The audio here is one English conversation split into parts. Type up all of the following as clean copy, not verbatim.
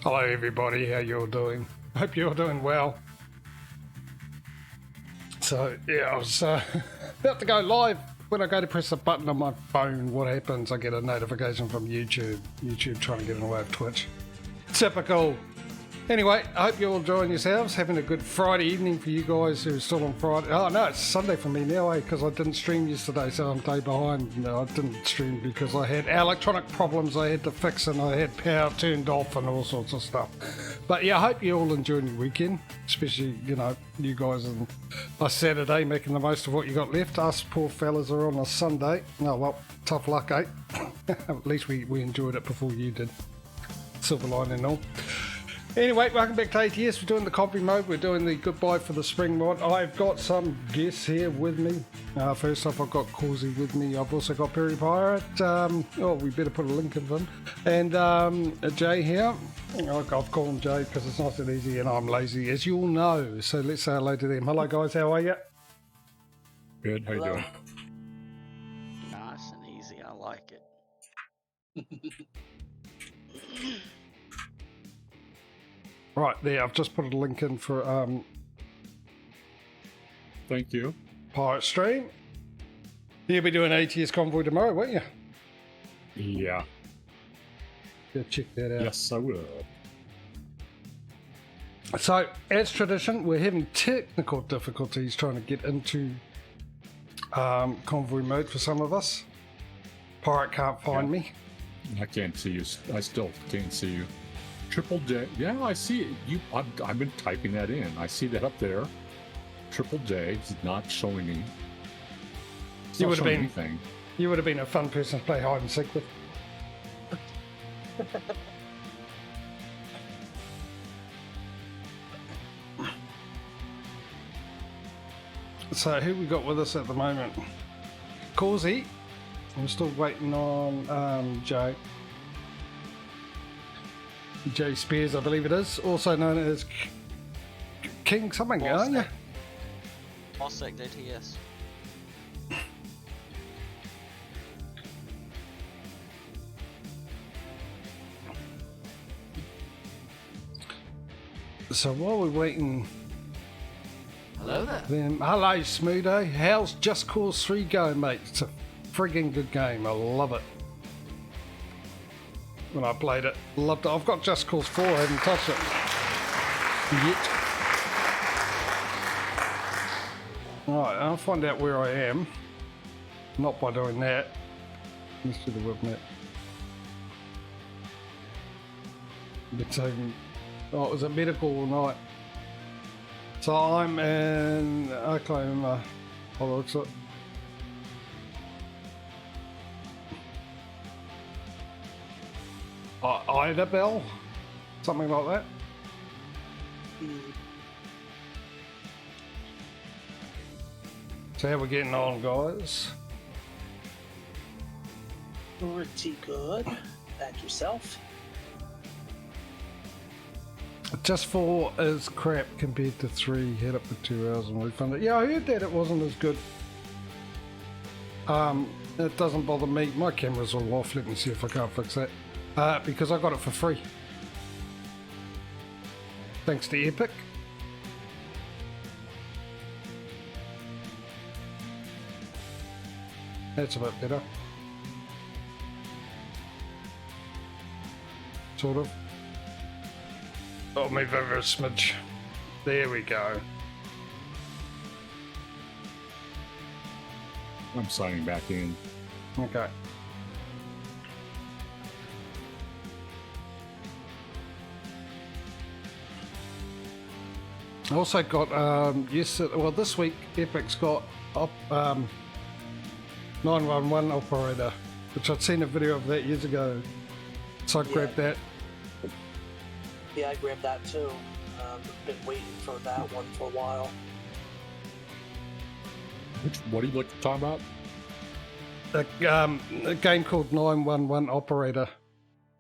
Hello everybody, how you all doing? Hope you're all doing well. So yeah, I was about to go live. When I go to press the button on my phone, what happens? I get a notification from YouTube. YouTube trying to get in the way of Twitch. Typical. Anyway, I hope you're all enjoying yourselves, having a good Friday evening for you guys who are still on Friday. Oh no, it's Sunday for me now, because I didn't stream yesterday, so I'm a day behind. No, I didn't stream because I had electronic problems I had to fix, and I had power turned off and all sorts of stuff. But yeah, I hope you're all enjoying your weekend, especially, you know, you guys on a Saturday making the most of what you got left. Us poor fellas are on a Sunday. Oh well, tough luck, eh? At least we enjoyed it before you did. Silver lining and all. Anyway, welcome back to ATS. We're doing the Convoy mode. We're doing the goodbye for the spring mod. I've got some guests here with me. First off, I've got Causey with me. I've also got Perry Pirate. Oh, we better put a link in for him. And Jay here. I've called him Jay because it's nice and easy, and I'm lazy, as you all know. So let's say hello to them. Hello, guys. How are you? Good. How you doing? Nice and easy. I like it. Right there, I've just put a link in for Thank you. Pirate Stream. You'll be doing ATS Convoy tomorrow, won't you? Yeah. Yeah, check that out. Yes, I will. So, as tradition, we're having technical difficulties trying to get into Convoy mode for some of us. Pirate can't find me. I can't see you. I still can't see you. Triple J. Yeah, I see it. I've been typing that in. I see that up there. Triple J is not showing me. You would have been anything. You would have been a fun person to play hide and seek with. So who we got with us at the moment? Causey. I'm still waiting on Jay. Jay Spears, I believe it is, also known as King something, aren't you? Bossec DTS. So while we're waiting, Hello there. then hello Smootho, how's Just Cause 3 going, mate? It's a frigging good game, I love it. When I played it, loved it. I've got Just Cause 4, I haven't touched it yet. Right, I'll find out where I am. Not by doing that. Let's do the webnet. It's oh, it was a medical all night. So I'm in Oklahoma. Hold on, what's it? Idabel? Something like that. So how we getting on, guys? Pretty good. Back yourself. Just 4 is crap compared to 3. Head up for 2 hours and refund it. Yeah, I heard that it wasn't as good. It doesn't bother me. My camera's all off. Let me see if I can't fix that. Because I got it for free. Thanks to Epic. That's a bit better. Sort of. Oh, move over a smidge. There we go. I'm signing back in. Okay. I also got, well, this week Epic's got 911 operator, which I'd seen a video of that years ago, so I grabbed that. Yeah, I grabbed that too. Been waiting for that one for a while. What are you talking about? A game called 911 Operator.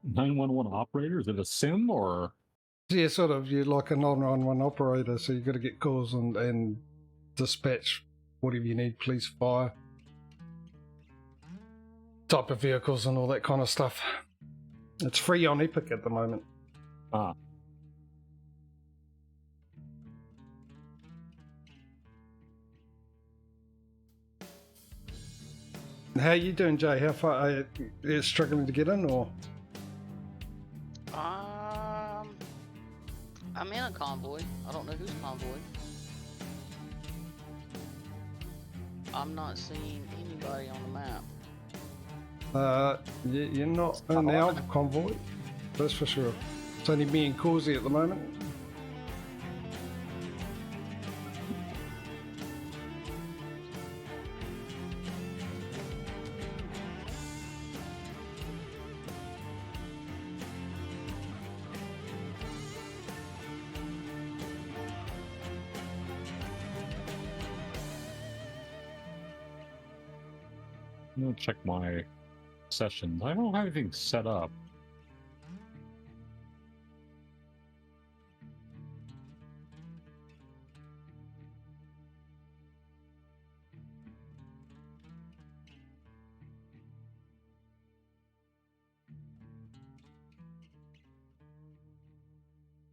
911 operator? Is it a sim or? Yeah, sort of. You're like a 911 operator, so you've got to get calls and dispatch whatever you need, police, fire, type of vehicles and all that kind of stuff. It's free on Epic at the moment. Ah, How you doing, Jay? How far are you struggling to get in, or? I'm in a convoy. I don't know whose convoy. I'm not seeing anybody on the map. You're not in our convoy. That's for sure. It's only me and Causey at the moment. I'm gonna check my sessions. I don't have anything set up.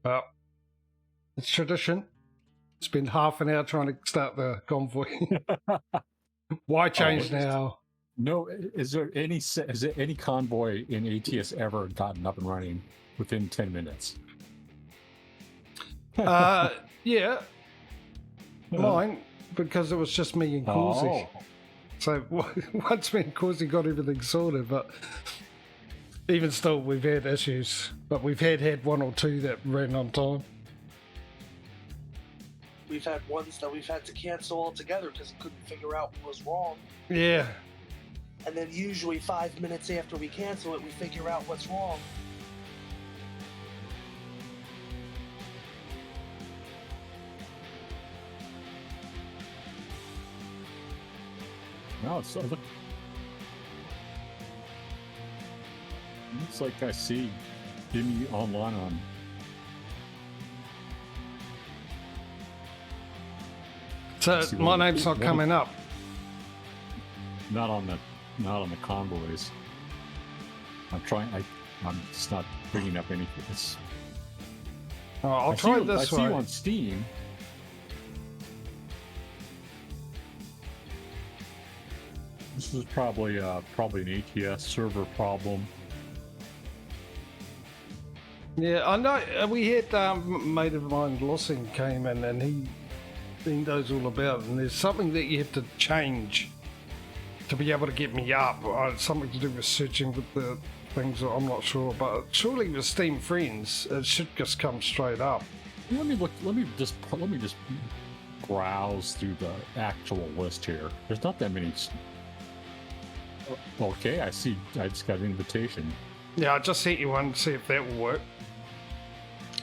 Well, it's tradition. Spend half an hour trying to start the convoy. Why change now? No, is there any convoy in ATS ever gotten up and running within 10 minutes? Yeah, mine, because it was just me and Causey. Oh, So once me and Causey got everything sorted, but even still, we've had issues. But we've had one or two that ran on time. We've had ones that we've had to cancel altogether because we couldn't figure out what was wrong. Yeah. And then usually 5 minutes after we cancel it, we figure out what's wrong. no, it's looks like I see Jimmy online on. So See, my what- name's not what- coming up. Not on the convoys. I'm trying. I'm just not bringing up anything. Oh, I'll I try see, it this I see way. you on Steam. This is probably an ATS server problem. Yeah, I know. We had a mate of mine, Lossing, came in and he knows all about it. And there's something that you have to change to be able to get me up. Something to do with searching with the things. I'm not sure, but surely with Steam Friends, it should just come straight up. Let me look. Let me just browse through the actual list here. There's not that many. Okay, I see. I just got an invitation. Yeah, I just sent you one. See if that will work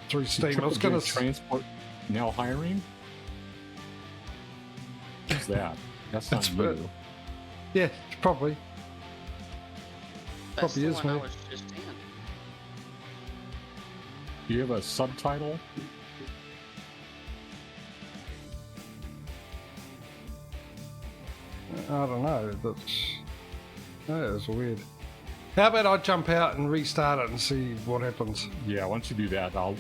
through Steam. I was going to. transport now hiring. What's that? That's not That's you. Yeah, probably. That's Probably the is, one I mate. was just in. Do you have a subtitle? I don't know. That is weird. How about I jump out and restart it and see what happens? Yeah. Once you do that, I'll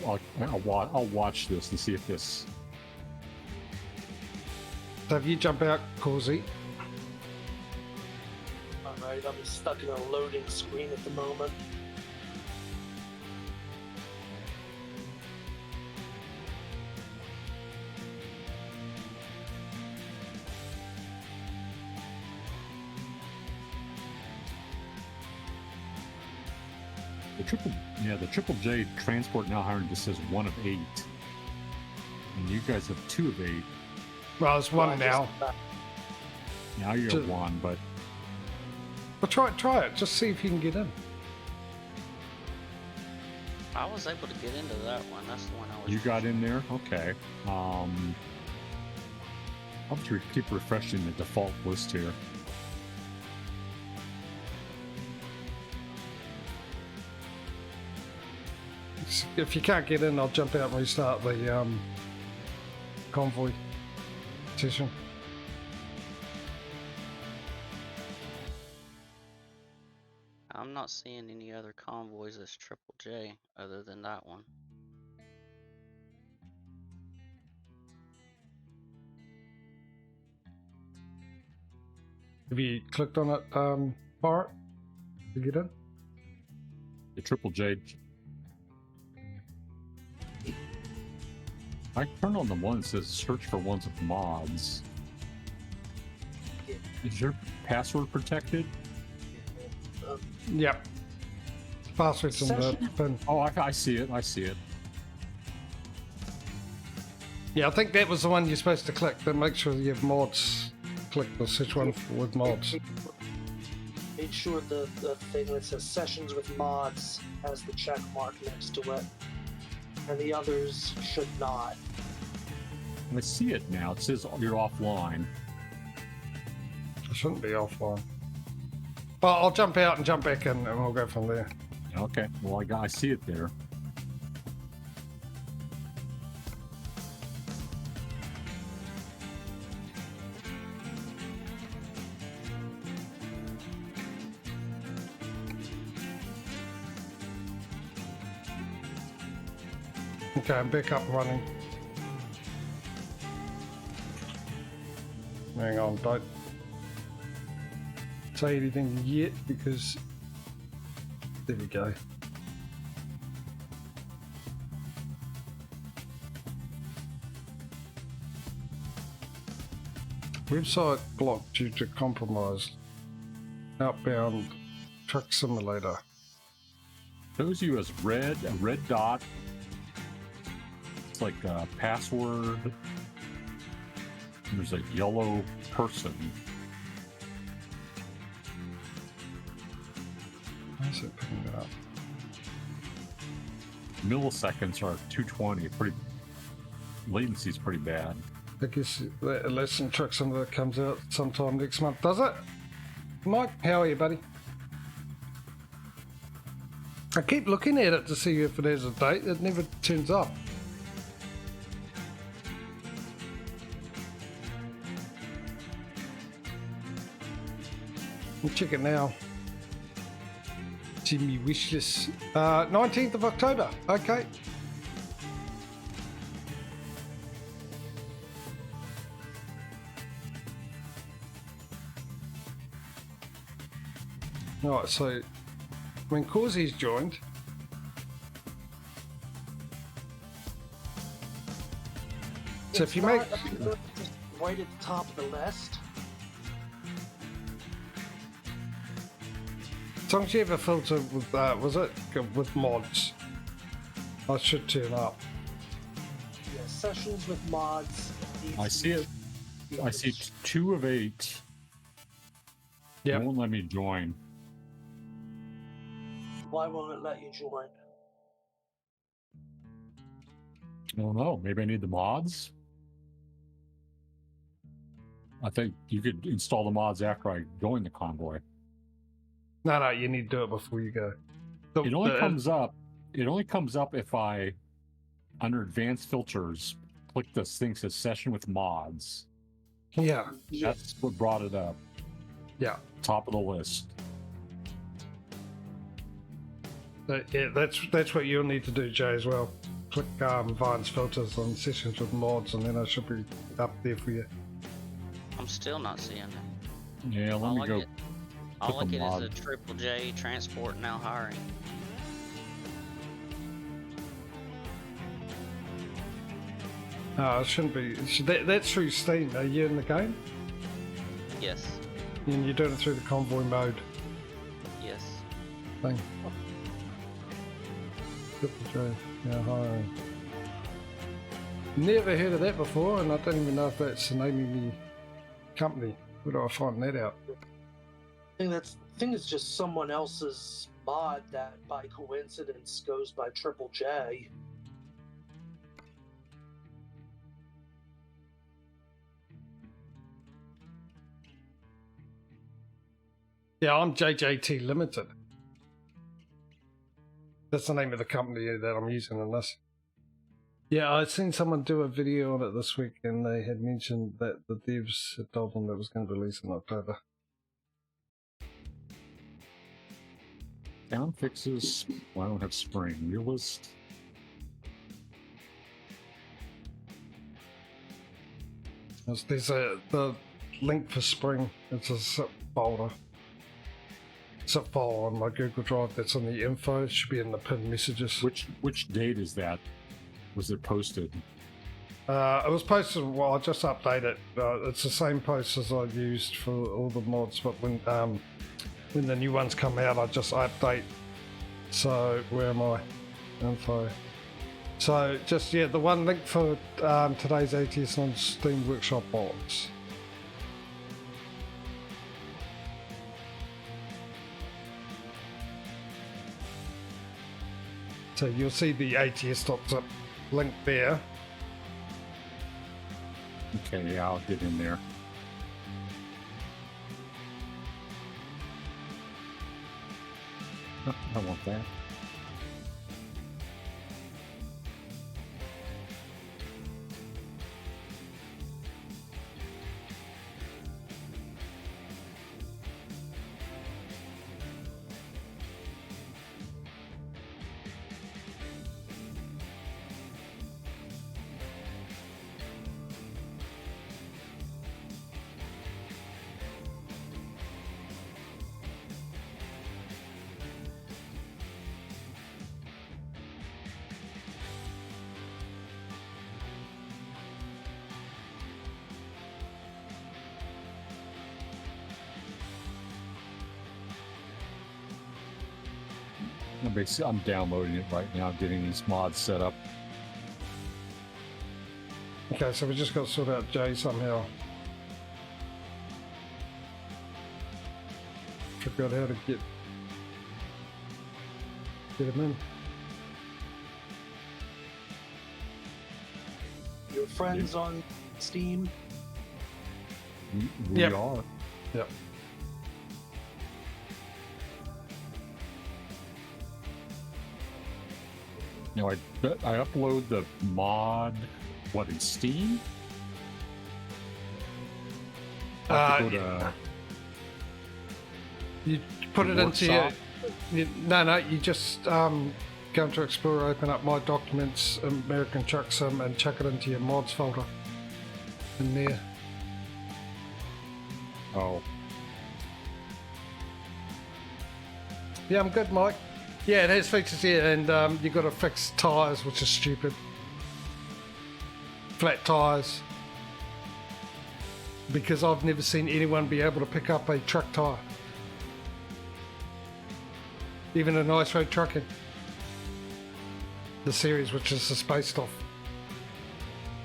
watch this and see if this. So if you jump out, Causey. Alright, I'm stuck in a loading screen at the moment. The triple J transport now hiring just says 1 of 8, and you guys have 2 of 8. Well, it's one Well, I now. just- Now you're Just- 1, but Well, try it. Just see if you can get in. I was able to get into that one. That's the one I was. you got in there. Okay. I'll have to keep refreshing the default list here. If you can't get in, I'll jump out and restart the convoy session. I'm not seeing any other convoys as Triple J other than that one. Have you clicked on it, Bart? To get in? The Triple J. I turned on the one that says search for ones with mods. Is your password protected? Yep. Password's in the pin. Oh, I see it. I see it. Yeah, I think that was the one you're supposed to click. Then make sure you have mods. Click the search one with mods. Make sure the thing that says sessions with mods has the check mark next to it, and the others should not. I see it now. It says you're offline. It shouldn't be offline. Well, I'll jump out and jump back in, and we'll go from there. Okay. Well, I see it there. Okay, I'm back up and running. Hang on, don't say anything yet because there we go. Website blocked due to compromise. Outbound truck simulator. Shows you as red, a red dot. It's like a password. There's a yellow person. Why is it picking it up? Milliseconds are 220. Pretty latency's pretty bad. I guess the lesson truck simulator comes out sometime next month, does it? Mike, how are you, buddy? I keep looking at it to see if it has a date. It never turns up. We'll check it now. Jimmy wishlist. 19th of October. Okay. Alright, so when Causy's joined, so if you make Just right at the top of the list. as long as you have a filter with was it with mods, I should turn up. Yeah, sessions with mods. I see it. I see 2 of 8. Yeah. It won't let me join. Why won't it let you join? I don't know. Maybe I need the mods. I think you could install the mods after I join the convoy. No, you need to do it before you go. It only comes up. It only comes up if I, under advanced filters, click this thing that says session with mods. Yeah. That's what brought it up. Yeah. Top of the list. Yeah, that's what you'll need to do, Jay, as well. Click advanced filters on sessions with mods, and then I should be up there for you. I'm still not seeing it. Yeah, let me go. All I click a get is mod. a Triple J transport now hiring. It shouldn't be. That's through Steam. Are you in the game? Yes. And you're doing it through the convoy mode Yes. thing. Triple J. Yeah, hiring. Never heard of that before, and I don't even know if that's the name of the company. Where do I find that out? I think it's just someone else's mod that by coincidence goes by Triple J. Yeah, I'm JJT Limited. That's the name of the company that I'm using in this. Yeah, I'd seen someone do a video on it this week, and they had mentioned that the devs had told them that it was going to release in October. Down fixes. Well, I don't have spring. Realist. There's the link for spring. It's a zip folder. Zip file on my Google Drive that's in the info. It should be in the pinned messages. Which date is that? Was it posted? It was posted. Well, I just updated it. It's the same post as I used for all the mods, but when the new ones come out, I just update. So where am I? Info. So just the one link for today's ATS on Steam Workshop box. So you'll see the ATS.zip link there. Okay, yeah, I'll get in there. Oh, I want that. I'm downloading it right now, getting these mods set up. Okay, so we just got to sort out Jay somehow. Figure out how to get him in. Your friends on Steam. We Yep. are. Yep. Now I upload the mod, what, in Steam? I have to go to You put it into workshop? no, you just go into Explorer, open up My Documents, American Truck Sim, and chuck it into your mods folder in there. Oh, Yeah, I'm good, Mike. Yeah, it has features here, and you got to fix tyres, which is stupid. Flat tyres. Because I've never seen anyone be able to pick up a truck tyre. Even in Ice Road Trucking. The series, which is the based off.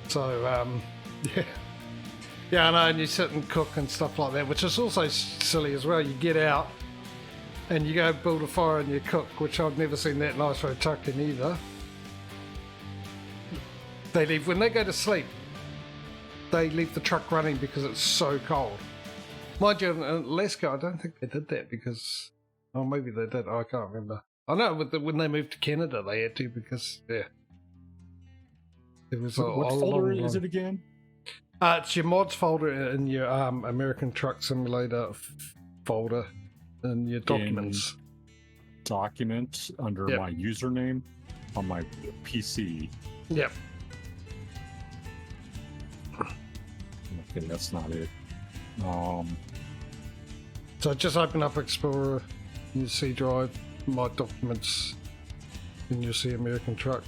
So, yeah. Yeah, I know, and you sit and cook and stuff like that, which is also silly as well. You get out and you go build a fire and you cook, which I've never seen that in Ice Road Trucking either. They leave, when they go to sleep, they leave the truck running because it's so cold. Mind you, in Alaska, I don't think they did that because, oh, maybe they did, I can't remember. I know when they moved to Canada, they had to because, yeah. It was what folder is it again? It's your mods folder in your American Truck Simulator folder in your documents. Documents under Yep. my username on my PC. Yep. Okay, that's not it. So just open up Explorer in your C drive, My Documents, and you'll see American Truck.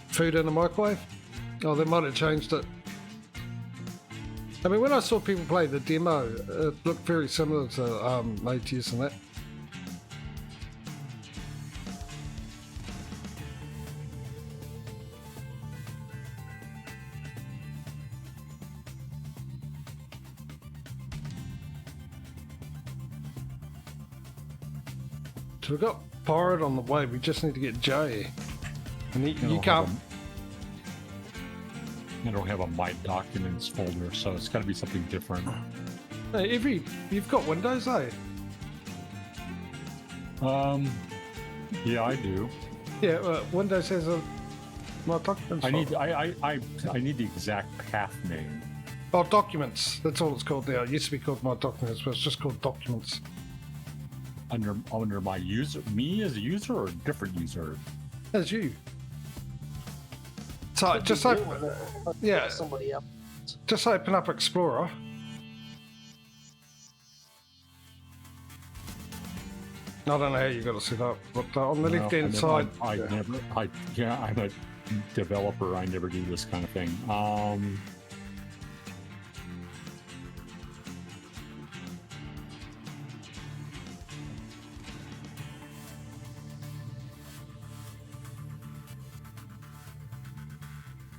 Food in the microwave? Oh, they might have changed it. I mean, when I saw people play the demo, it looked very similar to ATS and that. So we've got Pirate on the way, we just need to get Jay. And you can't... I don't have a My Documents folder, so it's got to be something different. You've got Windows, eh? Yeah, I do. Yeah, Windows has a My Documents. I need the exact path name. Oh, Documents. That's all it's called now. It used to be called My Documents, but it's just called Documents. Under my user, me as a user or a different user? As you. So just open. Yeah. Somebody else. just open up Explorer. I don't know how you got to set up, but on the left-hand side... I'm a developer. I never do this kind of thing.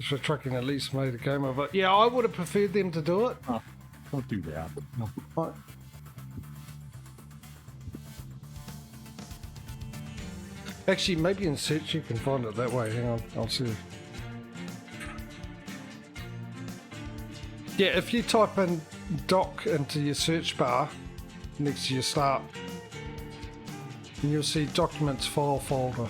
For tracking at least made a game of it. Yeah, I would have preferred them to do it. Oh, don't do that. No. Right. Actually, maybe in search you can find it that way. Hang on, I'll see. Yeah, if you type in doc into your search bar next to your start, and you'll see documents file folder.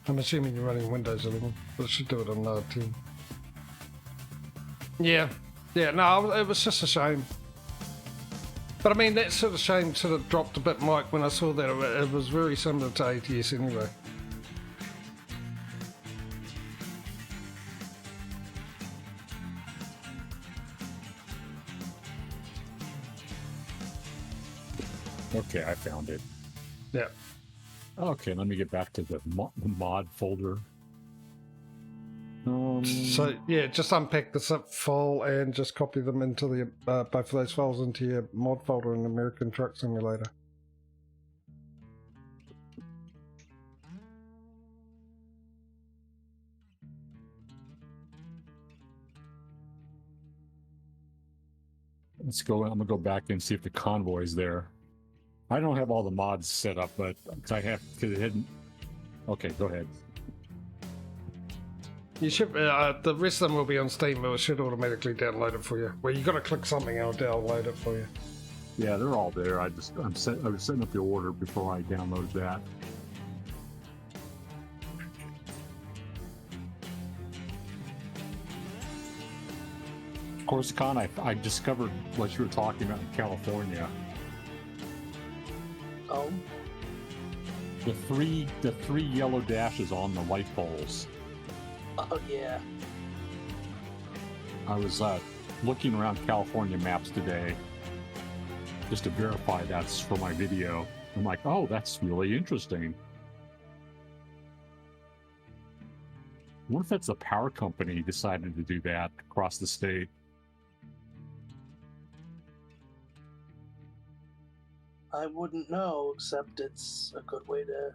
I'm assuming you're running Windows 11, but it should do it on 10. Yeah, no, it was just a shame. But I mean, that sort of shame sort of dropped a bit, Mike, when I saw that it was very similar to ATS anyway. Okay, I found it. Yeah. Okay, let me get back to the mod folder. So yeah, just unpack the zip file and just copy them into the both of those files into your mod folder in American Truck Simulator. Let's go. I'm gonna go back and see if the convoy's there. I don't have all the mods set up, but I have because it hadn't. Okay, go ahead. You should. The rest of them will be on Steam, but it should automatically download it for you. Well, you got to click something, and it'll download it for you. Yeah, they're all there. I was setting up the order before I downloaded that. Of course, Con, I discovered what you were talking about in California. Oh. The three yellow dashes on the light poles. Oh yeah. I was looking around California maps today just to verify that's for my video. I'm like, oh, that's really interesting. What if that's a power company decided to do that across the state? I wouldn't know, except it's a good way to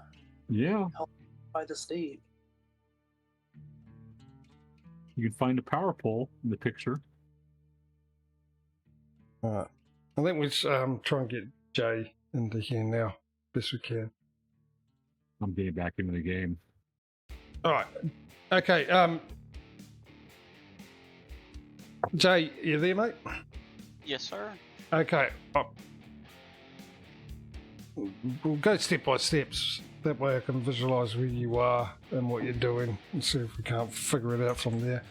Yeah, help by the state. you can find a power pole in the picture. Alright. I think we should try and get Jay into here now, best we can. I'm getting back into the game. Alright. Okay, Jay, you there, mate? Yes, sir. Okay. We'll go step by steps. That way I can visualize where you are and what you're doing and see if we can't figure it out from there.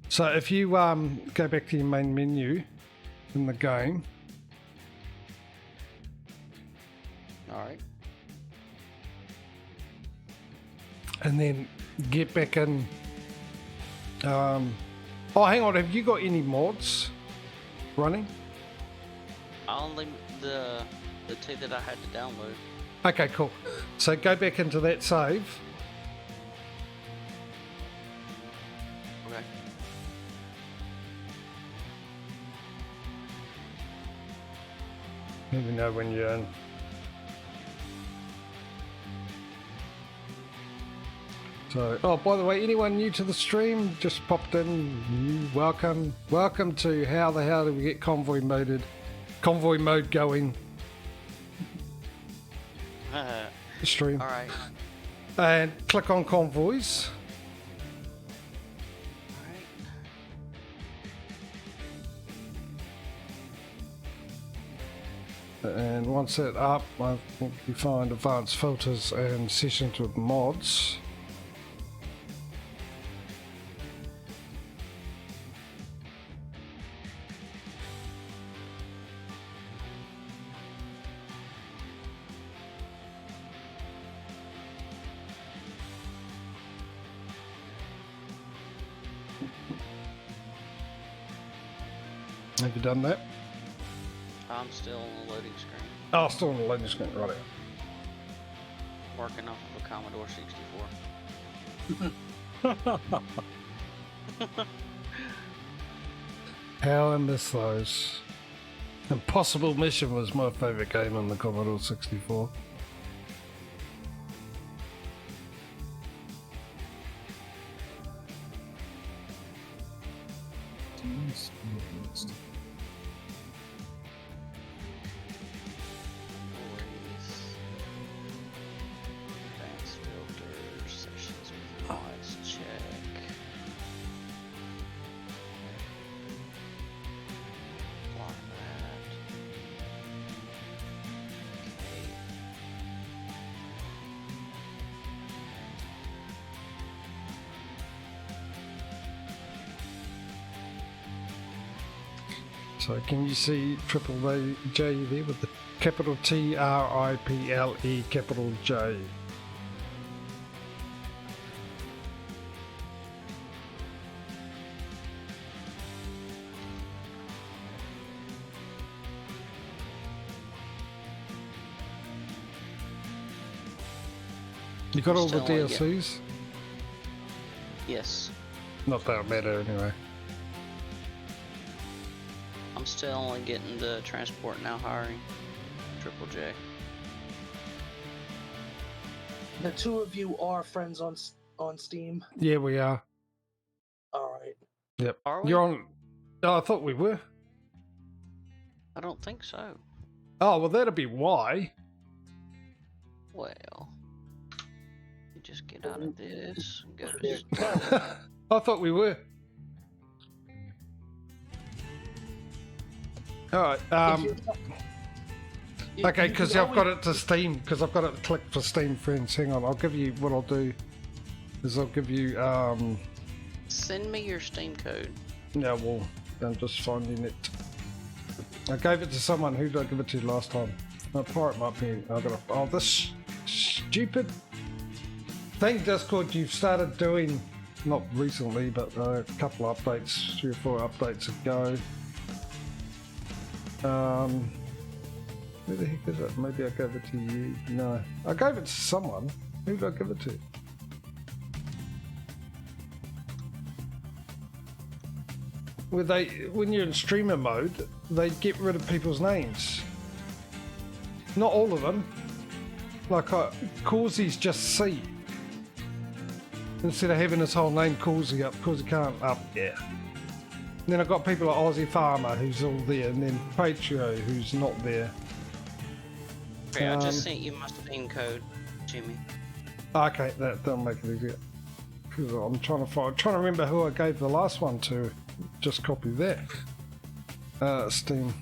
So if you go back to your main menu in the game. Alright. And then get back in. Oh, hang on. Have you got any mods running? Only the two that I had to download. Okay, cool. So go back into that save. Okay. Let me know when you're in. So, oh, by the way, anyone new to the stream, just popped in, welcome. Welcome to How the Hell Do We Get Convoy mode going stream. Alright. And click on Convoys. And once that up, I think you find advanced filters and sessions with mods. Have you done that? I'm still on the loading screen, Oh, still on the loading screen, right. working off of a Commodore 64. How I miss those. Impossible Mission was my favourite game on the Commodore 64. Advanced filters, sessions with mods, check. Block that. Okay. So can you see Triple J there with the capital TRIPLE capital J? You got all the Still on, yeah. DLCs? Yes, Not that matter anyway. I'm still only getting the transport now hiring. Triple J. The two of you are friends on Steam. Yeah, we are. All right. Yep. Are we? You're on. Oh, I thought we were. I don't think so. Oh, well, that'd be why. Well, you just get out of this and go to There you go. I thought we were. All right. Okay, because I've got it to Steam. Because I've got it clicked for Steam friends. Hang on. I'll give you what I'll do. Is I'll give you. Send me your Steam code. Yeah, well, I'm just finding it. I gave it to someone. Who did I give it to last time? My pirate might be. I got. Oh, this stupid thing, Discord. You've started doing. Not recently, but a couple of updates, 3 or 4 updates ago. Who the heck is it? Maybe I gave it to you. No, I gave it to someone. Who did I give it to? When you're in streamer mode, they get rid of people's names. Not all of them. Like Causy's just C. Instead of having his whole name Causey up, Causey can't up. Yeah. And then I've got people like Aussie Farmer who's all there, and then Patrio who's not there. Okay, I just sent you my Steam code, Jimmy. Okay, that'll make it easier. 'Cause I'm trying to remember who I gave the last one to. Just copy that. Steam.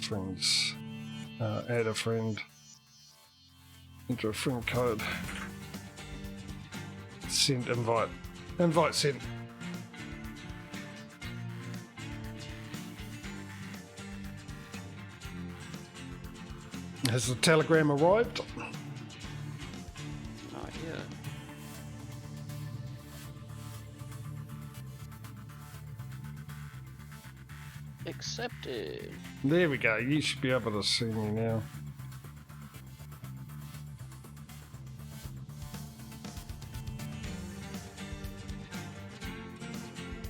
Friends. Add a friend. Enter a friend code. Send invite. Invite sent. Has the telegram arrived? Not yet. Accepted. There we go. You should be able to see me now.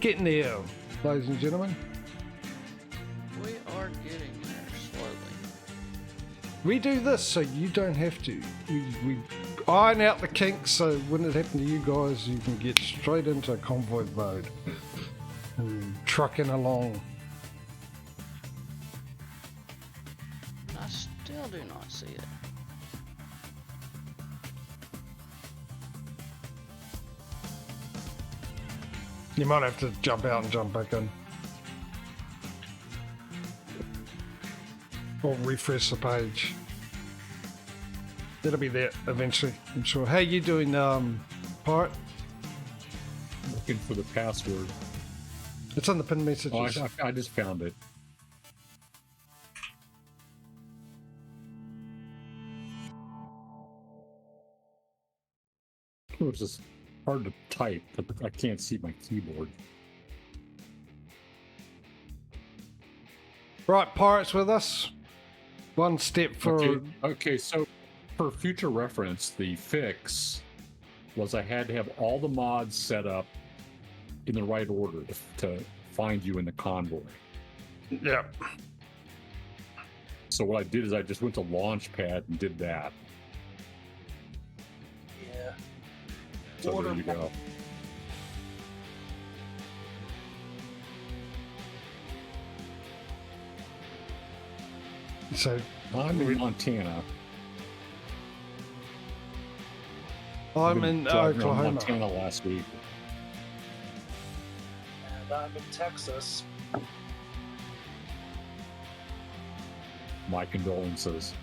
Getting there, ladies and gentlemen. We are getting there slowly. We do this so you don't have to. We iron out the kinks so when it happens to you guys, you can get straight into convoy mode and trucking along. I still do not see it. You might have to jump out and jump back in. Or refresh the page. It'll be there eventually, I'm sure. How you doing, Pirate? Looking for the password. It's on the pinned Oh, messages. I just found it. What's this? hard to type, but I can't see my keyboard. Right, pirates with us. One step for. Okay, so for future reference, the fix was I had to have all the mods set up in the right order to find you in the convoy. Yeah. So what I did is I just went to Launchpad and did that. Yeah. So there you go. So I'm in Montana. I'm in driving around Oklahoma. Montana last week. And I'm in Texas. My condolences.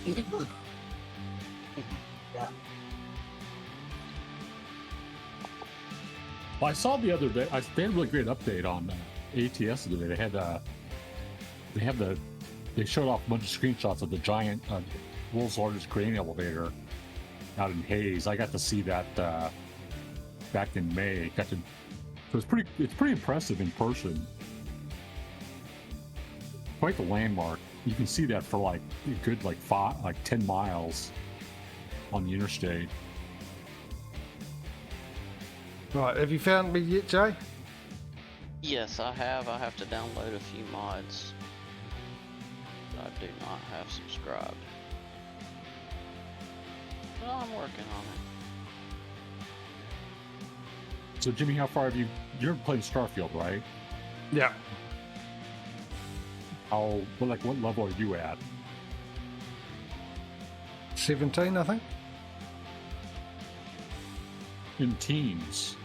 Yeah. Well, I saw the other day. They had a really great update on ATS today. They showed off a bunch of screenshots of the giant, world's largest grain elevator out in Hayes. I got to see that back in May. So it's pretty impressive in person. Quite the landmark. You can see that for like a good 10 miles on the interstate. Right, have you found me yet, Jay? Yes, I have. I have to download a few mods that I do not have subscribed. Well, I'm working on it. So Jimmy, how far have you're playing Starfield, right? Yeah. What level are you at? 17, I think. In teams.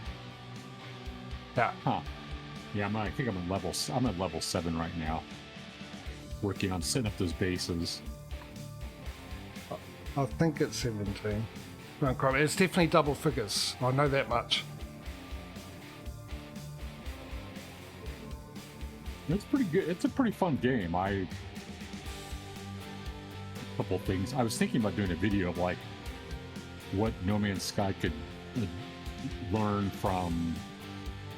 Yeah. Huh. Yeah, I think I'm at level 7 right now. Working on setting up those bases. I think it's 17. Don't quote me. It's definitely double figures. I know that much. It's pretty good. It's a pretty fun game. A couple of things. I was thinking about doing a video of like what No Man's Sky could learn from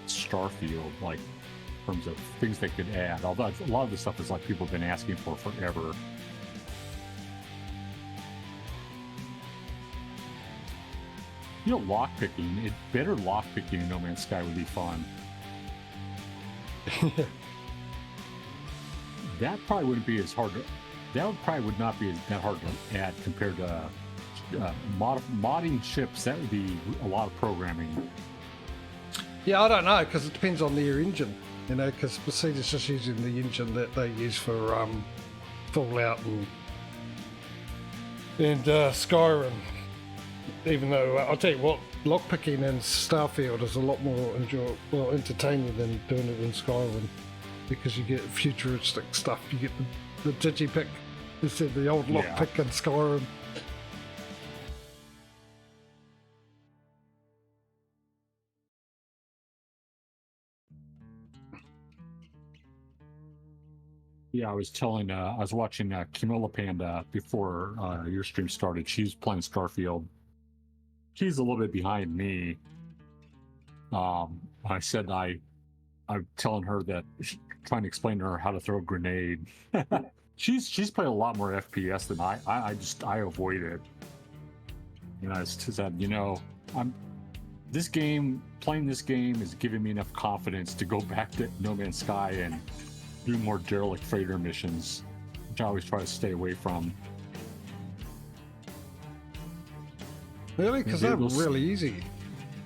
Starfield, like in terms of things they could add. Although a lot of the stuff is like people have been asking for forever. You know, lockpicking. Better lockpicking in No Man's Sky would be fun. That probably wouldn't be as hard. That would not be that hard to add compared to modding ships. That would be a lot of programming. Yeah, I don't know, because it depends on their engine. You know, because Bethesda's just using the engine that they use for Fallout and Skyrim. Even though, I'll tell you what, lockpicking in Starfield is a lot more entertaining than doing it in Skyrim, because you get futuristic stuff. You get the digipick instead of the old lockpick in Skyrim. Yeah, I was watching Camilla Panda before your stream started. She's playing Starfield. She's a little bit behind me. I said I'm telling her that, trying to explain to her how to throw a grenade. She's played a lot more FPS than I avoid it. You know, I said, playing this game is giving me enough confidence to go back to No Man's Sky and do more derelict freighter missions, which I always try to stay away from. Really? Because they're really easy.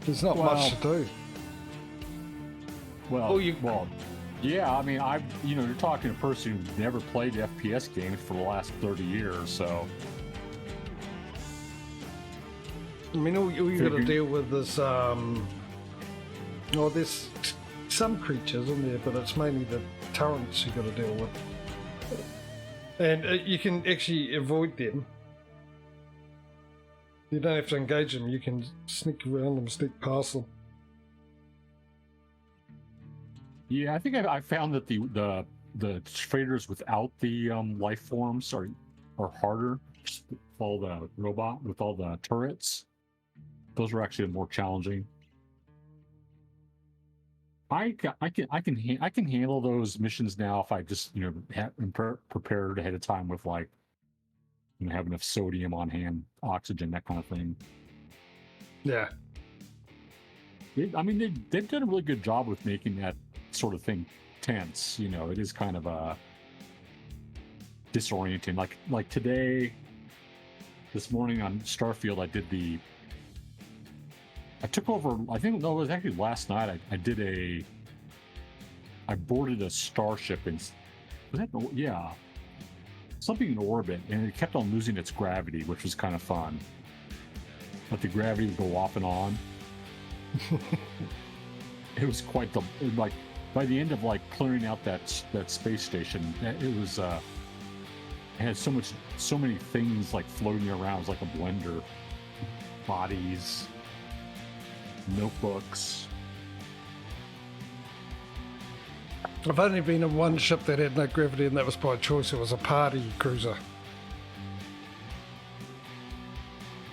There's not much to do. Well, yeah. I mean, you're talking to a person who's never played FPS games for the last 30 years, so. I mean, all you got to deal with is, there's some creatures in there, but it's mainly the turrets you got to deal with, and you can actually avoid them. You don't have to engage them. You can sneak around them, sneak past them. Yeah, I think I found that the freighters without the life forms are harder. With all the robot with all the turrets. Those are actually more challenging. I can handle those missions now if I just am prepared ahead of time with like have enough sodium on hand, oxygen, that kind of thing. Yeah. I mean, they've done a really good job with making that sort of thing tense. It is kind of a disorienting. Like today, this morning on Starfield, I took over. I think no, it was actually last night. I boarded a starship and something in orbit, and it kept on losing its gravity, which was kind of fun. But the gravity would go off and on. It was quite like by the end of like clearing out that space station, it was it had so many things like floating around. It was like a blender. Bodies, notebooks. I've only been on one ship that had no gravity, and that was by choice. It was a party cruiser.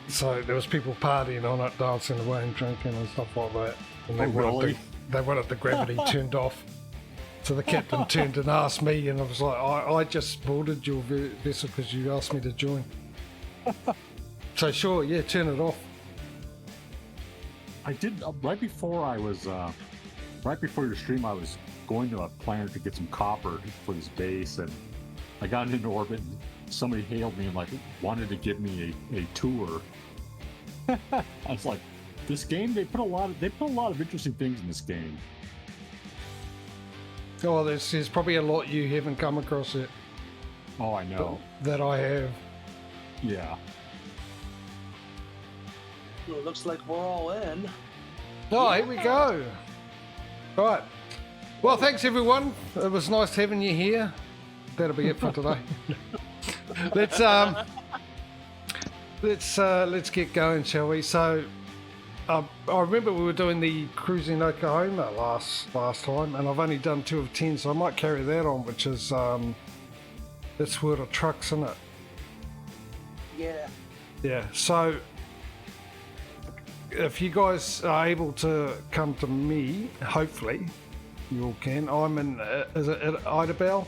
So there was people partying on it, dancing away and drinking and stuff like that. And they wanted the gravity turned off. So the captain turned and asked me, and I was like, I just boarded your vessel because you asked me to join. So sure, yeah, turn it off. I did right before your stream. I was going to a planet to get some copper for this base, and I got into orbit. And somebody hailed me and like wanted to give me a tour. I was like, this game they put a lot of interesting things in this game. Oh, there's probably a lot you haven't come across yet. Oh, I know. That I have. Yeah. Well, it looks like we're all in. Oh, here we go. Right. Well, thanks everyone. It was nice having you here. That'll be it for today. Let's get going, shall we? So, I remember we were doing the cruising Oklahoma last time, and I've only done 2 of 10, so I might carry that on, which is this World of Trucks, isn't it? Yeah. Yeah. So, if you guys are able to come to me, hopefully you all can. I'm in is it Idabel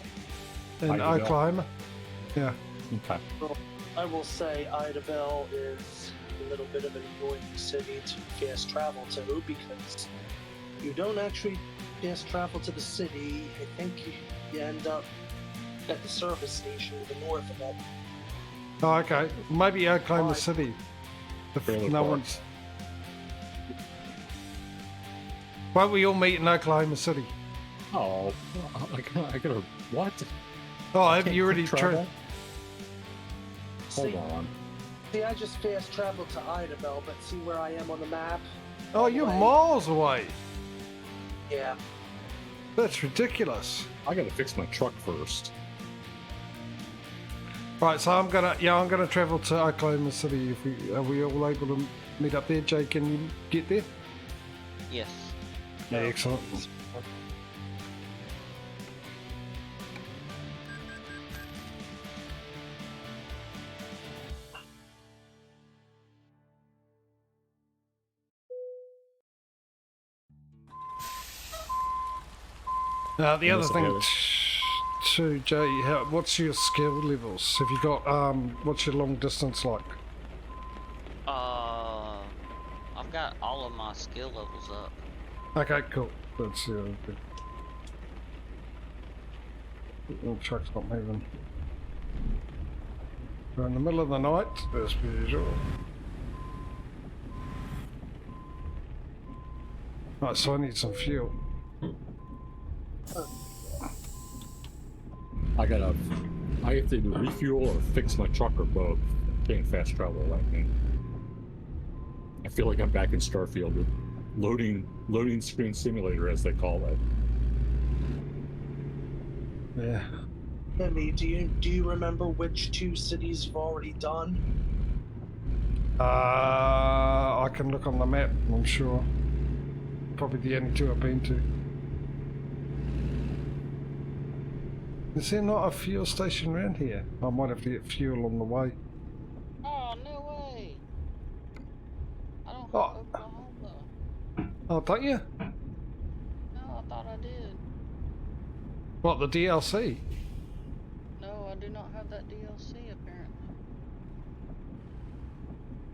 in Idabel. Oklahoma? Yeah. Okay. Well, I will say Idabel is a little bit of an annoying city to fast travel to because you don't actually fast travel to the city. I think you end up at the service station to the north of it. Oh, okay. Maybe Oklahoma Right. City. If Fairly no far. one's. Won't we all meet in Oklahoma City? Oh, I gotta what? Oh, have Can't you already travel? tried? Hold on. See, I just fast traveled to Idabel, but see where I am on the map? Oh, you're Away. miles away. Yeah. That's ridiculous. I gotta fix my truck first. Right, so I'm gonna travel to Oklahoma City. Are we all able to meet up there? Jay, can you get there? Yes. Yeah, excellent. The other thing too, Jay, what's your skill levels? Have you got what's your long distance like? I've got all of my skill levels up. Okay, cool. Let's see. Okay. The truck's not moving. We're in the middle of the night, as per usual. Right, so I need some fuel. I have to either refuel or fix my truck or both. Can't fast travel like me. I feel like I'm back in Starfield with loading screen simulator, as they call it. Yeah. Emmy, do you remember which 2 cities you've already done? I can look on the map, I'm sure. Probably the only 2 I've been to. Is there not a fuel station around here? I might have to get fuel on the way. Oh, no way. I don't Oh, Oh, don't you? No, I thought I did. What, the DLC? No, I do not have that DLC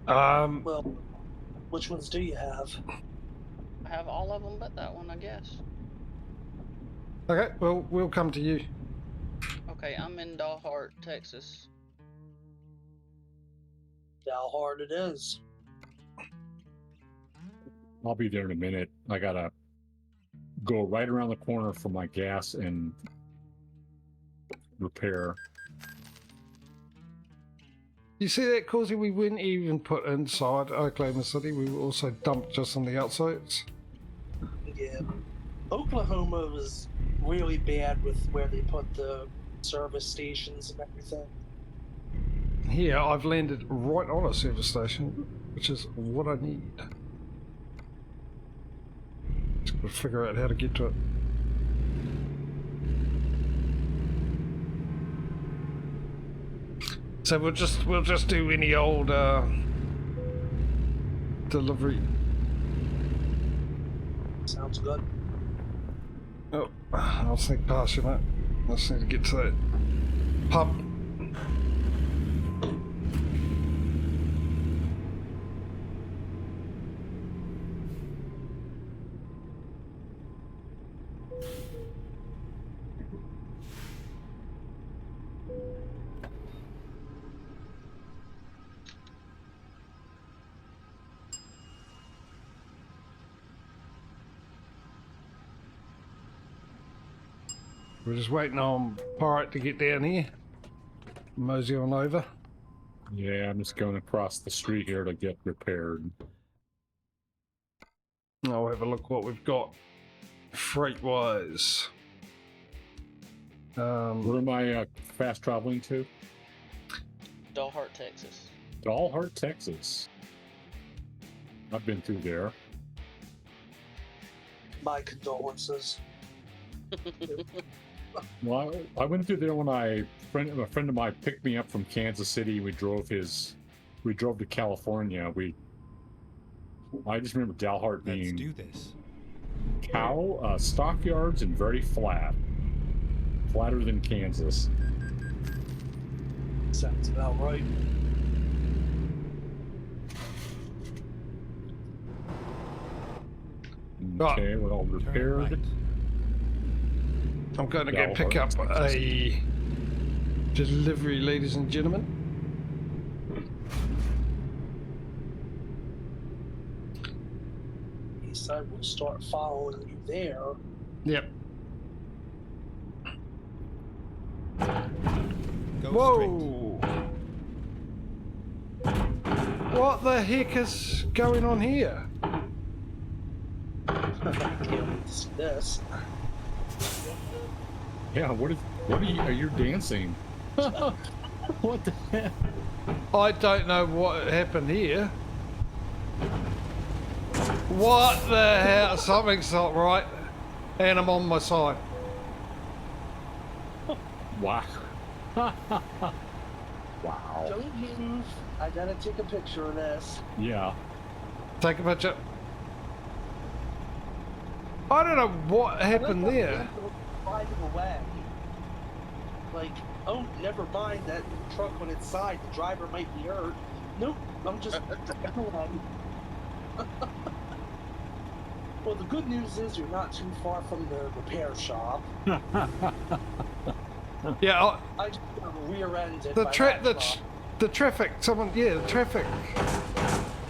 apparently. Well, which ones do you have? I have all of them but that one, I guess. Okay, well, we'll come to you. Okay, I'm in Dalhart, Texas. How hard it is. I'll be there in a minute. I gotta go right around the corner for my gas and repair. You see that, Causey? We wouldn't even put inside Oklahoma City. We also dumped just on the outsides. Yeah. Oklahoma was really bad with where they put the service stations and everything. Here, I've landed right on a service station, which is what I need. Just gotta figure out how to get to it. So we'll just do any old delivery. Sounds good. Oh, I'll sneak past you, mate. I just need to get to that pub. We're just waiting on Pirate to get down here. Mosey on over. Yeah, I'm just going across the street here to get repaired. I'll have a look what we've got freight-wise. Where am I fast traveling to? Dalhart, Texas. Dalhart, Texas. I've been through there. My condolences. Well, I went through there when a friend of mine picked me up from Kansas City. We drove to California. I just remember Dalhart being Let's do this. stockyards and very flat, flatter than Kansas. Sounds about right. Okay, we're all repaired. Right. I'm going to go pick up a delivery, ladies and gentlemen. He said we'll start following you there. Yep. Go Whoa! What the heck is going on here? I can't wait to see this. Yeah, are you dancing? What the heck? I don't know what happened here. What the hell? Something's not right. And I'm on my side. Wow. Wow. Don't move. I gotta take a picture of this. Yeah. Take a picture. I don't know what happened there. Driving away. Like, oh, never mind that truck on its side. The driver might be hurt. Nope, I'm just driving away. Well, the good news is you're not too far from the repair shop. Yeah, I just got rear-ended the by tra- that the truck. the traffic. The traffic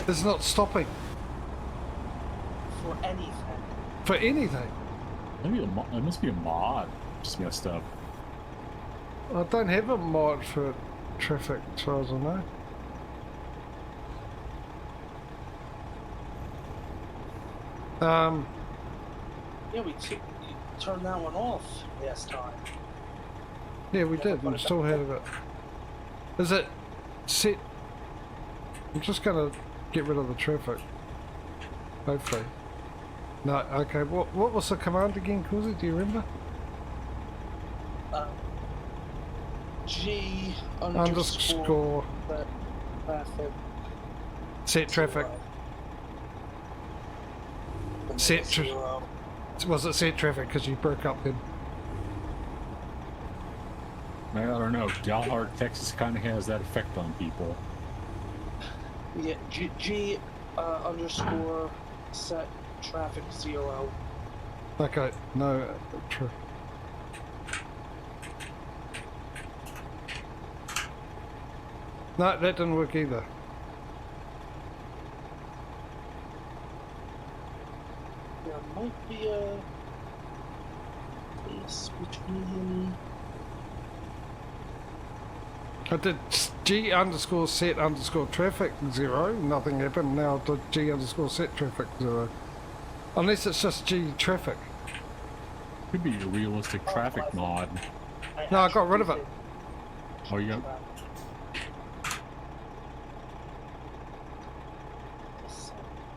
is not stopping For anything. for anything. Maybe it must be a mod. Just messed up. I don't have a mod for traffic, as far as I know. Yeah, we turned that one off last time. Yeah, we did. We still have it. Is it set? I'm just gonna get rid of the traffic. Hopefully. No, okay. What was the command again, Causey? Do you remember? G Underscore traffic. set traffic. Set tra- 0. Was it set traffic because you broke up then? I don't know. Dalhart, Texas kind of has that effect on people. Yeah, G underscore set traffic 0. Okay, no. No, that didn't work either. There might be a space between. I did G underscore set underscore traffic 0, nothing happened. Now I did G underscore set traffic 0. Unless it's just G traffic. Could be a realistic traffic mod. No, I got rid of it. Oh, you got.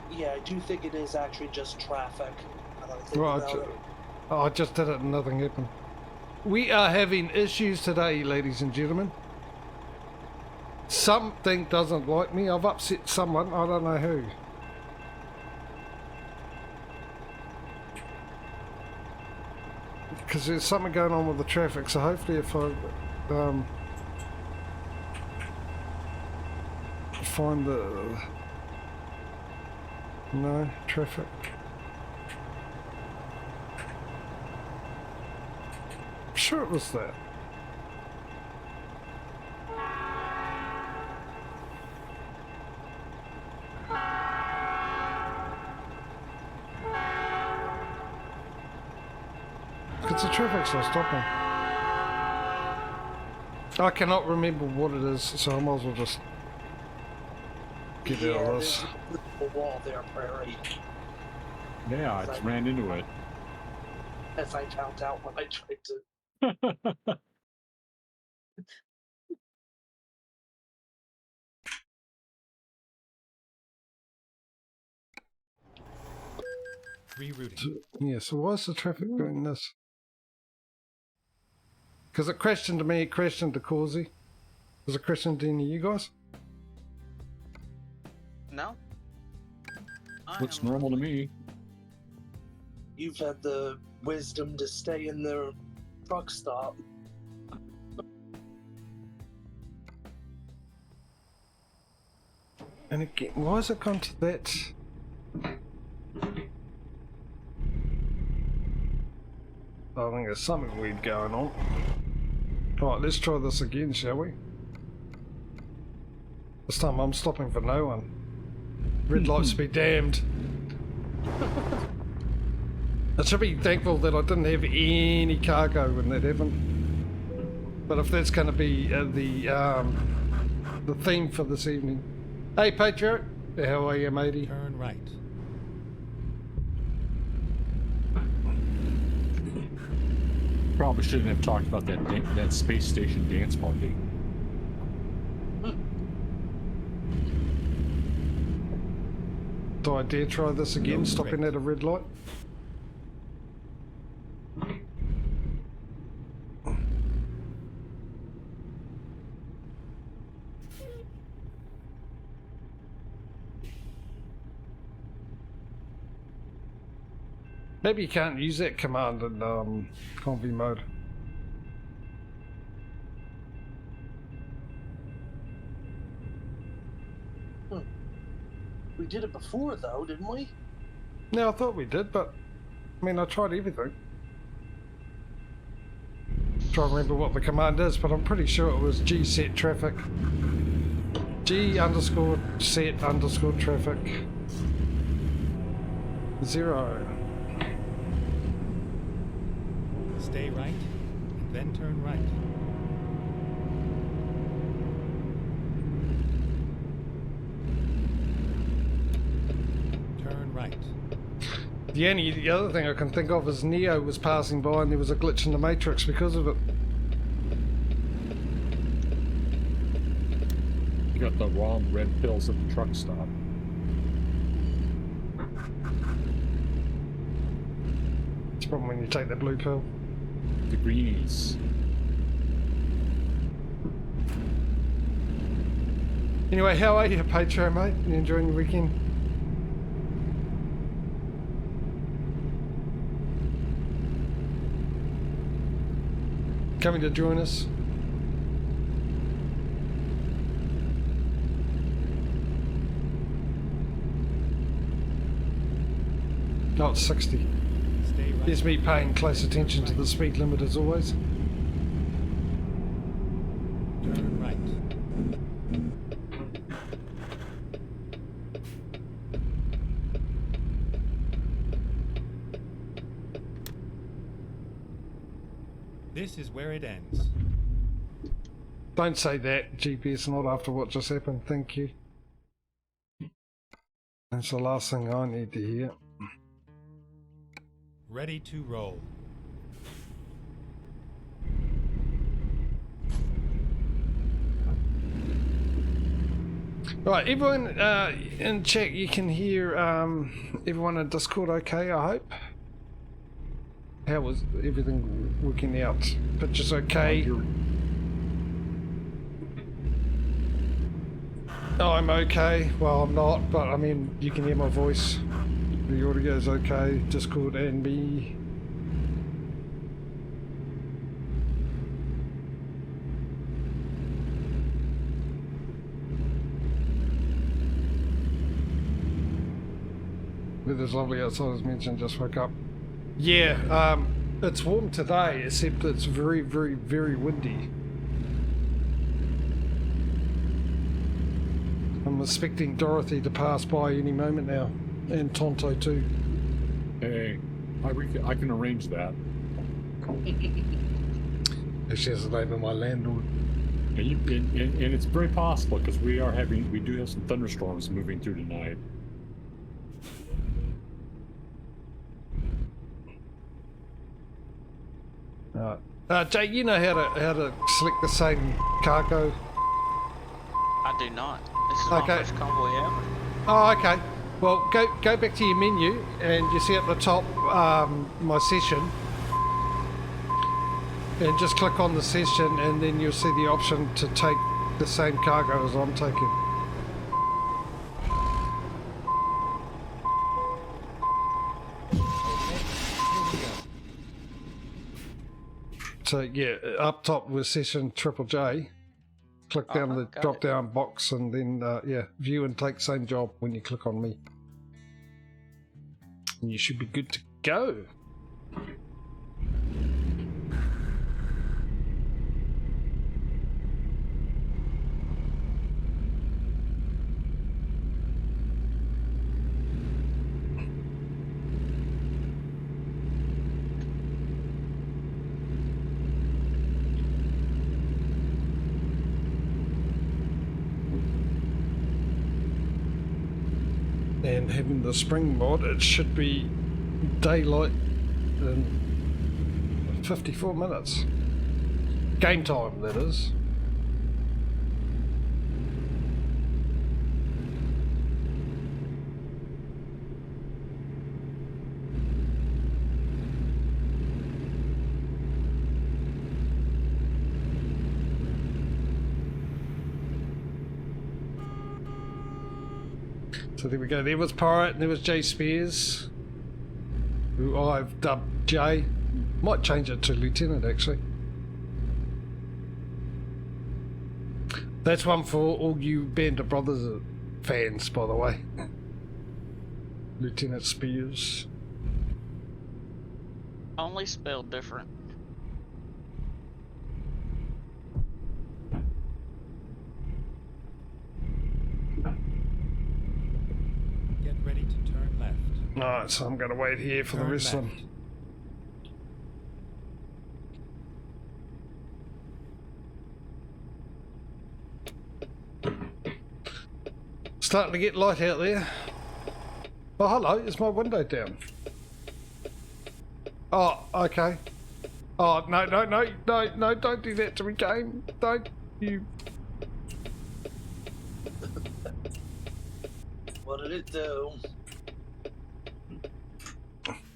Yeah, I do think it is actually just traffic. Right. Oh, I just did it and nothing happened. We are having issues today, ladies and gentlemen. Something doesn't like me. I've upset someone. I don't know who. Because there's something going on with the traffic, so hopefully if I find the... No, traffic. I'm sure it was that. Because the traffic's not stopping. I cannot remember what it is, so I might as well just get out of this. There's a wall there, Prairie. Yeah, I just ran into it. As I found out when I tried to. Rerouting. Yeah, so why is the traffic doing this? Because it crashed into me, it crashed into Causey. Was it crashed into any of you guys? No. Looks normal to me. You've had the wisdom to stay in the truck stop. And again, why has it gone to that? I think there's something weird going on. Right, let's try this again, shall we? This time I'm stopping for no one. Red lights be damned. I should be thankful that I didn't have any cargo when that happened. But if that's going to be the theme for this evening. Hey Patriot, how are you, matey? Turn right. Probably shouldn't have talked about that space station dance party. Do I dare try this again, No stopping threat. at a red light? Maybe you can't use that command in Convoy mode. We did it before, though, didn't we? No, I thought we did, but I mean, I tried everything. Try to remember what the command is, but I'm pretty sure it was G set traffic. G underscore set underscore traffic 0. Stay right, and then turn right. Turn right. The other thing I can think of is Neo was passing by and there was a glitch in the Matrix because of it. You got the wrong red pills at the truck stop. It's a problem when you take the blue pill. The greenies. Anyway, how are you, Patreon, mate? You enjoying your weekend? coming to join us? Not 60. Stay right. Here's me paying close attention to the speed limit as always. Turn right. This is where it ends. Don't say that, GPS, not after what just happened, thank you. That's the last thing I need to hear. Ready to roll. Right, everyone in chat, you can hear everyone in Discord okay, I hope? How was everything working out? Pictures okay? Oh, I'm okay. Well, I'm not, but I mean, you can hear my voice. The audio's okay. Discord and me. Weather's lovely outside, as mentioned, just woke up. Yeah, it's warm today, except it's very, very, very windy. I'm expecting Dorothy to pass by any moment now, and Tonto too. Hey, I can arrange that. If she has the name of my landlord. And it's very possible because we do have some thunderstorms moving through tonight. Jay, you know how to select the same cargo? I do not. This is my Okay. first convoy ever. Oh, okay. Well, go back to your menu, and you see at the top my session, and just click on the session, and then you'll see the option to take the same cargo as I'm taking. So yeah, up top with session Triple J. Click down the got drop it. down box, and then yeah, view and take same job when you click on me. And you should be good to go. And having the spring mod, it should be daylight in 54 minutes. Game time, that is. So there we go. There was Pirate, and there was Jay Spears, who I've dubbed Jay. Might change it to Lieutenant, actually. That's one for all you Band of Brothers fans, by the way. Lieutenant Spears. Only spelled different. Get ready to turn left. Alright, so I'm going to wait here for the Turn rest of left. them. Starting to get light out there. Oh, hello, is my window down? Oh, okay. Oh, no, don't do that to me, game. Don't you. What did it do?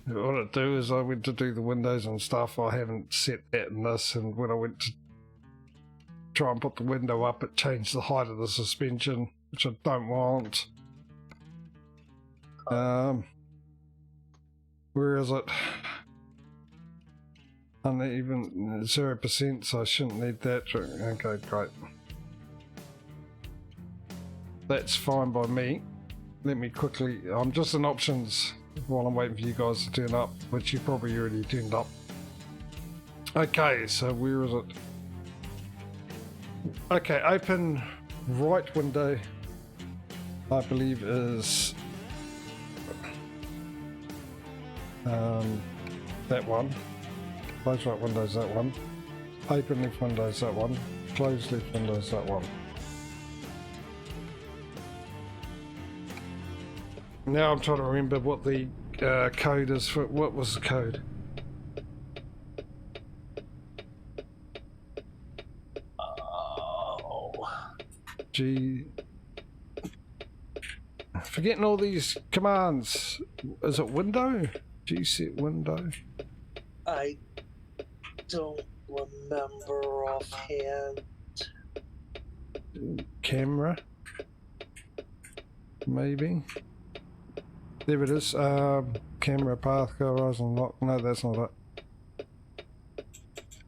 What it do is I went to do the windows and stuff. I haven't set that in this, and when I went to try and put the window up, it changed the height of the suspension, which I don't want. Where is it? Uneven 0%, so I shouldn't need that. Okay, great. That's fine by me. Let me quickly, I'm just in options while I'm waiting for you guys to turn up, which you probably already turned up. Okay, so where is it? Okay, open right window, I believe is that one. Close right window is that one. Open left window is that one. Close left window is that one. Now I'm trying to remember what the code is for. What was the code? G. Forgetting all these commands. Is it window? G set window. I don't remember offhand. Camera. Maybe. There it is. Camera path, go horizon lock. No, that's not it.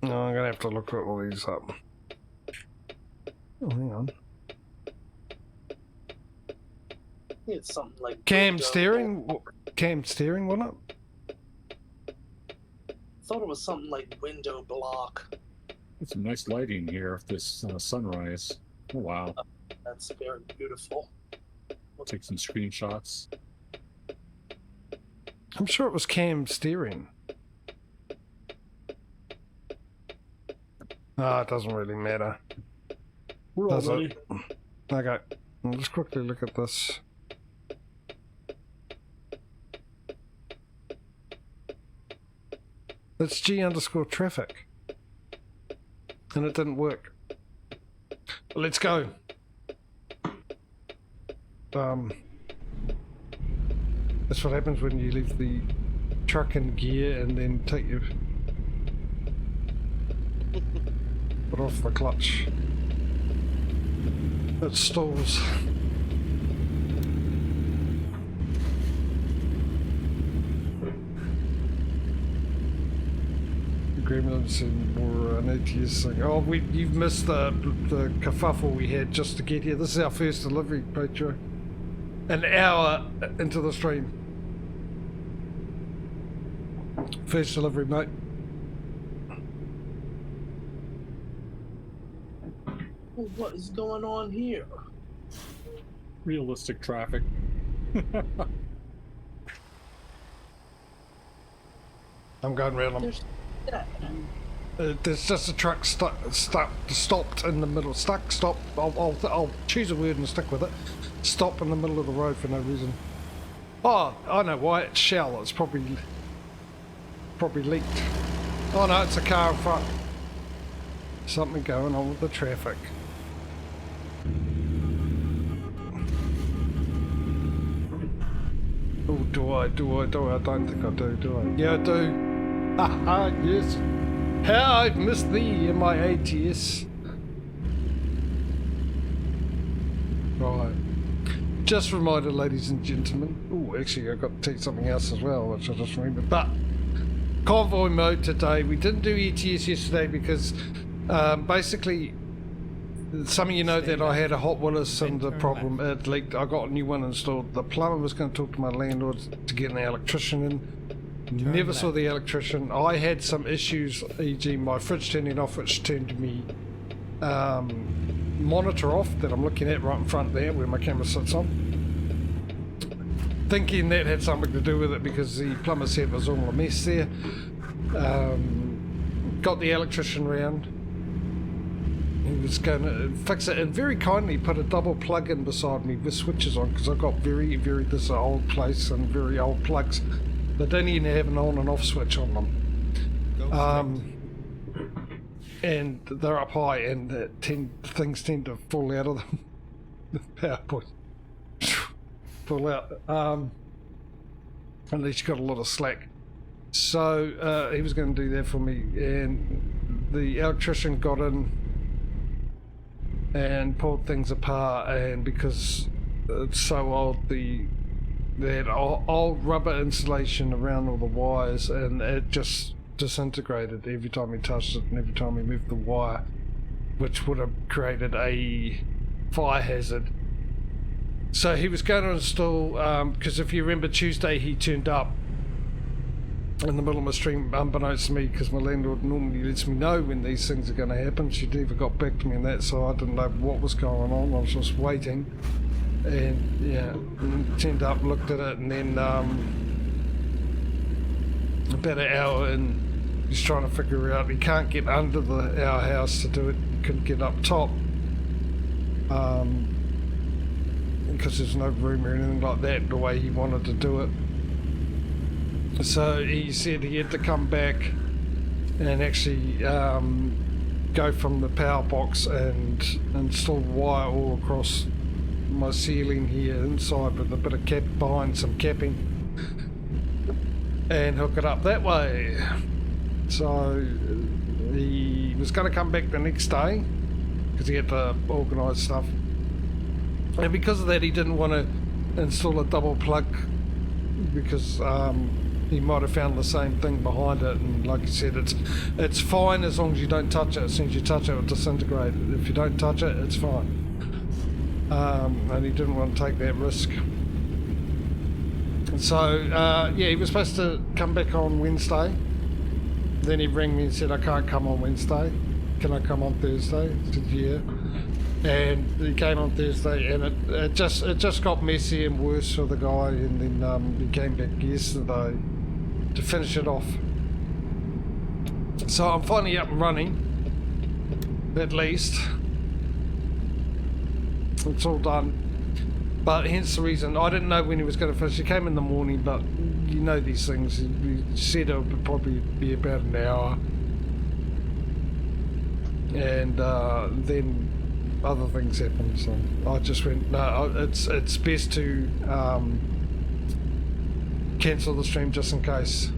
No, I'm gonna have to look at all these up. Oh, hang on. It's something like Cam window. steering? Cam steering, wasn't it? I thought it was something like window block. It's some nice lighting here of this sunrise. Oh, wow. That's very beautiful. I'll take some screenshots. I'm sure it was cam steering. Ah, it doesn't really matter. We're all Does ready. it? Okay, I'll just quickly look at this. It's G_traffic. And it didn't work. Let's go. That's what happens when you leave the truck in gear and then take your foot off the clutch. It stalls. Gremlins and more an ATS thing. Oh, you've missed the kerfuffle we had just to get here. This is our first delivery, Petro. An hour into the stream. First delivery, mate. What is going on here? Realistic traffic. I'm going round them. There's that. There's just a truck stopped in the middle. Stopped. I'll choose a word and stick with it. Stop in the middle of the road for no reason. Oh, I know why. It's Shell. It's probably leaked. Oh no, it's a car in front. Something going on with the traffic. Oh, do I? I don't think I do I? Yeah, I do. Haha, yes. How I've missed thee in my ATS. Right. Just a reminder, ladies and gentlemen. Oh, actually, I've got to tell you something else as well, which I just remembered. But convoy mode today. We didn't do ETS yesterday because basically, some of you know that I had a Hot Willis and the problem it leaked. I got a new one installed. The plumber was going to talk to my landlord to get an electrician in. Never saw the electrician. I had some issues, e.g. my fridge turning off, which turned me monitor off that I'm looking at right in front there where my camera sits on. Thinking that had something to do with it because the plumber said it was all a mess there. Got the electrician round. He was going to fix it and very kindly put a double plug in beside me with switches on because I've got very, this old place and very old plugs. They don't even have an on and off switch on them. And they're up high and things tend to fall out of them. The power point. Fall out. At least you got a lot of slack. So he was going to do that for me and the electrician got in and pulled things apart, and because it's so old, they had old rubber insulation around all the wires and it just disintegrated every time he touched it and every time he moved the wire, which would have created a fire hazard. So he was going to install, because if you remember Tuesday he turned up in the middle of my stream, unbeknownst to me, because my landlord normally lets me know when these things are going to happen. She never got back to me on that, so I didn't know what was going on. I was just waiting, and yeah, turned up, looked at it, and then about an hour in, he's trying to figure out he can't get under our house to do it. He couldn't get up top, because there's no room or anything like that the way he wanted to do it. So he said he had to come back and actually go from the power box and install wire all across my ceiling here inside with a bit of cap behind some capping and hook it up that way. So he was going to come back the next day because he had to organise stuff, and because of that he didn't want to install a double plug because he might have found the same thing behind it, and like you said, it's fine as long as you don't touch it. As soon as you touch it, it'll disintegrate. If you don't touch it, it's fine. And he didn't want to take that risk. So yeah, he was supposed to come back on Wednesday. Then he rang me and said, I can't come on Wednesday. Can I come on Thursday? I said, yeah. And he came on Thursday, and it just got messy and worse for the guy, and then he came back yesterday to finish it off. So I'm finally up and running, at least. It's all done. But hence the reason, I didn't know when he was going to finish. He came in the morning, but you know these things. He said it would probably be about an hour. And then other things happened, so I just went, no, it's best to cancel the stream just in case.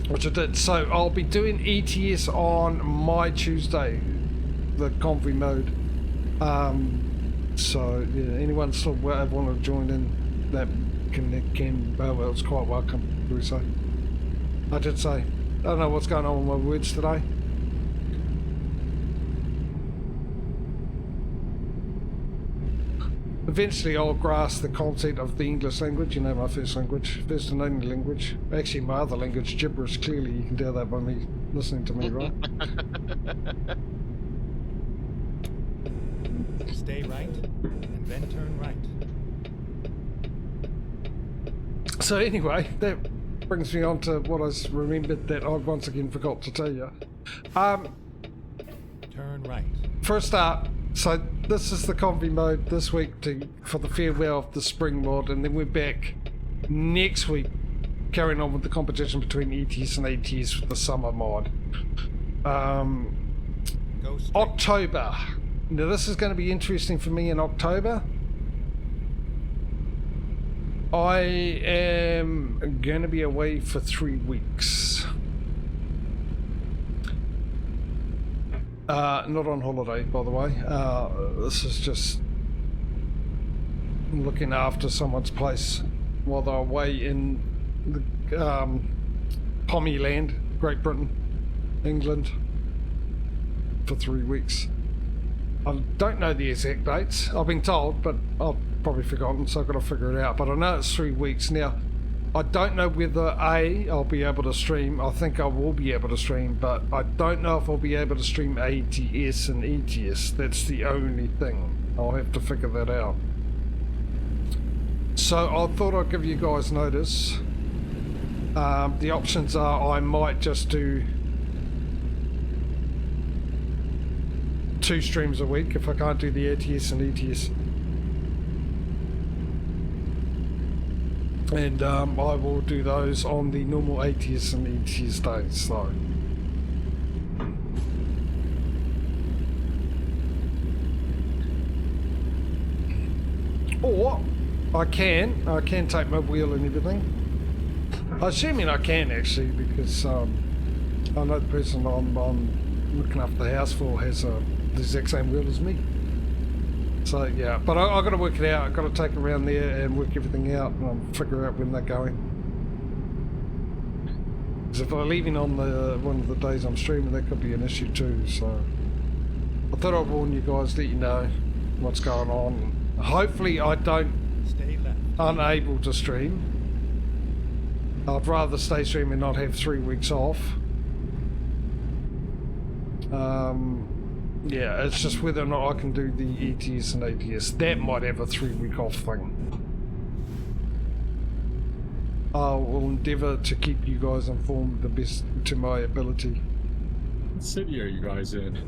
Which I did. So I'll be doing ETS on my Tuesday, the Convoy mode. So yeah, anyone still want to join in, that can well, it's quite welcome, do we say? I did say, I don't know what's going on with my words today. Eventually I'll grasp the concept of the English language, you know, my first language, first and only language. Actually my other language, gibberish, clearly you can tell that by me listening to me, right? Stay right, and then turn right. So anyway, that brings me on to what I remembered that I once again forgot to tell you. Turn right. For a start, so this is the Convoy mode this week for the farewell of the spring mod, and then we're back next week carrying on with the competition between ETS and ATS with the summer mod. Go straight. October. Now this is going to be interesting for me in October. I am going to be away for 3 weeks. Not on holiday, by the way. This is just looking after someone's place while they're away in the Pommy land, Great Britain, England, for 3 weeks. I don't know the exact dates. I've been told, but I've probably forgotten, so I've got to figure it out. But I know it's 3 weeks. Now, I don't know whether I'll be able to stream. I think I will be able to stream, but I don't know if I'll be able to stream ATS and ETS. That's the only thing. I'll have to figure that out. So I thought I'd give you guys notice. The options are I might just do 2 streams a week if I can't do the ATS and ETS. And I will do those on the normal ATS and ETS days, so. Or I can take my wheel and everything. Assuming I can actually, because I know the person I'm looking after the house for has the exact same wheel as me. So yeah, but I've got to work it out. I've got to take it around there and work everything out and figure out when they're going. Because if I'm leaving on the one of the days I'm streaming, that could be an issue too. So I thought I'd warn you guys, let you know what's going on. Hopefully I don't Stay left. unable to stream. I'd rather stay streaming and not have 3 weeks off. Yeah, it's just whether or not I can do the ETS and ATS. That might have a 3-week off thing. I will endeavour to keep you guys informed the best to my ability. What city are you guys in?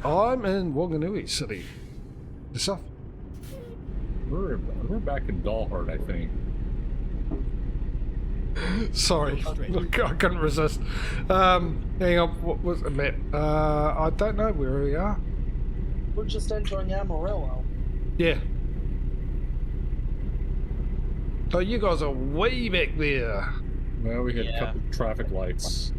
I'm in Wanganui City. Yourself? We're back in Dalhart, I think. Sorry, I couldn't resist. Hang on, what was the map? I don't know where we are. We're just entering Amarillo. Yeah. Oh, you guys are way back there. Well, we had Yeah. a couple of traffic lights.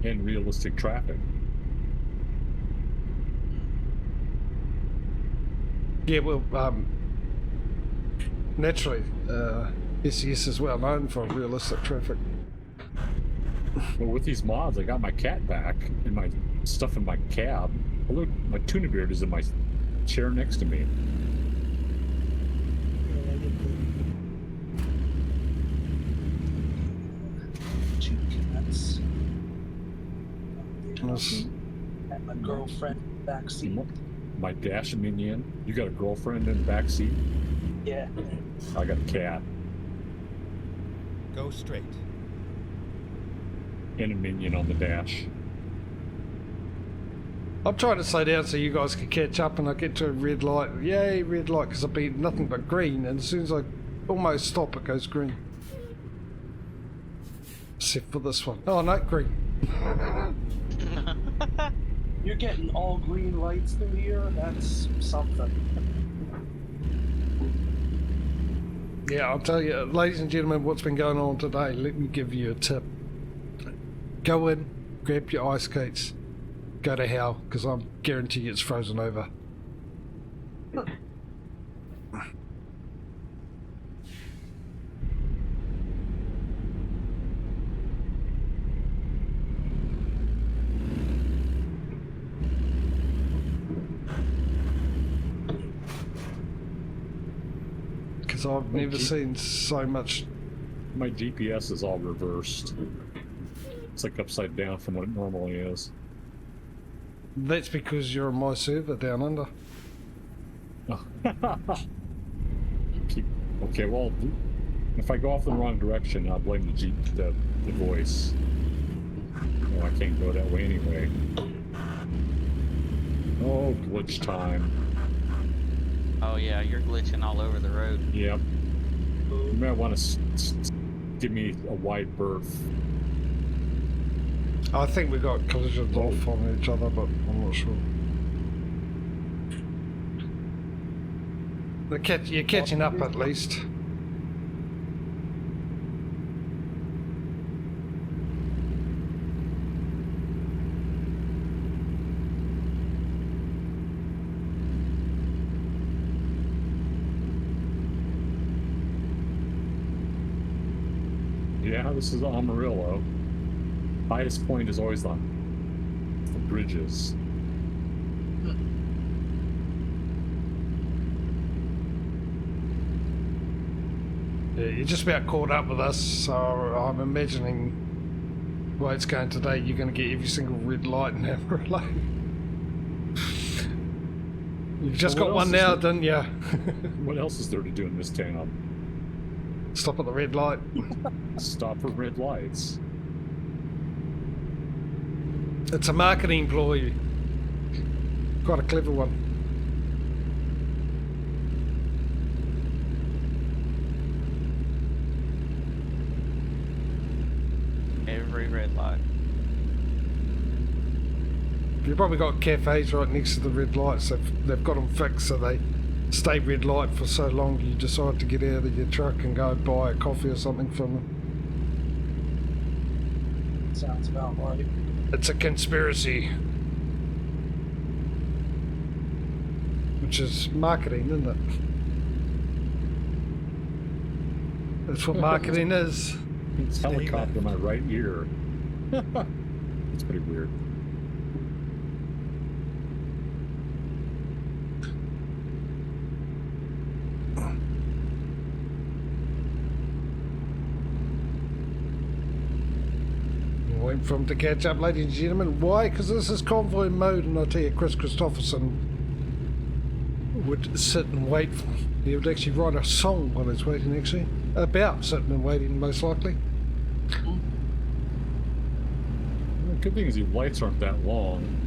And realistic traffic. Yeah, well, naturally, SES is well known for realistic traffic. But with these mods, I got my cat back and my stuff in my cab. Oh, look, my tuna beard is in my chair next to me. Two cats. Yes. And my girlfriend backseat. My dash minion. You got a girlfriend in the back seat? Yeah. I got a cat Go straight. and a minion on the dash. I'm trying to slow down so you guys can catch up and I get to a red light. Yay, red light, because I've been nothing but green, and as soon as I almost stop, it goes green. Except for this one. Oh, no, green. You're getting all green lights through here? That's something. Yeah, I'll tell you, ladies and gentlemen, what's been going on today. Let me give you a tip. Go in, grab your ice skates, go to hell, because I guarantee it's frozen over. Because I've never seen so much. My GPS is all reversed. It's like upside down from what it normally is. That's because you're on my server down under. Okay, well, if I go off in the wrong direction, I'll blame the voice. Oh, I can't go that way anyway. Oh, glitch time. Oh yeah, you're glitching all over the road. Yep. You might want to give me a wide berth. I think we got collisions off on each other, but I'm not sure. You're catching up at least. Yeah, this is Amarillo. Highest point is always on the bridges. Yeah, you're just about caught up with us, so I'm imagining the way it's going today, you're going to get every single red light in Amarillo. You've just Well, got what one else is now, there? didn't you? What else is there to do in this town? Stop at the red light. Stop for red lights. It's a marketing ploy. Quite a clever one. Every red light. You've probably got cafes right next to the red lights. They've got them fixed so they stay red light for so long you decide to get out of your truck and go buy a coffee or something from them. Sounds about right. It's a conspiracy. Which is marketing, isn't it? That's what marketing is. It's Stay helicopter in my left. right ear. It's pretty weird. Waiting for him to catch up, ladies and gentlemen. Why? Because this is convoy mode, and I tell you, Chris Christopherson would sit and wait. He would actually write a song while he's waiting, actually. About sitting and waiting, most likely. The good thing is the lights aren't that long.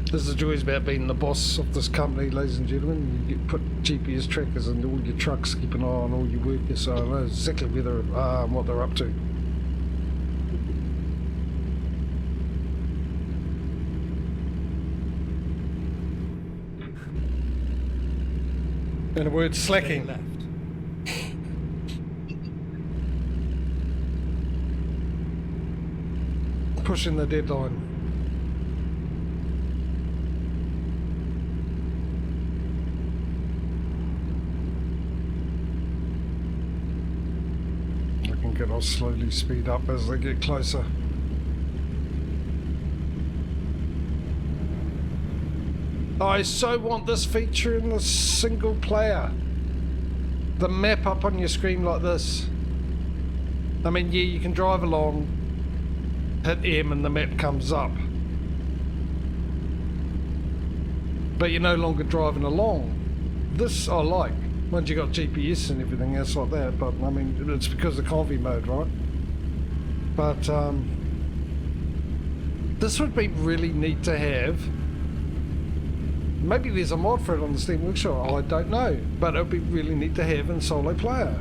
This is the joys about being the boss of this company, ladies and gentlemen. You put GPS trackers in all your trucks, keep an eye on all your workers, so I know exactly where they're and what they're up to. In a word, Stay slacking. left. Pushing the deadline. I can get, I'll slowly speed up as they get closer. I so want this feature in the single player. The map up on your screen like this. I mean, yeah, you can drive along, hit M and the map comes up. But you're no longer driving along. This I like. Once you got GPS and everything else like that, but I mean, it's because of Convoy mode, right? But this would be really neat to have. Maybe there's a mod for it on the Steam Workshop, I don't know. But it would be really neat to have in solo player.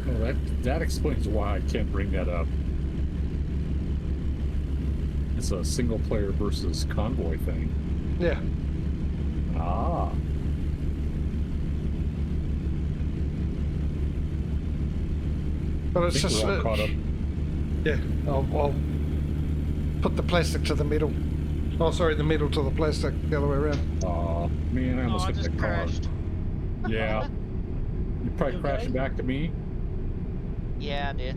Well, that explains why I can't bring that up. It's a single player versus convoy thing. Yeah. Ah. But I it's think just... we're all caught up. Yeah, I'll put the plastic to the metal. Oh, sorry, the metal to the plastic, the other way around. Aw, man, I almost I hit just that car. crashed. Yeah. You probably You crashed okay? back to me. Yeah, I did.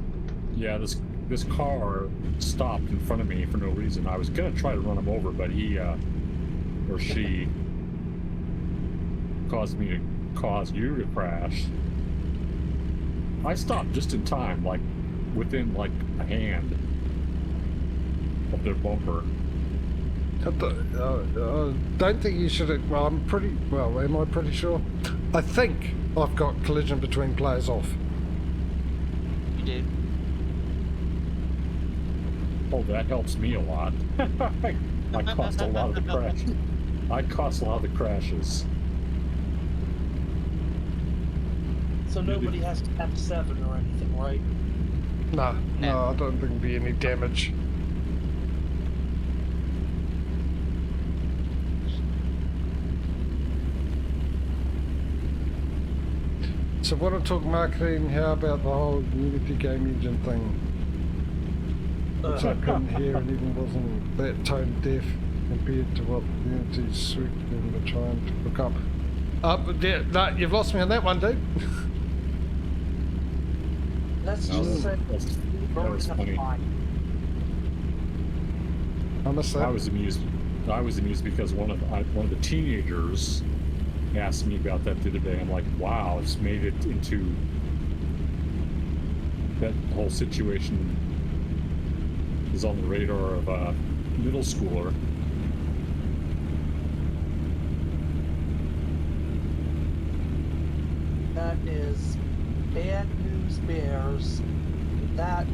Yeah, this car stopped in front of me for no reason. I was gonna try to run him over, but he or she caused me to cause you to crash. I stopped just in time, like within like a hand of their bumper. Don't think you should... Well, I'm pretty... Well, am I pretty sure? I think I've got collision between players off. You did. Oh, that helps me a lot. I caused a lot of the crash. I caused a lot of the crashes. So nobody has to have 7 or anything, right? No, I don't think there'll be any damage. So what I talk marketing, how about the whole Unity game engine thing? Which I couldn't hear and even wasn't that tone deaf compared to what Unity suite and we're trying to look up. Yeah, no, you've lost me on that one, dude. Let's No, just say that was funny. I missed that. I was amused because one of the teenagers asked me about that the other day. I'm like, wow, it's made it into that whole situation is on the radar of a middle schooler. that is bad news bears. That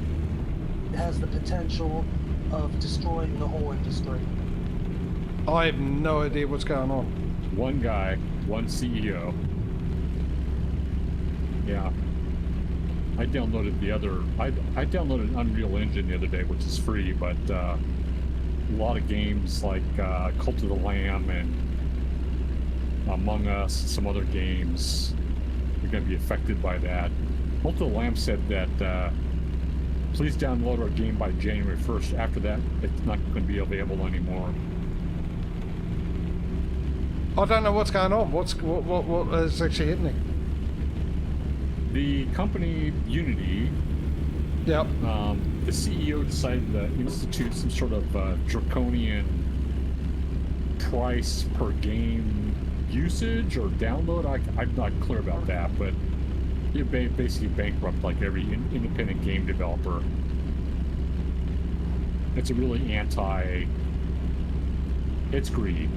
has the potential of destroying the whole industry. I have no idea what's going on. One guy, one CEO. Yeah. I downloaded I downloaded Unreal Engine the other day, which is free, but a lot of games like Cult of the Lamb and Among Us, some other games, are going to be affected by that. Cult of the Lamb said that please download our game by January 1st. After that, it's not going to be available anymore. I don't know what's going on. What is actually happening? The company Unity, Yep. the CEO decided to institute some sort of draconian price per game usage or download. I'm not clear about that, but you basically bankrupt like every independent game developer. It's a really it's greed.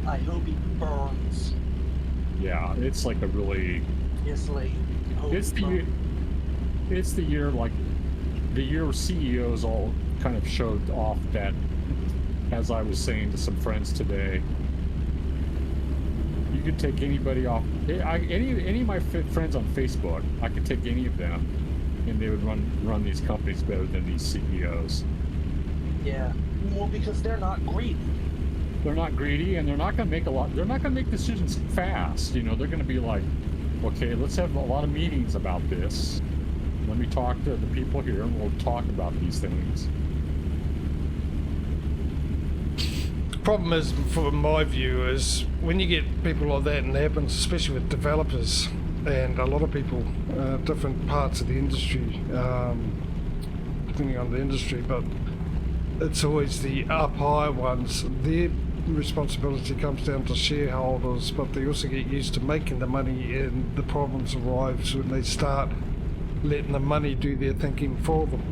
I hope he burns. Yeah, it's like a really. Obviously. It's the year like the year where CEOs all kind of showed off that, as I was saying to some friends today, you could take anybody off. Any of my friends on Facebook, I could take any of them, and they would run these companies better than these CEOs. Yeah. Well, because they're not greedy. They're not greedy, and they're not going to make They're not going to make decisions fast. They're going to be like, okay, let's have a lot of meetings about this. Let me talk to the people here, and we'll talk about these things. Problem is, from my view, is when you get people like that, and it happens especially with developers and a lot of people, different parts of the industry, depending on the industry, but it's always the up high ones. Their responsibility comes down to shareholders, but they also get used to making the money, and the problems arise when they start letting the money do their thinking for them.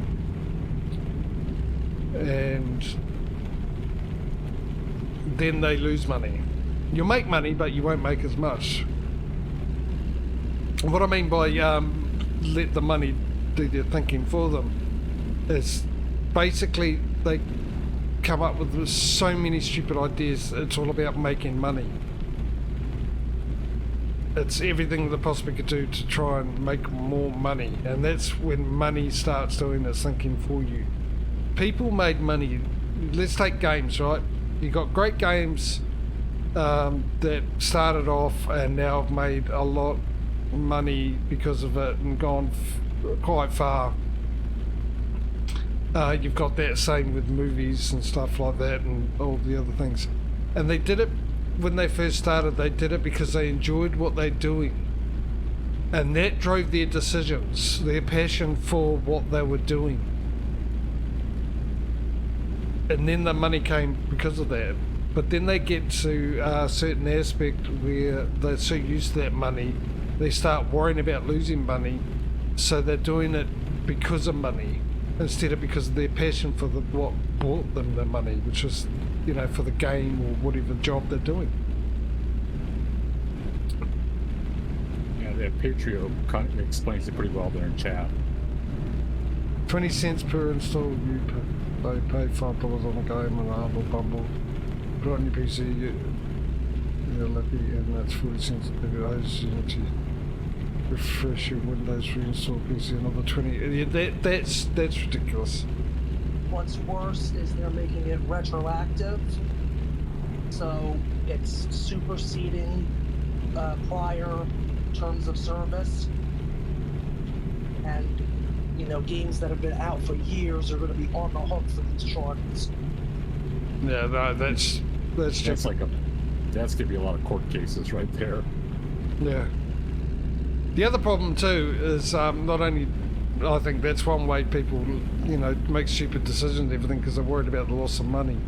And then they lose money. You'll make money, but you won't make as much. What I mean by let the money do their thinking for them is basically they come up with so many stupid ideas. It's all about making money. It's everything they possibly could do to try and make more money, and that's when money starts doing its thinking for you. People made money. Let's take games, right? You got great games that started off and now have made a lot of money because of it and gone quite far. You've got that same with movies and stuff like that and all the other things. And they did it when they first started. They did it because they enjoyed what they're doing. And that drove their decisions, their passion for what they were doing. And then the money came because of that. But then they get to a certain aspect where they're so used to that money, they start worrying about losing money. So they're doing it because of money, instead of because of their passion for what brought them the money, which is, for the game or whatever job they're doing. Yeah, that Patreon explains it pretty well there in chat. 20 cents per install. They pay $5 on a game and a humble bumble. Put it on your PC, you're lucky, and that's 40 cents a day. You need to refresh your Windows reinstall PC, another 20. Yeah, that's ridiculous. What's worse is they're making it retroactive, so it's superseding prior terms of service, and games that have been out for years are going to be on the hook for these charges. Yeah, no, that's that's gonna be a lot of court cases right there. Yeah. The other problem too is not only, I think that's one way people, make stupid decisions and everything because they're worried about the loss of money.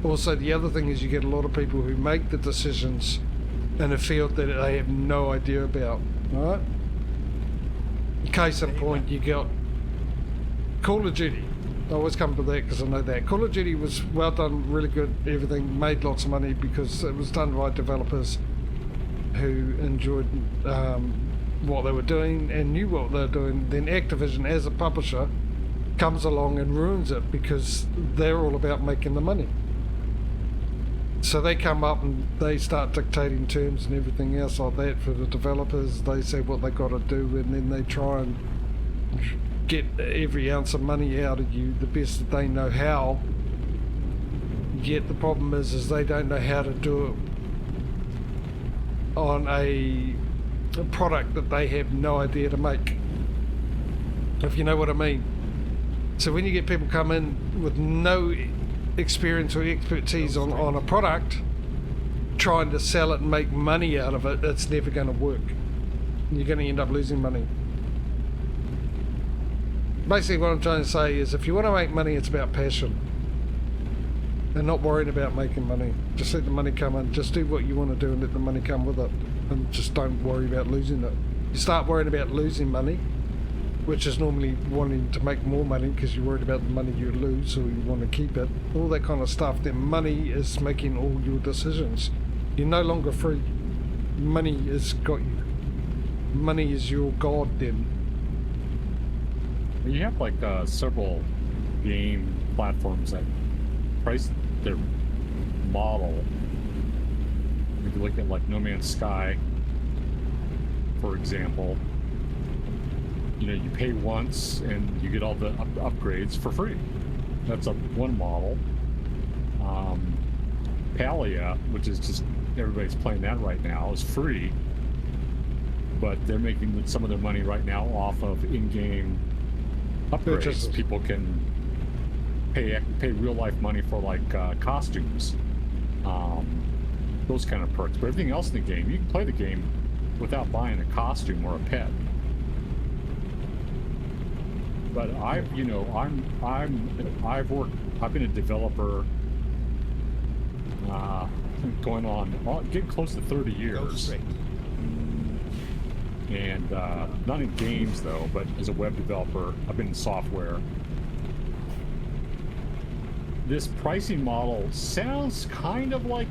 Also, the other thing is you get a lot of people who make the decisions in a field that they have no idea about, right? Case in point, you got Call of Duty. I always come to that because I know that. Call of Duty was well done, really good, everything, made lots of money because it was done by developers who enjoyed what they were doing and knew what they were doing. Then Activision, as a publisher, comes along and ruins it because they're all about making the money. So they come up and they start dictating terms and everything else like that for the developers. They say what they got to do, and then they try and get every ounce of money out of you the best that they know how. Yet the problem is they don't know how to do it on a product that they have no idea to make, if you know what I mean. So when you get people come in with no experience or expertise on a product, trying to sell it and make money out of it, it's never going to work. You're going to end up losing money. Basically what I'm trying to say is, if you want to make money, it's about passion and not worrying about making money. Just let the money come in. Just do what you want to do and let the money come with it, and just don't worry about losing it. You start worrying about losing money, which is normally wanting to make more money because you're worried about the money you lose, or you want to keep it, all that kind of stuff. Then money is making all your decisions. You're no longer free. Money has got you. Money is your god then. You have like several game platforms that price their model. If you look at like No Man's Sky, for example, you know, you pay once and you get all the upgrades for free. That's one model. Palia, which is just, everybody's playing that right now, is free, but they're making some of their money right now off of in-game upgrades. People can pay real life money for like costumes, those kind of perks. But everything else in the game, you can play the game without buying a costume or a pet. But I've been a developer going on, getting close to 30 years. And not in games though, but as a web developer, I've been in software. This pricing model sounds kind of like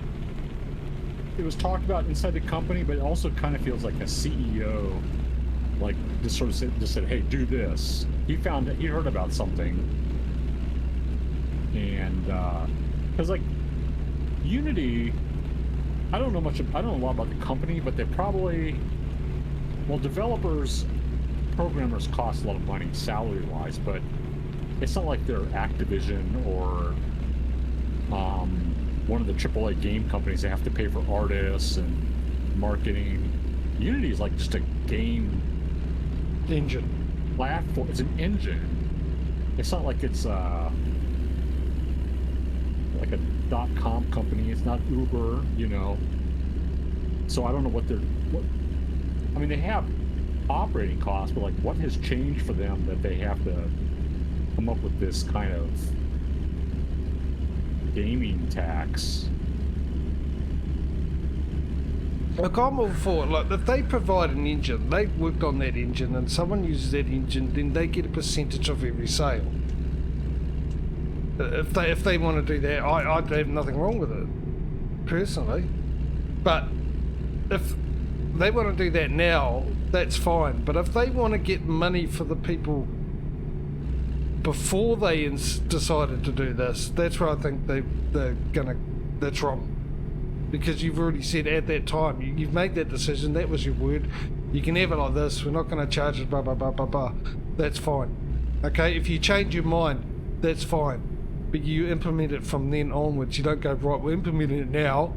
it was talked about inside the company, but it also kind of feels like a CEO, like just sort of said, hey, do this. He heard about something, and because like Unity, I don't know a lot about the company, but they're probably, well, programmers cost a lot of money salary-wise, but it's not like they're Activision or one of the AAA game companies that have to pay for artists and marketing. Unity is like just a game engine platform. It's an engine. It's not like it's like a .com company. It's not Uber, you know. So I don't know I mean, they have operating costs, but like, what has changed for them that they have to come up with this kind of gaming tax? Look, I'm all for it. Like, if they provide an engine, they've worked on that engine, and someone uses that engine, then they get a percentage of every sale. If they want to do that, I have nothing wrong with it, personally. But if they want to do that now, that's fine. But if they want to get money for the people before they decided to do this, that's where I think that's wrong. Because you've already said at that time, you've made that decision, that was your word. You can have it like this, we're not going to charge it, blah, blah, blah, blah, blah. That's fine. Okay, if you change your mind, that's fine. But you implement it from then onwards. You don't go, right, we're implementing it now,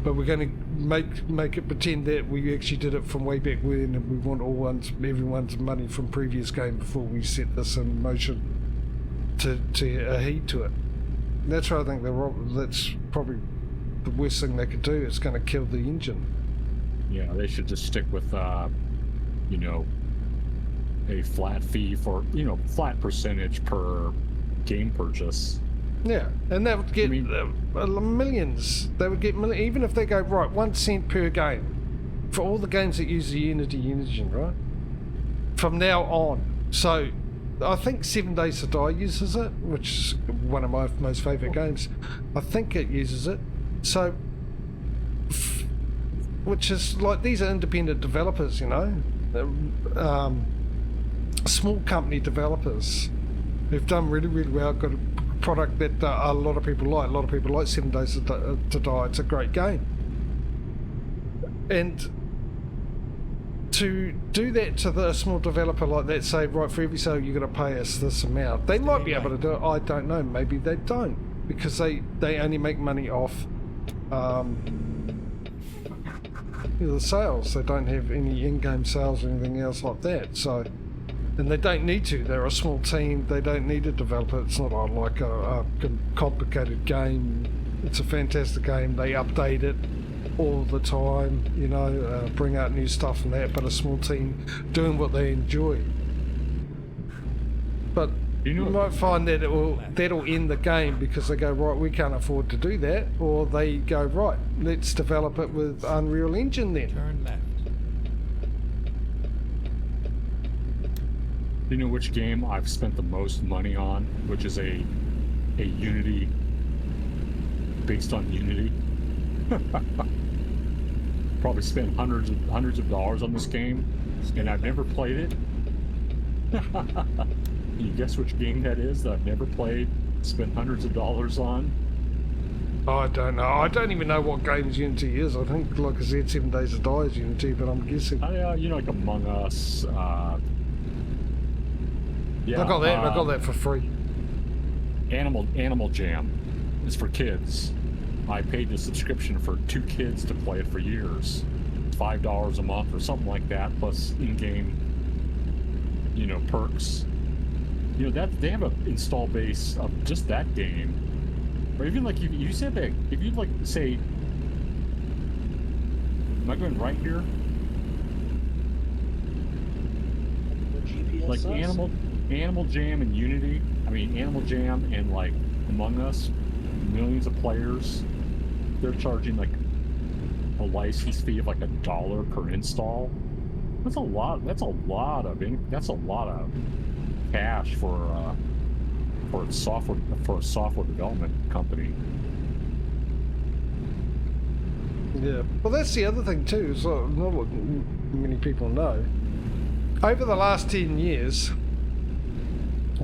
but we're going to make it pretend that we actually did it from way back when, and we want everyone's money from previous game before we set this in motion to heed to it. That's why I think that's probably the worst thing they could do. It's going to kill the engine. Yeah, they should just stick with, you know, a flat fee for, you know, flat percentage per game purchase. Yeah, and that would get millions. They would get millions, even if they go, right, 1 cent per game for all the games that use the Unity engine, right? From now on. So I think 7 Days to Die uses it, which is one of my most favourite games. I think it uses it. So, which is like, these are independent developers, you know, small company developers who've done really, really well, got a product that a lot of people like. A lot of people like 7 Days to Die. It's a great game. And to do that to a small developer like that, say, right, for every sale you're going to pay us this amount, they might be able to do it. I don't know. Maybe they don't, because they only make money off the sales. They don't have any in-game sales or anything else like that. So, and they don't need to. They're a small team. They don't need to develop it. It's not like a complicated game. It's a fantastic game. They update it all the time, you know, bring out new stuff and that, but a small team doing what they enjoy. But you might find that that'll end the game because they go, right, we can't afford to do that, or they go, right, let's develop it with Unreal Engine then. Turn left. You know which game I've spent the most money on, which is a Unity, based on Unity. Probably spent hundreds of dollars on this game, and I've never played it. Can you guess which game that is that I've never played, spent hundreds of dollars on? I don't know. I don't even know what games Unity is. I think, like I said, 7 Days to Die is Unity, but I'm guessing. You know, like Among Us. Yeah, I got that for free. Animal Jam is for kids. I paid the subscription for 2 kids to play it for years. $5 a month or something like that, plus in-game, you know, perks. You know, that they have an install base of just that game. Or even like you said that if you'd like say, am I going right here? GPS Like says? Animal Jam and Unity. I mean Animal Jam and like Among Us, millions of players. They're charging like a license fee of like $1 per install. That's a lot. That's a lot of cash for a software development company. Yeah. Well, that's the other thing too. So not what many people know. Over the last 10 years,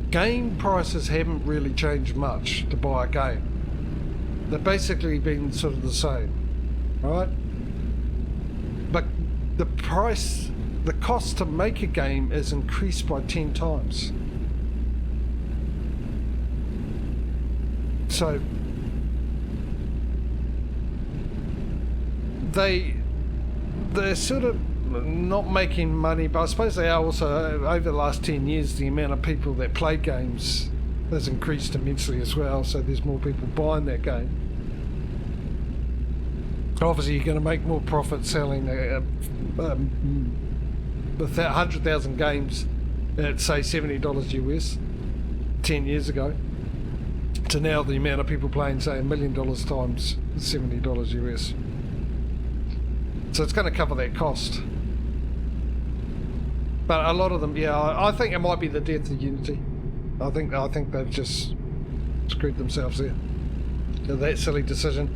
game prices haven't really changed much to buy a game. They've basically been sort of the same, right? But the cost to make a game is increased by 10 times. So they're sort of not making money, but I suppose they are also. Over the last 10 years, the amount of people that play games has increased immensely as well, so there's more people buying that game. Obviously, you're going to make more profit selling 100,000 games at, say, $70 US 10 years ago, to now the amount of people playing, say, $1 million times $70 US. So it's going to cover that cost. But a lot of them, yeah, I think it might be the death of Unity. I think they've just screwed themselves there. That silly decision.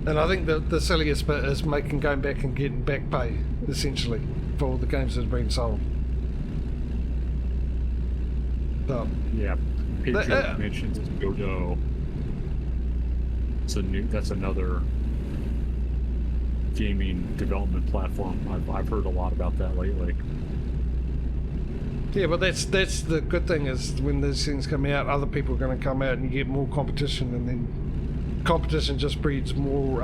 And I think the silliest bit is going back and getting back pay, essentially, for all the games that have been sold. So, yeah, Patriot mentions Godot. That's another gaming development platform. I've heard a lot about that lately. Yeah, but that's the good thing, is when these things come out, other people are going to come out and you get more competition, and then competition just breeds more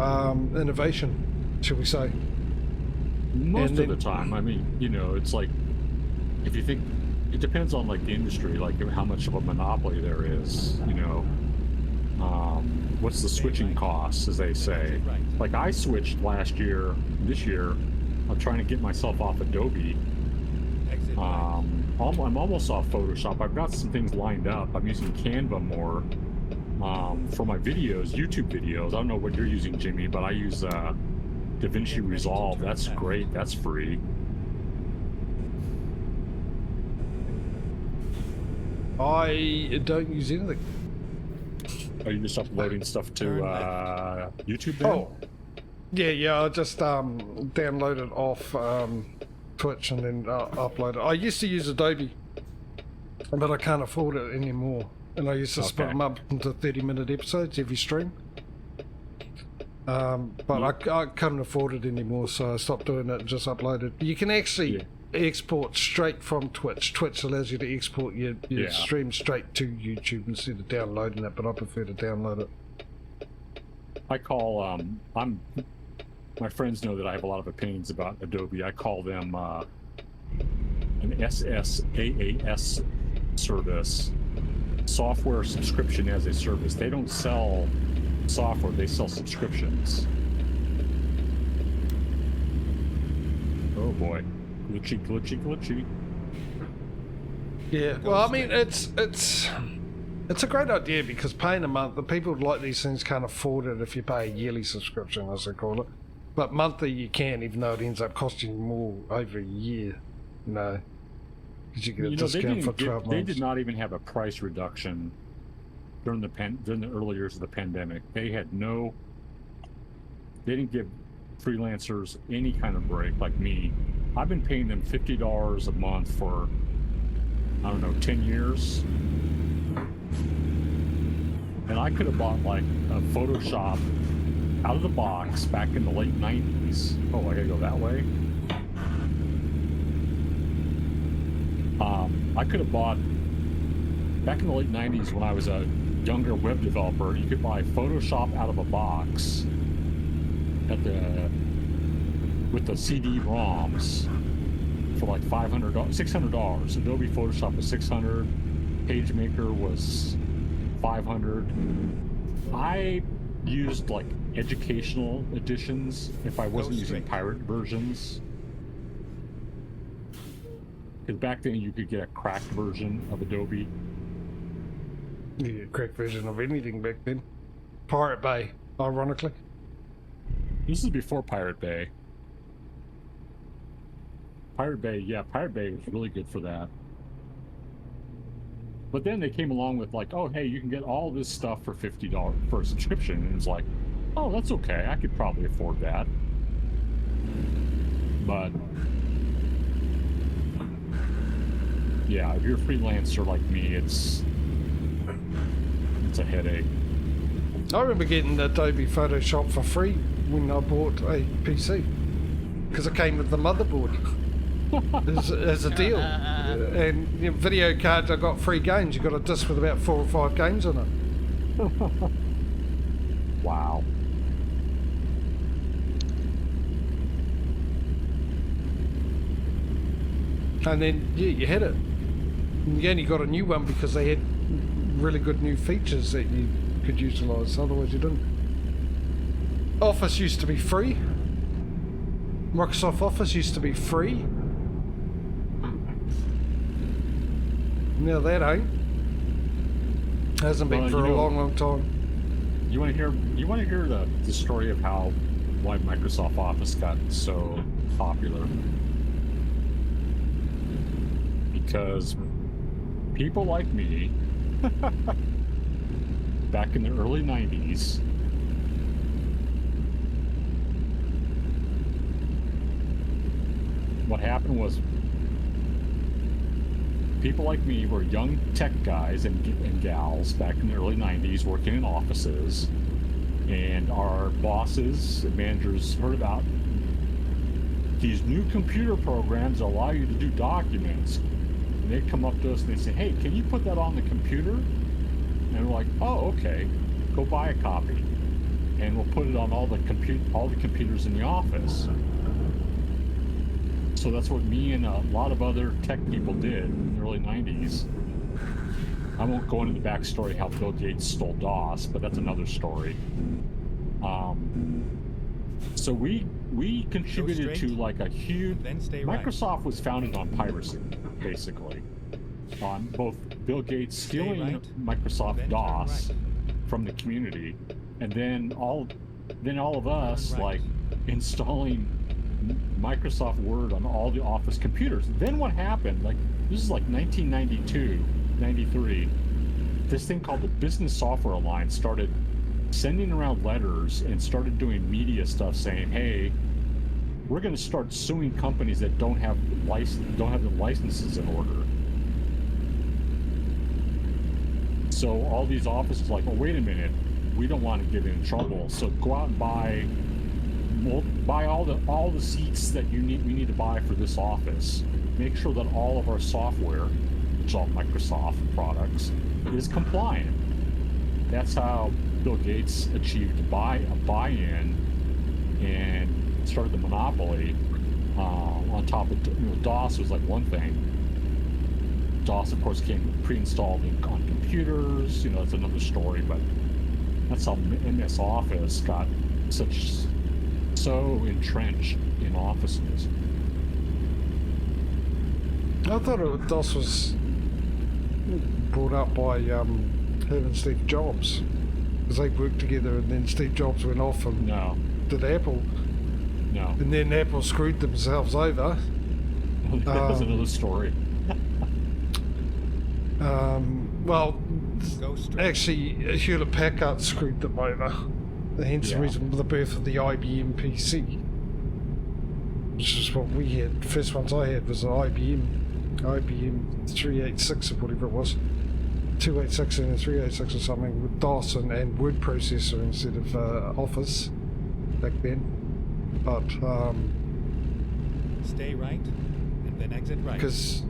innovation, shall we say. Most of the time, I mean, you know, it's like, if you think, it depends on like the industry, like how much of a monopoly there is, you know. What's the switching costs, as they say. Like I switched this year, I'm trying to get myself off Adobe. I'm almost off Photoshop. I've got some things lined up. I'm using Canva more for my videos, YouTube videos. I don't know what you're using, Jimmy, but I use DaVinci Resolve. That's great. That's free. I don't use anything. Are you just uploading stuff to YouTube then? Oh, yeah. I just download it off Twitch and then upload it. I used to use Adobe, but I can't afford it anymore. And I used to split Okay. them up into 30-minute episodes every stream. But I couldn't afford it anymore, so I stopped doing it and just uploaded. You can actually export straight from Twitch. Twitch allows you to export your stream straight to YouTube instead of downloading it, but I prefer to download it. I call my friends know that I have a lot of opinions about Adobe. I call them an SSAAS service, software subscription as a service. They don't sell software, they sell subscriptions. Oh boy, glitchy. Yeah, well, I mean, it's a great idea because paying a month, the people who like these things can't afford it if you pay a yearly subscription, as they call it. But monthly you can, even though it ends up costing you more over a year, because you get a discount for 12 months. They did not even have a price reduction during the early years of the pandemic. They didn't give freelancers any kind of break like me. I've been paying them $50 a month for, I don't know, 10 years. And I could have bought like a Photoshop out of the box back in the late 90s. Oh, I gotta go that way. I could have bought, back in the late 90s when I was a younger web developer, you could buy Photoshop out of a box with the CD-ROMs for like $600. Adobe Photoshop was $600. PageMaker was $500. I used like educational editions if I wasn't using pirate versions. Because back then you could get a cracked version of Adobe. You get a cracked version of anything back then. Pirate Bay, ironically. This is before Pirate Bay. Pirate Bay was really good for that. But then they came along with like, oh, hey, you can get all this stuff for $50 for a subscription. And it's like, oh, that's okay. I could probably afford that. But yeah, if you're a freelancer like me, it's a headache. I remember getting Adobe Photoshop for free when I bought a PC because it came with the motherboard as a deal. And video cards, I got free games. You got a disc with about 4 or 5 games on it. Wow. And then you had it. And you only got a new one because they had really good new features that you could utilise, otherwise you didn't. Office used to be free. Microsoft Office used to be free. Now that ain't. Hasn't been for a long time. You want to hear the story of why Microsoft Office got so popular? Because people like me back in the early 90s what happened was people like me were young tech guys and gals back in the early 90s working in offices, and our bosses and managers heard about these new computer programs that allow you to do documents. And they'd come up to us and they'd say, hey, can you put that on the computer? And we're like, oh, okay, go buy a copy. And we'll put it on all the computers in the office. So that's what me and a lot of other tech people did in the early 90s. I won't go into the backstory how Bill Gates stole DOS, but that's another story. So we contributed to like a huge... Microsoft was founded on piracy, basically. On both Bill Gates stealing Microsoft DOS from the community, and then all of us like installing Microsoft Word on all the office computers. Then what happened, like this is like 1992, 93, this thing called the Business Software Alliance started sending around letters and started doing media stuff saying, hey, we're going to start suing companies that don't have the licenses in order. So all these offices like, oh, wait a minute, we don't want to get in trouble. So go out and buy all the seats that we need to buy for this office. Make sure that all of our software, which is all Microsoft products, is compliant. That's how Bill Gates achieved a buy-in and started the monopoly. On top of DOS was like one thing. DOS, of course, came pre-installed on computers. That's another story. But that's how MS Office got so entrenched in offices. I thought DOS was brought up by him and Steve Jobs, because they worked together, and then Steve Jobs went off and did Apple. No. And then Apple screwed themselves over. That was another story. Well, actually, Hewlett Packard screwed them over. Hence the reason for the birth of the IBM PC. Which is what we had. The first ones I had was an IBM 386 or whatever it was. 286 and a 386 or something with DOS and word processor instead of Office back then. But stay right and then exit right. Because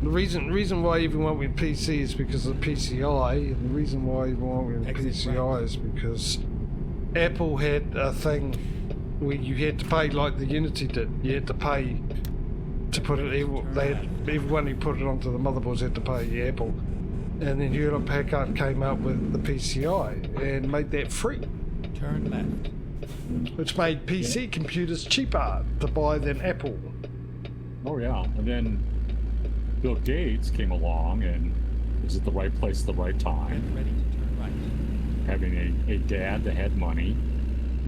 the reason why everyone went PC is because of PCI, and the reason why everyone went PCI is because Apple had a thing where you had to pay like the Unity did. You had to pay to put it. Everyone who put it onto the motherboards had to pay Apple, and then Hewlett Packard came up with the PCI and made that free. Turn left. Which made PC computers cheaper to buy than Apple. Oh yeah, and then Bill Gates came along and was at the right place at the right time. Get ready to turn right. Having a dad that had money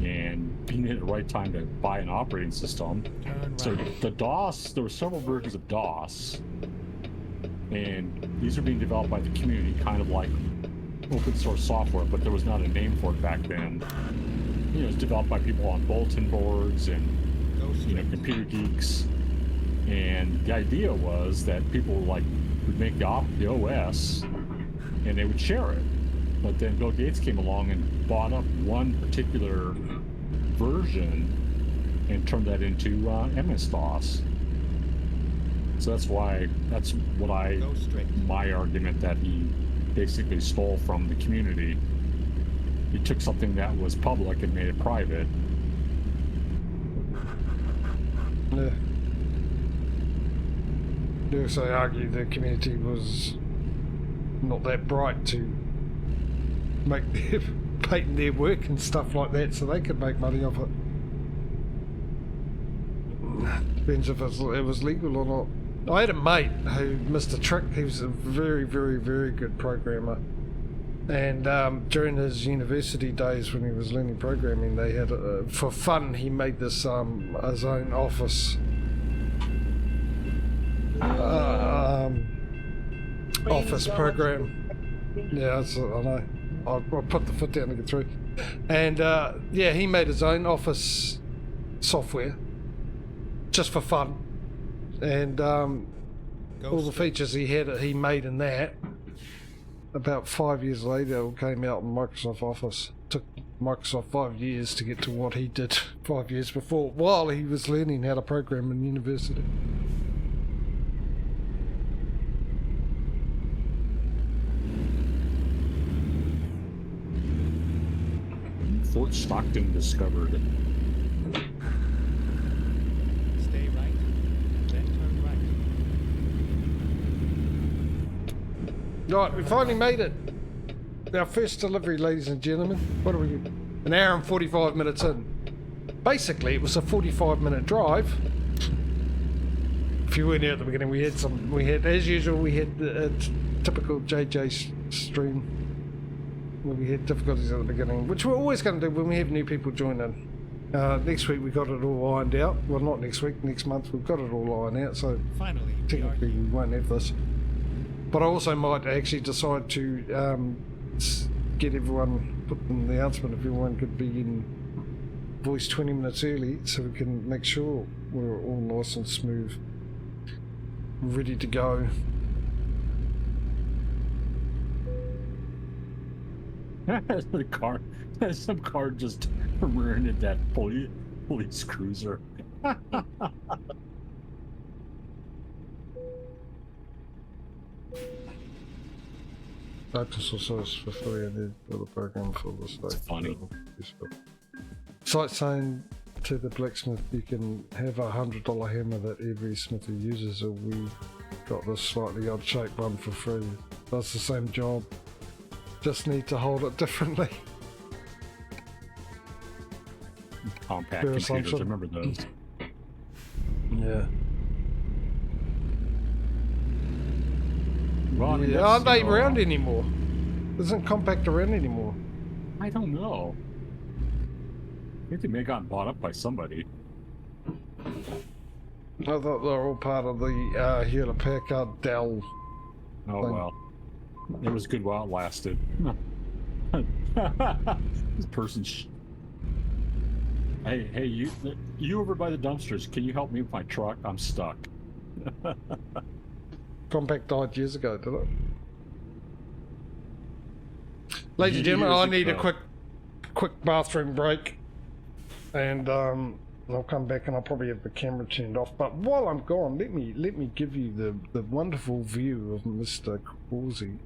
and being at the right time to buy an operating system. Turn right. So the DOS, there were several versions of DOS, and these are being developed by the community, kind of like open source software, but there was not a name for it back then. It was developed by people on bulletin boards and computer geeks, and the idea was that people would make the OS and they would share it. But then Bill Gates came along and bought up one particular version and turned that into MS-DOS. So that's my argument that he basically stole from the community. He took something that was public and made it private. Yeah. They also argue the community was not that bright to make patent their work and stuff like that, so they could make money off it. Depends if it was legal or not. I had a mate who missed a trick. He was a very, very, very good programmer. And during his university days when he was learning programming, they had, for fun, he made this his own office office program. Yeah, I know. I'll put the foot down to get through. And he made his own office software just for fun. And all the features he made in that. About 5 years later, it came out in Microsoft Office. It took Microsoft 5 years to get to what he did 5 years before, while he was learning how to program in university. Fort Stockton discovered. Stay right, then turn right. Right, we finally made it. Our first delivery, ladies and gentlemen. What are we? An hour and 45 minutes in. Basically, it was a 45-minute drive. If you weren't here at the beginning, as usual, we had a typical JJ stream. We had difficulties at the beginning, which we're always going to do when we have new people join in. Next week we got it all ironed out. Well, not next week, next month we've got it all ironed out, so Finally, technically we won't have this. But I also might actually decide to get everyone, put in the announcement if everyone could be in voice 20 minutes early, so we can make sure we're all nice and smooth, ready to go. The car, some car just rear-ended that police cruiser. Focus also is for free and there's build a program for the state. funny. Site saying to the blacksmith you can have a $100 hammer that every smithy uses, or we got this slightly odd shaped one for free. Does the same job, just need to hold it differently. Compact Fair computers, I assumption. remember those. Yeah. Well, I mean, Yeah, that's, aren't they you know, around anymore? Isn't compact around anymore? I don't know. I think they may have gotten bought up by somebody. I thought they were all part of the Hewlett Packard Dell. Oh Thing. well. It was good while it lasted. This person. Hey, you over by the dumpsters? Can you help me with my truck? I'm stuck. Compact died years ago, did it? Ladies and Years gentlemen, I need a ago. quick bathroom break, and I'll come back and I'll probably have the camera turned off. But while I'm gone, let me give you the wonderful view of Mr. Causey.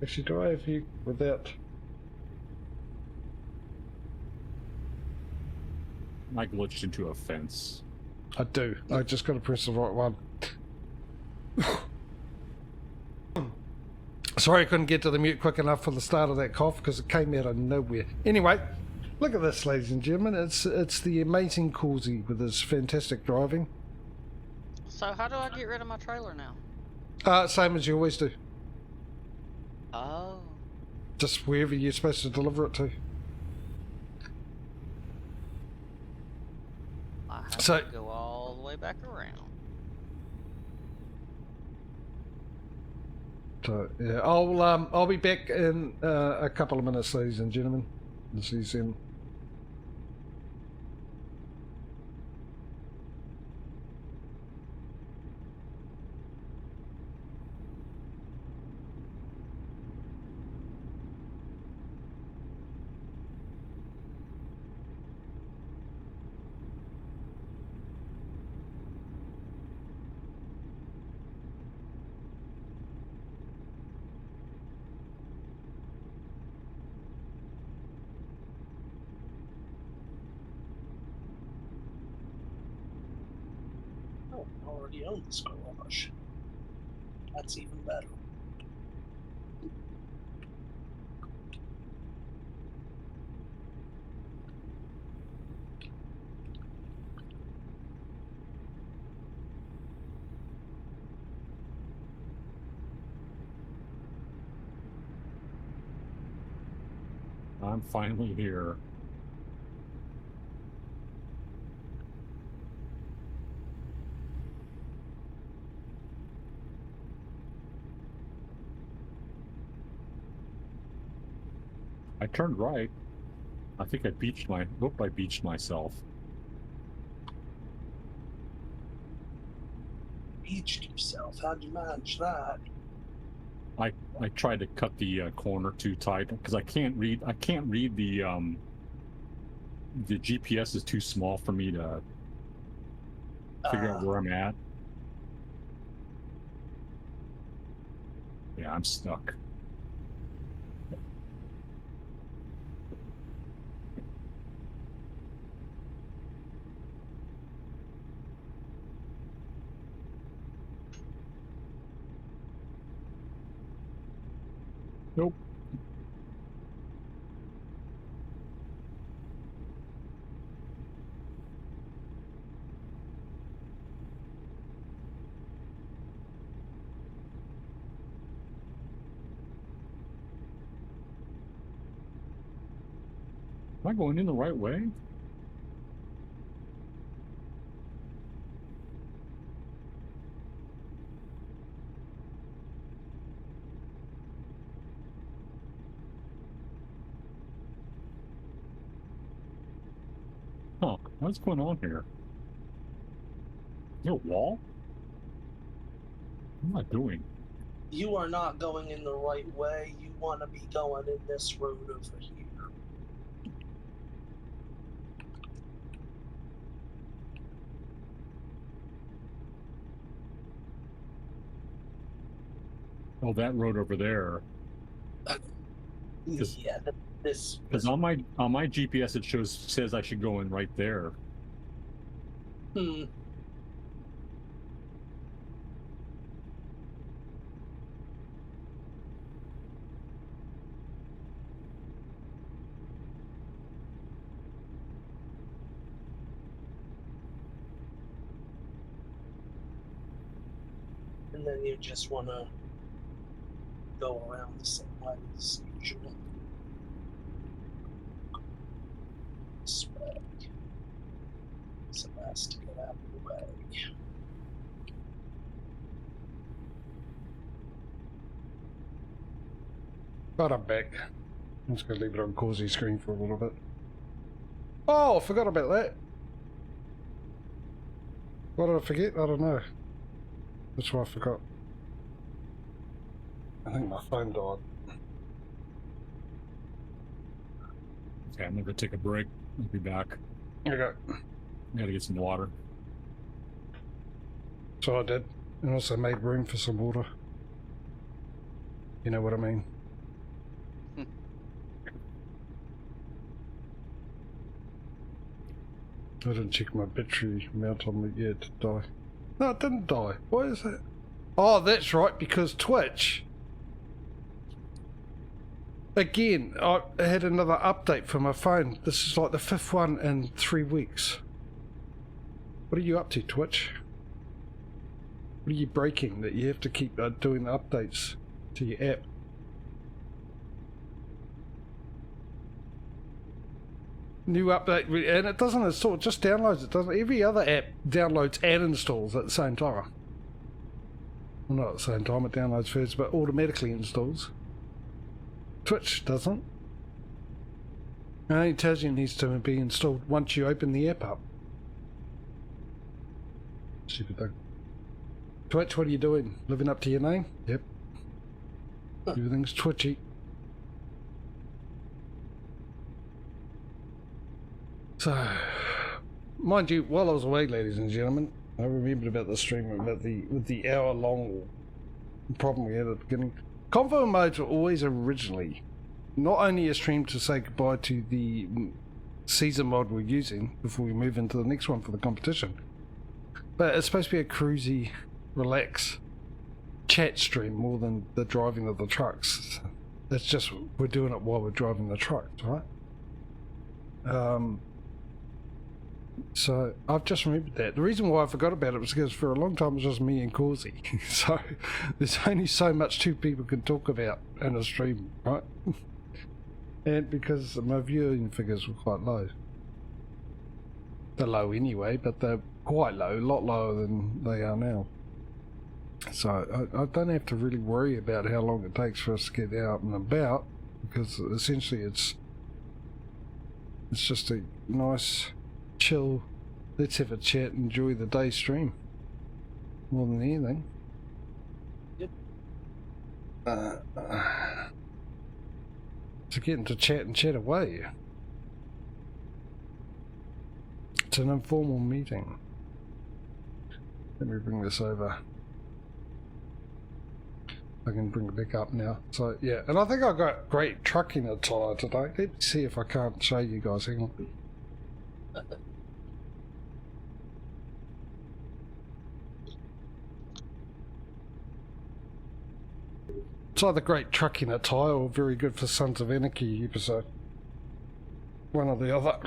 Actually, do I have you without? I glitched into a fence. I do. I just got to press the right one. Sorry I couldn't get to the mute quick enough for the start of that cough because it came out of nowhere. Anyway, look at this, ladies and gentlemen. It's the amazing Causey with his fantastic driving. So how do I get rid of my trailer now? Same as you always do. Oh. Just wherever you're supposed to deliver it to. I have So- to go all the way back around. So yeah, I'll be back in a couple of minutes, ladies and gentlemen. This is in. Oh, I already own this garage. That's even better. I'm finally here. I turned right. I think I beached myself. Beached yourself. How'd you manage that? I tried to cut the corner too tight because I can't read the GPS is too small for me to figure out where I'm at. Yeah, I'm stuck. Nope. Am I going in the right way? Huh, what's going on here? Is there a wall? What am I doing? you are not going in the right way. You want to be going in this road over here. Oh, that road over there. This- Yeah, this. Because on my GPS it says I should go in right there. Hmm. And then you just want to go around the same way as usual. This way. So as to get out of the way. But I'm back. I'm just going to leave it on Causey screen for a little bit. Oh, I forgot about that. What did I forget? I don't know. That's what I forgot. I think my phone died. Okay, I'm gonna take a break. I'll be back. Here we go. Gotta get some water. So I did. And also made room for some water. You know what I mean? I didn't check my battery amount on it yet to die. No, it didn't die. Why is that? Oh, that's right, because Twitch. Again, I had another update for my phone. This is like the 5th one in 3 weeks. What are you up to, Twitch? What are you breaking that you have to keep doing the updates to your app? New update, and it doesn't install, it just downloads it, doesn't it? Every other app downloads and installs at the same time. Well, not at the same time, it downloads first, but automatically installs. Twitch doesn't. It only tells you it needs to be installed once you open the app up. Stupid thing. Twitch, what are you doing? Living up to your name? Yep. Everything's twitchy. So, mind you, while I was away, ladies and gentlemen, I remembered about the stream, about the hour-long problem we had at the beginning. Convoy modes were always originally not only a stream to say goodbye to the season mod we're using before we move into the next one for the competition, but it's supposed to be a cruisy, relax, chat stream more than the driving of the trucks. It's just we're doing it while we're driving the trucks, right? So I've just remembered that. The reason why I forgot about it was because for a long time it was just me and Causey. So there's only so much two people can talk about in a stream, right? And because my viewing figures were quite low. They're low anyway, but they're quite low, a lot lower than they are now. So I don't have to really worry about how long it takes for us to get out and about, because essentially it's just a nice chill, let's have a chat, enjoy the day stream more than anything. Yep. To get into chat and chat away. It's an informal meeting. Let me bring this over. I can bring it back up now. So yeah, and I think I got great trucking attire today. Let me see if I can't show you guys. Hang on. It's either great trucking attire or very good for Sons of Anarchy episode. One or the other.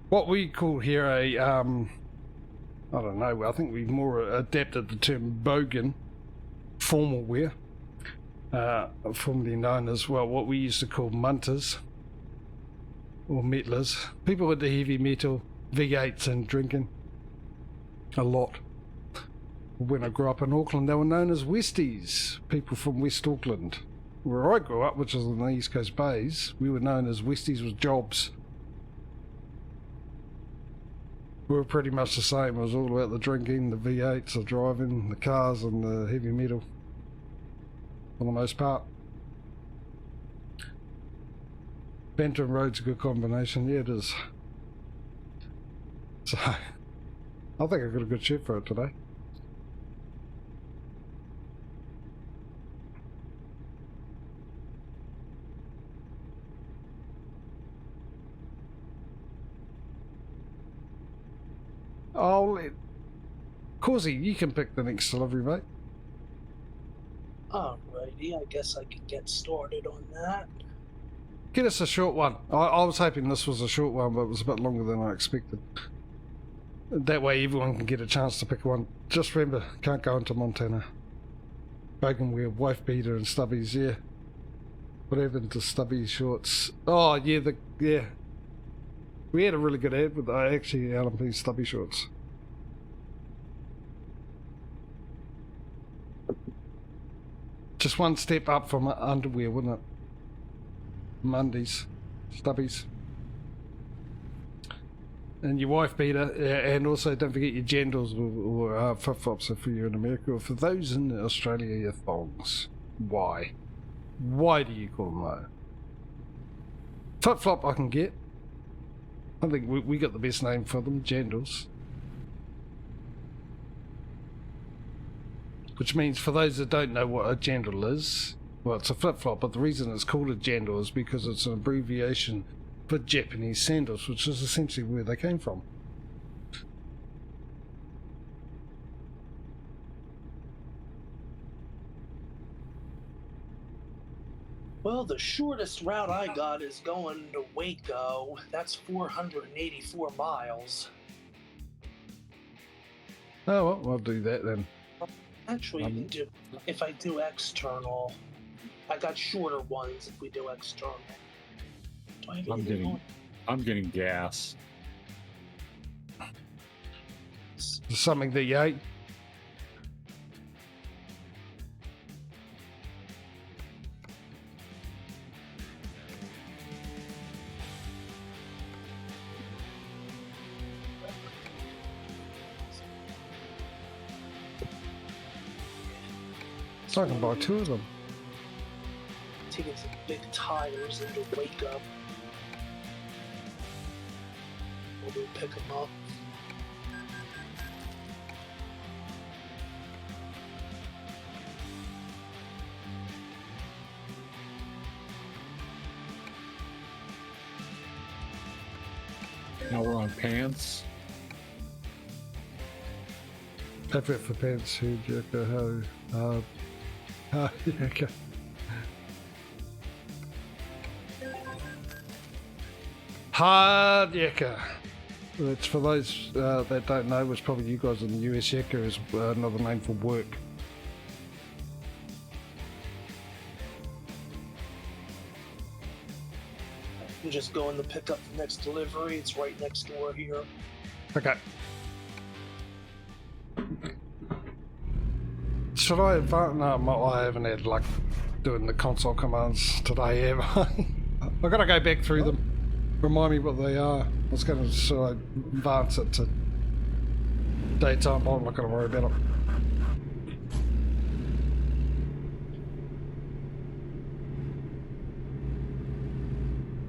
What we call here a, I don't know, I think we've more adapted the term bogan, formal wear, formerly known as, well, what we used to call munters, or metlers, people with the heavy metal, V8s and drinking a lot. When I grew up in Auckland, they were known as Westies, people from West Auckland. Where I grew up, which is in the East Coast Bays, we were known as Westies with jobs. we were pretty much the same. It was all about the drinking, the V8s, the driving, the cars, and the heavy metal. For the most part. Benton Road's a good combination. Yeah, it is. So, I think I got a good shoot for it today. Causey, you can pick the next delivery, mate. Alrighty, I guess I can get started on that. Get us a short one. I was hoping this was a short one, but it was a bit longer than I expected. That way everyone can get a chance to pick one. Just remember, can't go into Montana. Bacon Wheel, Wife Beater and Stubbies, yeah. What happened to Stubby Shorts? Oh, yeah, yeah. We had a really good ad with actually LMP Stubby Shorts. Just one step up from underwear, wouldn't it? Mondays, Stubbies. And your wife beater, and also don't forget your genders or flip-flops if you're in America, or for those in Australia, your thongs. Why? Why do you call them that? Flip-flop I can get. I think we got the best name for them, genders. Which means, for those that don't know what a gendal is, well, it's a flip-flop, but the reason it's called a gendal is because it's an abbreviation for Japanese sandals, which is essentially where they came from. Well, the shortest route I got is going to Waco. That's 484 miles. Oh, well, I'll do that then. Actually, if I do external, I got shorter ones if we do external. Do I have anything on? I'm getting gas. Something that you ate? I can buy 2 of them. Taking some big tires into Waco. We'll pick them up. Now we're on pants. Effort for pants, who Jericho, how, yeah, okay. Hard Yakka. It's for those that don't know, which probably you guys in the US, Yakka is another name for work. I'm just going to pick up the next delivery. It's right next door here. Okay. Should I advance? No, I haven't had luck doing the console commands today, have I? I've got to go back through them. Remind me what they are. I was going to sort of advance it to daytime, but I'm not going to worry about it.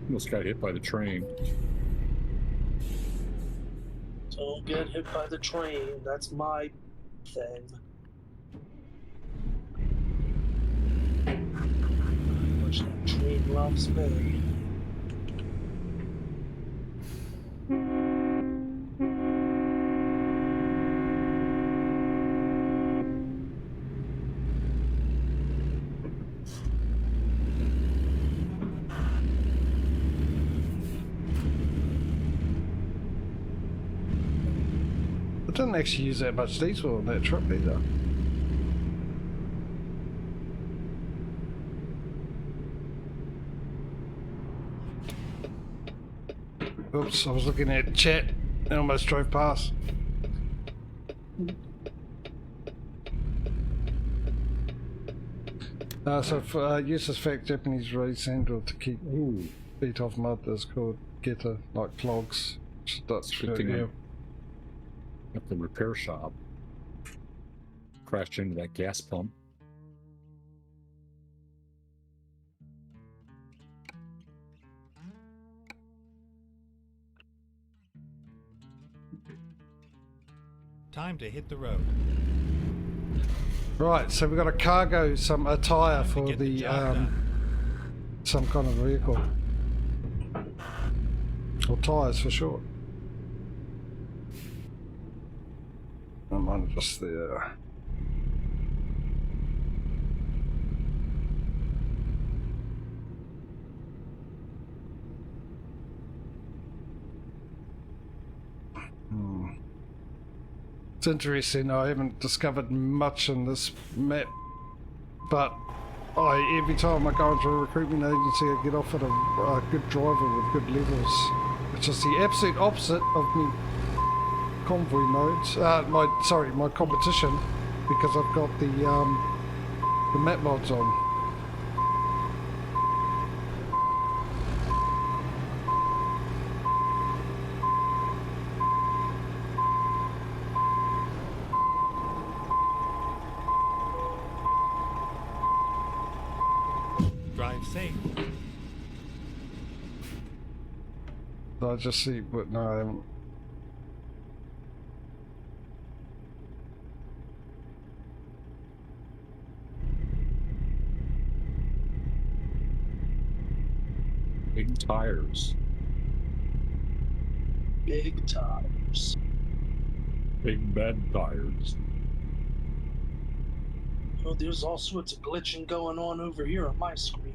Almost got hit by the train. Don't get hit by the train. That's my thing. Which that train loves me. I didn't actually use that much diesel on that trip either. Oops, I was looking at chat and almost drove past. So for useless fact, Japanese raised sandal to keep feet off mud is called geta, like clogs. That's a good thing. at the repair shop. Crashed into that gas pump. Time to hit the road. Right, so we've got a cargo, a tyre Time to for get the the job done. some kind of vehicle. Or tyres for short. I'm just there. It's interesting, I haven't discovered much in this map, but every time I go into a recruitment agency I get offered a good driver with good levels. It's just the absolute opposite of me convoy modes, my competition, because I've got the map mods on. Drive safe. I just see, but no, I haven't. Big tires. Big tires. Big bad tires. Oh, there's all sorts of glitching going on over here on my screen.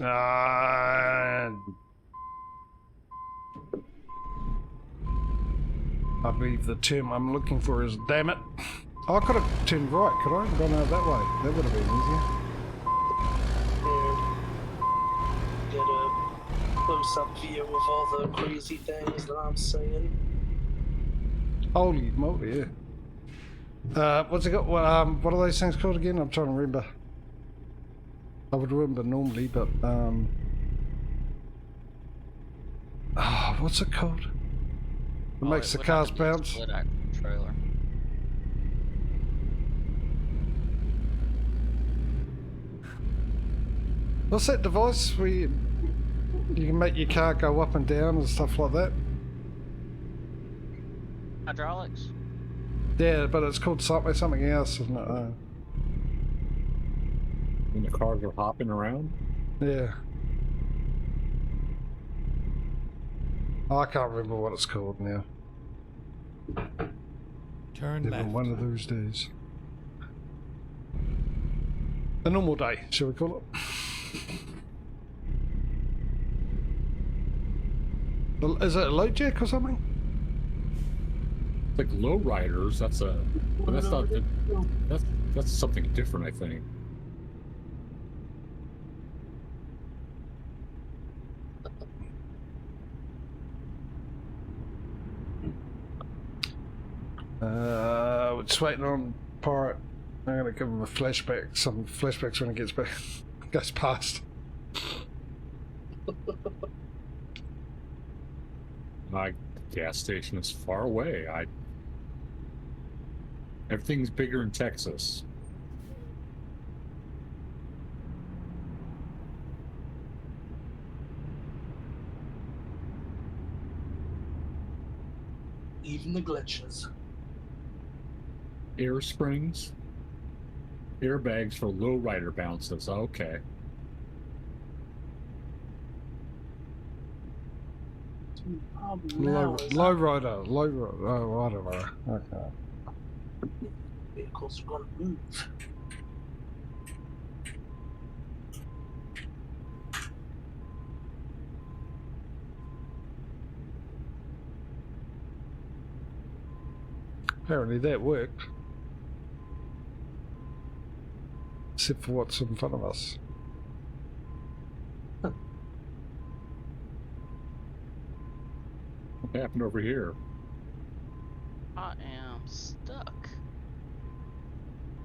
I believe the term I'm looking for is damn it. I could have turned right, could I? Gone out that way. That would have been easier. And get a close-up view of all the crazy things that I'm saying. Holy moly, yeah. What's it got? What are those things called again? I'm trying to remember. I would remember normally, but what's it called? It makes the would cars have to be a bounce. split axle trailer. What's that device where you can make your car go up and down and stuff like that? Hydraulics? Yeah, but it's called something else, isn't it? When the cars are hopping around. Yeah. I can't remember what it's called now. Turn Even left. one of those days. A normal day, shall we call it? Is it a load jack or something? Like low riders, that's a. But that's not. That's something different, I think. We're just waiting on Pirate. I'm gonna give him a flashback. Some flashbacks when he gets back, goes past. My gas station is far away. Everything's bigger in Texas. Even the glitches. Air springs, airbags for low rider bounces. Okay. Low rider. Oh, I don't know. Okay. Vehicles are gonna move. Apparently that worked. Except for what's in front of us. What happened over here? I am stuck.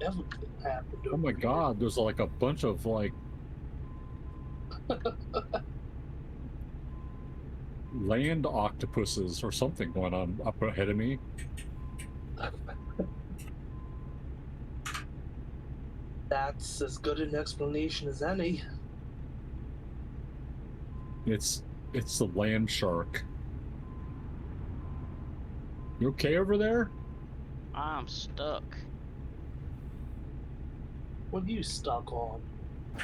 Everything happened. Oh my god, there's like a bunch of like land octopuses or something going on up ahead of me. That's as good an explanation as any. It's the land shark. You okay over there? I'm stuck. What are you stuck on? I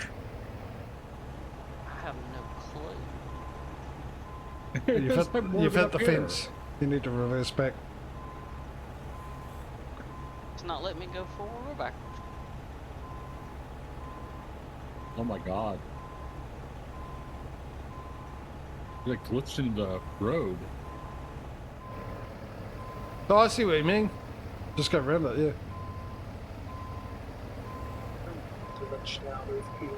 have no clue. You've hit the fence. You need to reverse back. It's not letting me go forward or backwards. Oh my god. You like glitched in the road. Oh, I see what you mean. Just go around it, yeah. Too much louder here.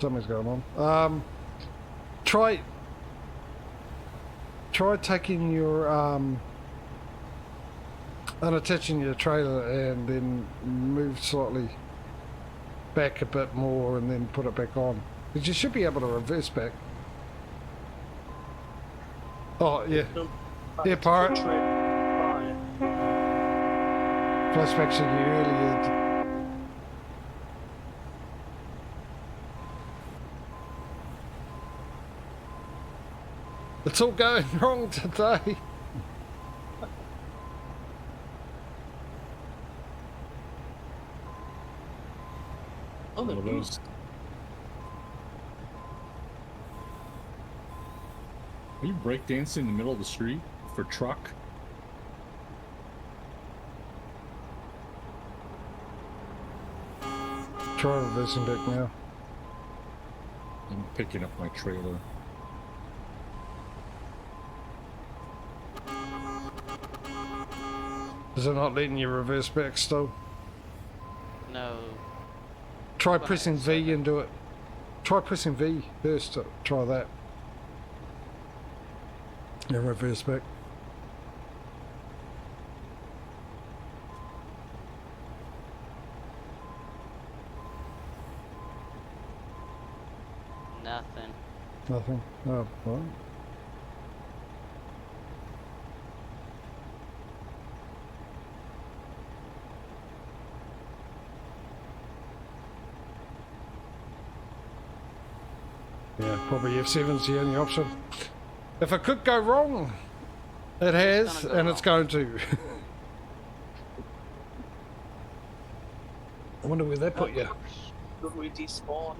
Something's going on. Try taking your unattaching your trailer and then move slightly back a bit more and then put it back on. But you should be able to reverse back. Oh yeah. Yeah, pirate. Flashbacks to you earlier. It's all going wrong today. Oh, One of those. Are you breakdancing in the middle of the street for truck? Try reversing back now. I'm picking up my trailer. Is it not letting you reverse back still? No. Try Well, pressing it's V and do it. Try pressing V first. Try that. And reverse back. Nothing. Nothing. Oh, well. Yeah, probably F7's the only option. If it could go wrong, it has, and it's going to. I wonder where that put you. Did we despawn?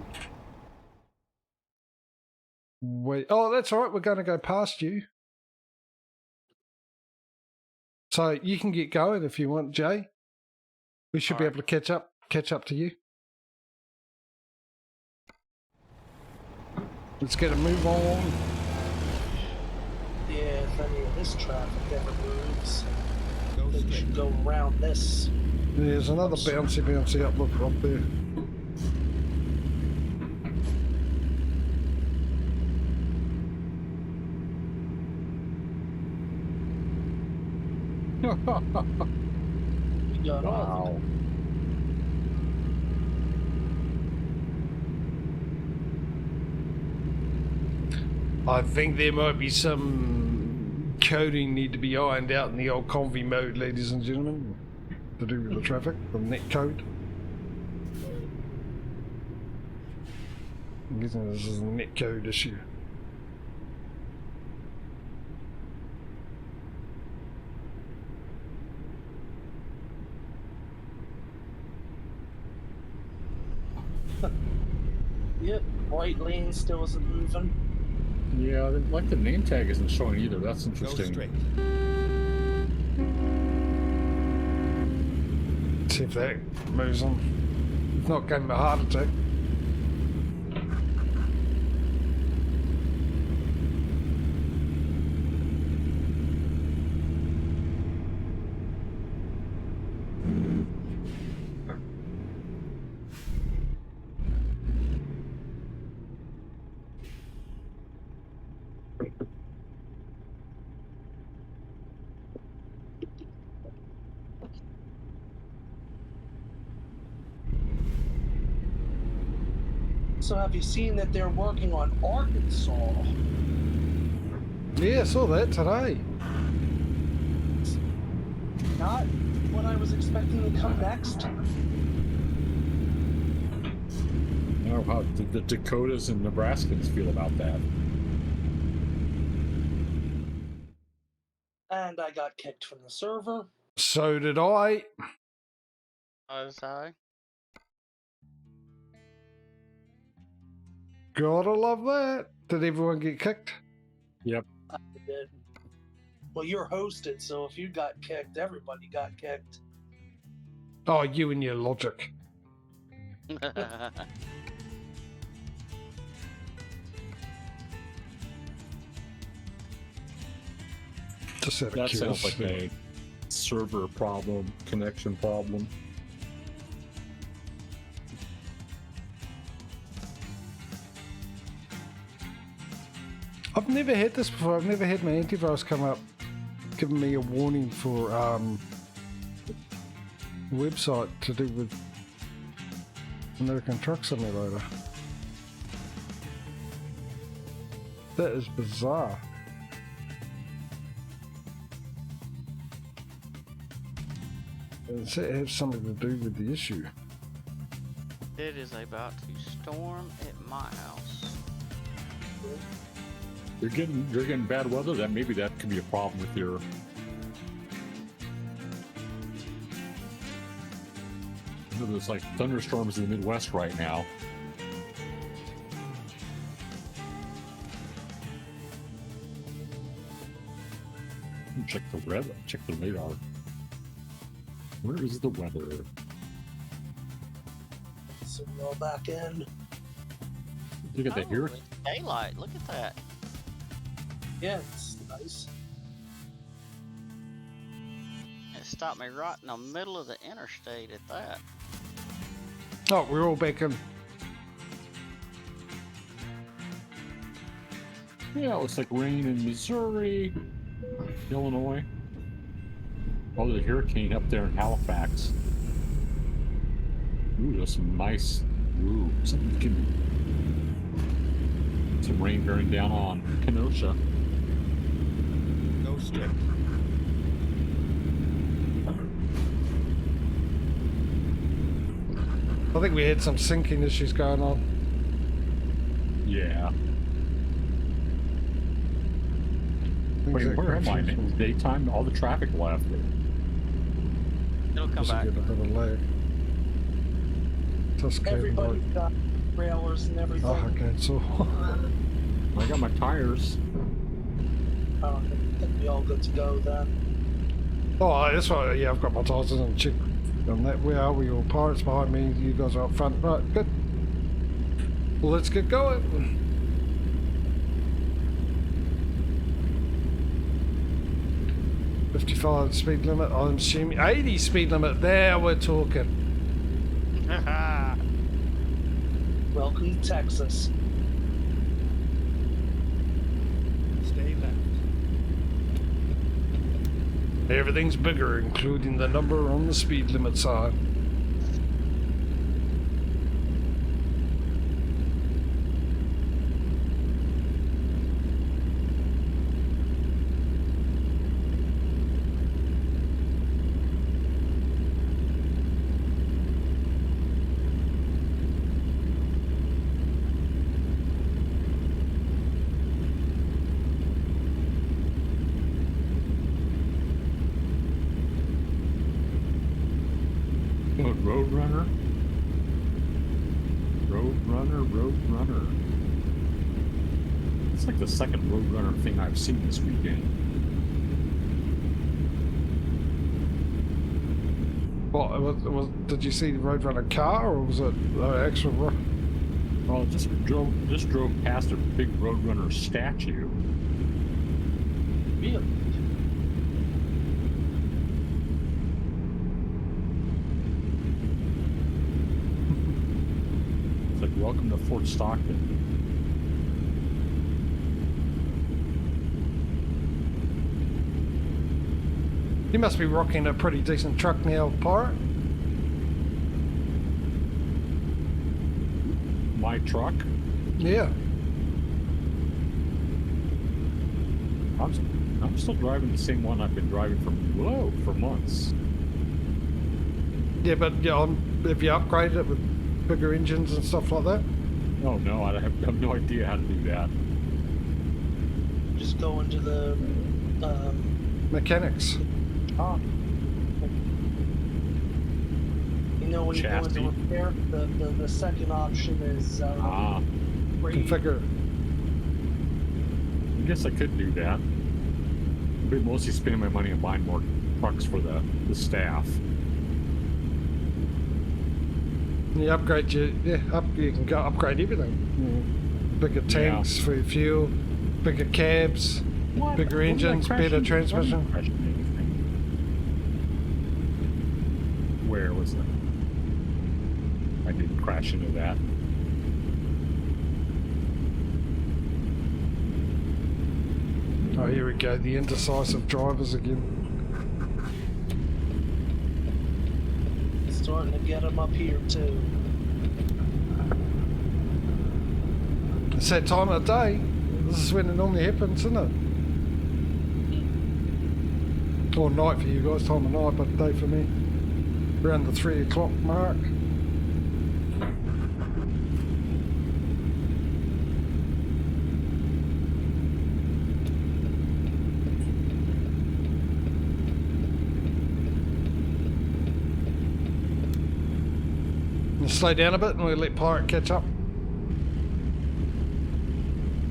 Wait. Oh, that's all right. We're going to go past you. So you can get going if you want, Jay. We should be able to catch up to you. Let's get a move on. Yeah, if any of this traffic ever moves, Go they straight. should go around this. There's another bouncy up look up there. We got off. Wow. I think there might be some coding need to be ironed out in the old Convoy mode, ladies and gentlemen, to do with the traffic, the net code. I'm guessing this is a net code issue. Yep, white lane still isn't moving. Yeah, like the name tag isn't showing either. That's Go interesting. straight. See if that moves on. If not, gave him a heart attack. So have you seen that they're working on Arkansas? Yeah, I saw that today. Not what I was expecting to come next. I don't know how the Dakotas and Nebraskans feel about that. And I got kicked from the server. So did I. Was I? Gotta love that. Did everyone get kicked? Yep. I did. Well, you're hosted, so if you got kicked, everybody got kicked. Oh, you and your logic. Just out of That sounds like curiosity. a server problem, connection problem. I've never had this before. I've never had my antivirus come up giving me a warning for a website to do with American Truck Simulator. That is bizarre. Does that have something to do with the issue? It is about to storm at my house. You're getting bad weather. Maybe that could be a problem with your. There's like thunderstorms in the Midwest right now. Check the weather. Check the radar. Where is the weather? So we're all back in. Look at that here. It's daylight. Look at that. Yeah, it's nice. It stopped me right in the middle of the interstate at that. Oh, we're all back in. Yeah, it looks like rain in Missouri, Illinois. Oh, the hurricane up there in Halifax. Ooh, there's some nice. Ooh, some rain bearing down on Kenosha. No strip. I think we had some syncing issues going on. Yeah. Things Wait, that where am I? crashes. In the daytime, all the traffic left. It'll come This will back. get a bit of lag. Tuscany Everybody Road. got trailers and everything. Oh, okay, so I got my tires. I think we all good to go then. oh, that's right. Yeah, I've got my tires in and check on that. Where are we? All pirates behind me. You guys are up front. Right, good. Well, let's get going. $55 speed limit. I'm assuming 80 speed limit. There, we're talking. Welcome to Texas. Stay left. Everything's bigger, including the number on the speed limit sign. Roadrunner. Roadrunner. It's like the second Roadrunner thing I've seen this weekend. What did you see the Roadrunner car, or was it actual? Well, just drove past a big Roadrunner statue. Really? It's like, welcome to Fort Stockton. You must be rocking a pretty decent truck now, Pirate. My truck. Yeah. I'm still driving the same one I've been driving for months. Yeah, but yeah, have you upgraded it with bigger engines and stuff like that? Oh no, I have no idea how to do that. Just go into the Mechanics. Ah, you know, when you go Chassis. into repair, the second option is Configure. I guess I could do that. But mostly spending my money on buying more trucks for the staff. You upgrade you can go upgrade everything. Bigger tanks for your fuel, bigger cabs, bigger engines, better transmission. Where was that? I didn't crash into that. Oh, here we go, the indecisive drivers again. starting to get them up here too. It's that time of the day. This is when it normally happens, isn't it? Or night for you guys, time of night, but day for me. Around the 3 o'clock mark. Slow down a bit and we'll let Pirate catch up.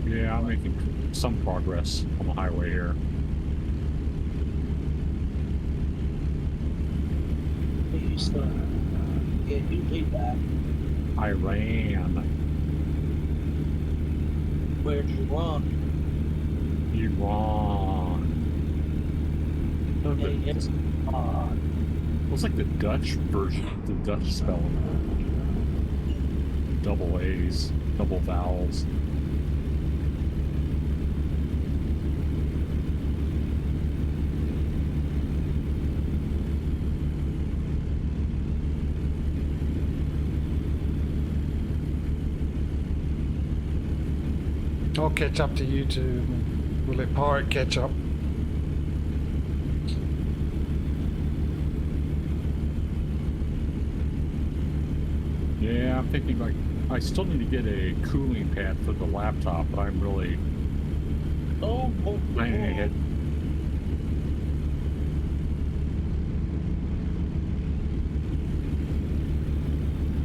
Yeah, I'm making some progress on the highway here. You still, yeah, you lead that. I ran. Where'd you run? You run. Yeah, it's odd. Looks like the Dutch version, the Dutch spelling. Double A's, double vowels. I'll catch up to you two. We'll let Pirate catch up. Yeah, I'm thinking like I still need to get a cooling pad for the laptop, but I'm really planning ahead.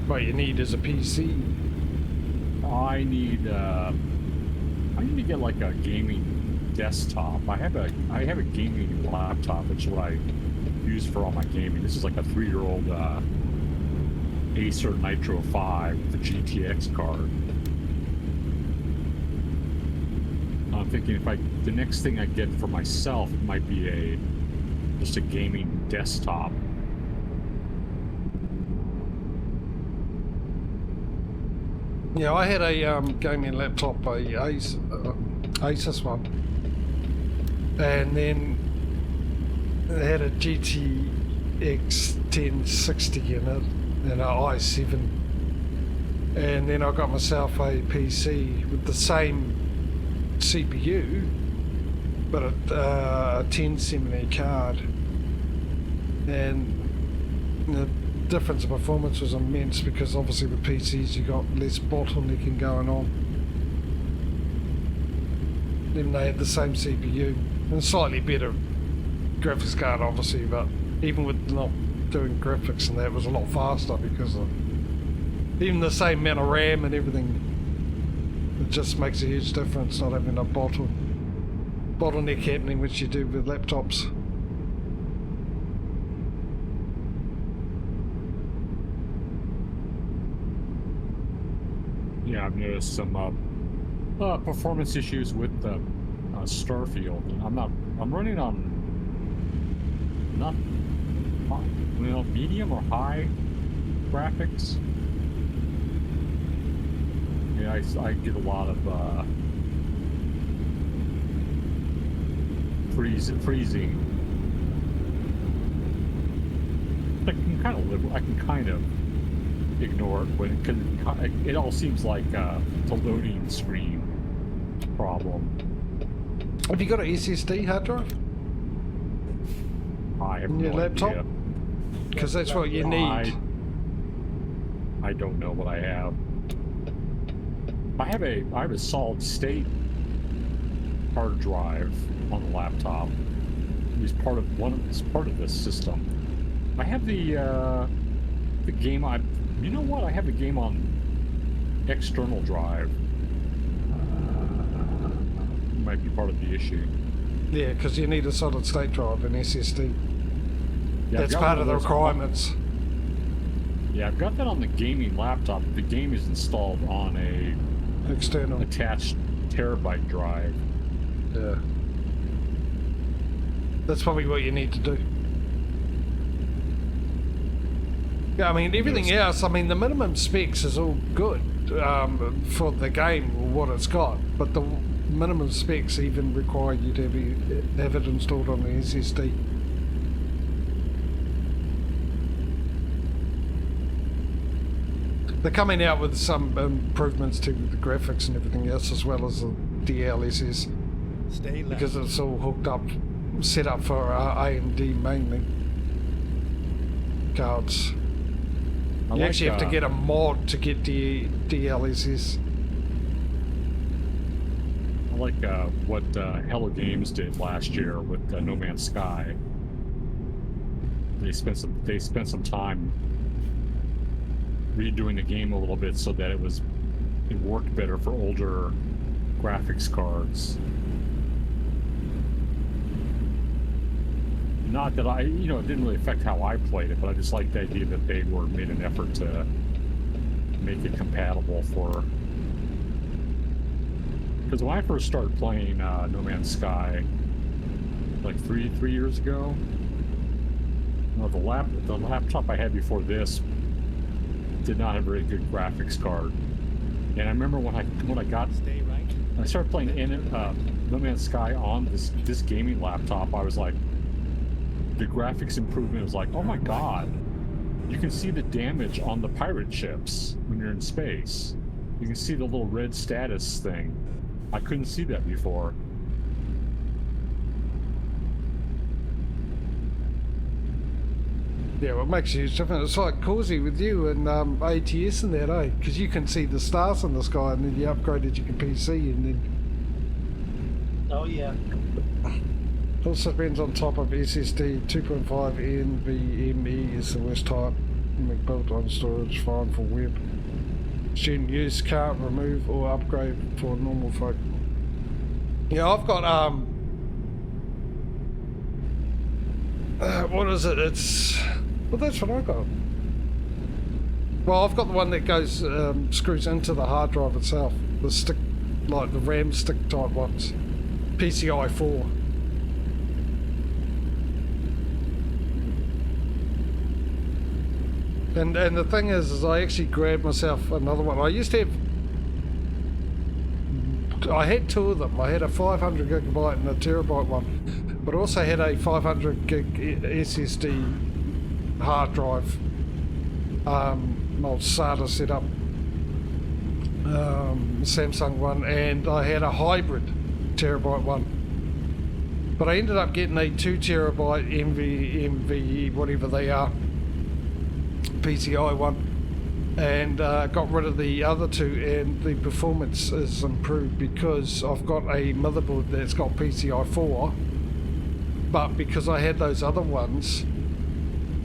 What you need is a PC. I need to get like a gaming desktop. I have a gaming laptop, which is what I use for all my gaming. This is like a 3-year-old Acer Nitro 5 with a GTX card. I'm thinking if the next thing I get for myself might be just a gaming desktop. Yeah, I had a gaming laptop, a Asus one, and then it had a GTX 1060 in it and an i7, and then I got myself a PC with the same CPU but a 1070 card, and the difference in performance was immense because obviously with PCs you got less bottlenecking going on. Even they had the same CPU and slightly better graphics card obviously, but even with not doing graphics and that, it was a lot faster because of even the same amount of RAM and everything. It just makes a huge difference not having a bottleneck happening, which you do with laptops. Yeah, I've noticed some performance issues with the Starfield. I'm running on not medium or high graphics. Yeah, I get a lot of freezing. I can kind of ignore it because it all seems like the loading screen problem. Have you got an SSD hard drive I have in your no laptop? idea. Because that's what you need. I don't know what I have. I have a solid state hard drive on the laptop. It's part of this system. I have the game. You know what? I have the game on external drive. Might be part of the issue. Yeah, because you need a solid state drive and SSD. Yeah, That's part of the requirements. Yeah, I've got that on the gaming laptop. The game is installed on a External. attached terabyte drive. Yeah. That's probably what you need to do. Yeah, I mean, everything else, I mean, the minimum specs is all good for the game, what it's got, but the minimum specs even require you to have it installed on the SSD. They're coming out with some improvements to the graphics and everything else, as well as the DLSS, Stay left. because it's all hooked up, set up for AMD mainly cards. You actually have to get a mod to get DLSS. I like what Hello Games did last year with No Man's Sky. They spent some time redoing the game a little bit so that it worked better for older graphics cards. Not that it didn't really affect how I played it, but I just liked the idea that they made an effort to make it compatible for. Because when I first started playing No Man's Sky, like three years ago, the laptop I had before this did not have a very good graphics card, and I remember when Stay right. I started playing No Man's Sky on this gaming laptop. I was like, the graphics improvement was like, oh my god, you can see the damage on the pirate ships when you're in space. You can see the little red status thing. I couldn't see that before. Yeah, what makes a huge difference. It's like Causey with you and ATS and that, eh? Because you can see the stars in the sky, and then you upgraded your PC, and then Oh yeah. also depends on type of SSD. 2.5 NVMe is the worst type. Built-on storage, fine for web. Student use, can't remove or upgrade for normal folk. Yeah, I've got what is it? Well, that's what I got. Well, I've got the one that goes screws into the hard drive itself. The stick, like the RAM stick type ones. PCI 4. And the thing is I actually grabbed myself another one. I had two of them. I had a 500 gigabyte and a terabyte one, but also had a 500 gig SSD hard drive. Old SATA setup, Samsung one, and I had a hybrid terabyte one. But I ended up getting a 2 terabyte MVE, whatever they are, PCI one, and got rid of the other two, and the performance is improved because I've got a motherboard that's got PCI 4, but because I had those other ones,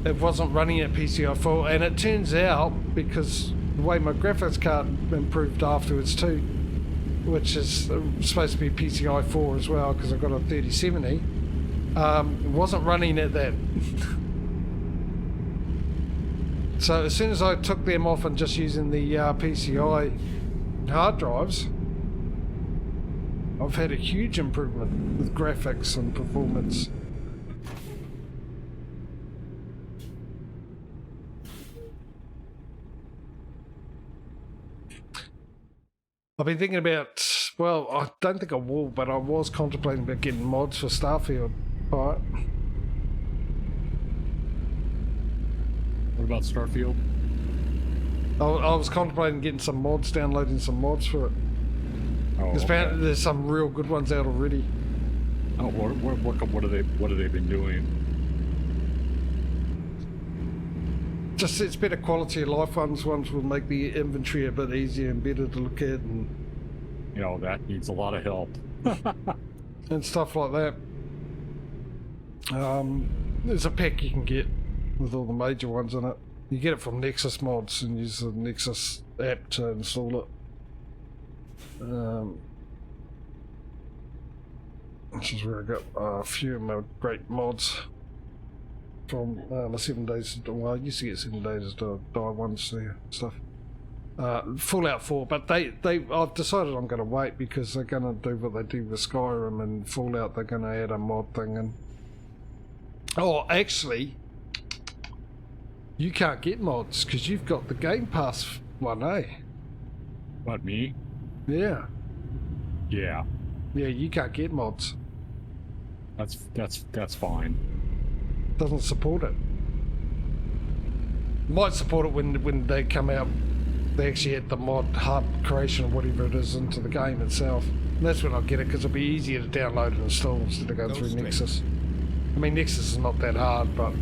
it wasn't running at PCI 4, and it turns out, because the way my graphics card improved afterwards too, which is supposed to be PCI 4 as well, because I've got a 3070, it wasn't running at that. So as soon as I took them off and just using the PCI hard drives, I've had a huge improvement with graphics and performance. I've been thinking about, well, I don't think I will, but I was contemplating about getting mods for Starfield. Alright. What about Starfield? I was contemplating getting some mods, downloading some mods for it. Oh, Because okay. there's some real good ones out already. Oh, what have they been doing? Just it's better quality of life ones. Ones will make the inventory a bit easier and better to look at, and You know, that needs a lot of help. and stuff like that. There's a pack you can get with all the major ones in it. You get it from Nexus Mods and use the Nexus app to install it. This is where I got a few of my great mods from the 7 days. Well, I used to get 7 days to die ones there stuff. Fallout 4, but I've decided I'm going to wait because they're going to do what they do with Skyrim and Fallout. They're going to add a mod thing in. Oh, actually, you can't get mods because you've got the Game Pass one, eh? What, me? Yeah. Yeah. Yeah, you can't get mods. That's fine. Doesn't support it. Might support it when they come out. They actually add the mod hub creation or whatever it is into the game itself. And that's when I'll get it because it'll be easier to download and install instead of going through Nexus. I mean, Nexus is not that hard, but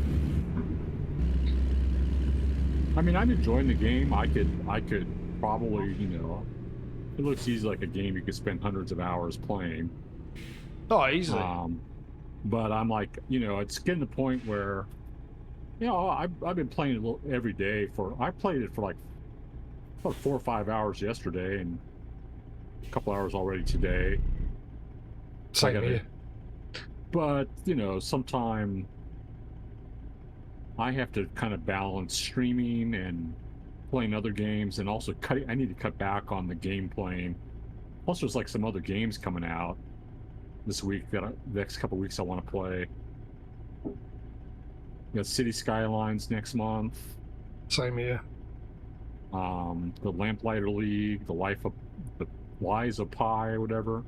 I mean, I'm enjoying the game. I could probably, you know, it looks easy like a game you could spend hundreds of hours playing. oh, easily. But I'm like, you know, it's getting to the point where, you know, I've been playing it every day I played it for like about 4 or 5 hours yesterday and a couple hours already today. Same here. But, you know, sometime I have to kind of balance streaming and playing other games, and also I need to cut back on the game playing. Plus, there's like some other games coming out this week that the next couple weeks I want to play. You got City Skylines next month. Same here. The Lamplighter League, the Lies of Pi, or whatever,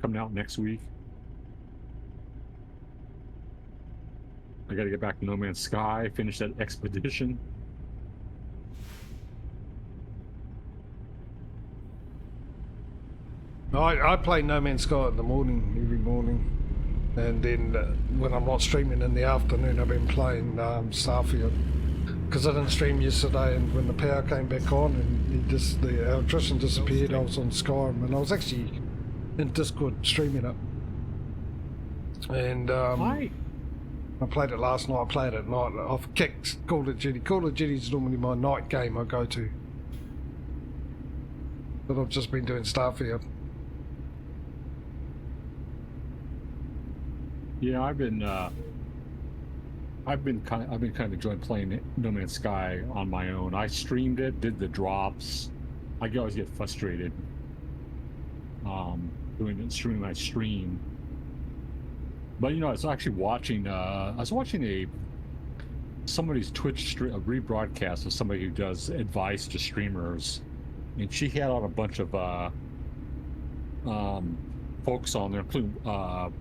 coming out next week. I got to get back to No Man's Sky, finish that expedition. I play No Man's Sky in the morning, every morning. And then when I'm not streaming in the afternoon, I've been playing Starfield. Because I didn't stream yesterday, and when the power came back on and the electrician disappeared, I was on Skyrim, and I was actually in Discord streaming it. And I played it last night, I played it at night. I've kicked Call of Duty. Call of Duty's normally my night game I go to. But I've just been doing Starfield. Yeah, I've been kind of enjoying playing No Man's Sky on my own. I streamed it, did the drops. I always get frustrated streaming my stream. But you know, I was actually watching. I was watching somebody's Twitch stream, a rebroadcast of somebody who does advice to streamers, and she had on a bunch of folks on there, including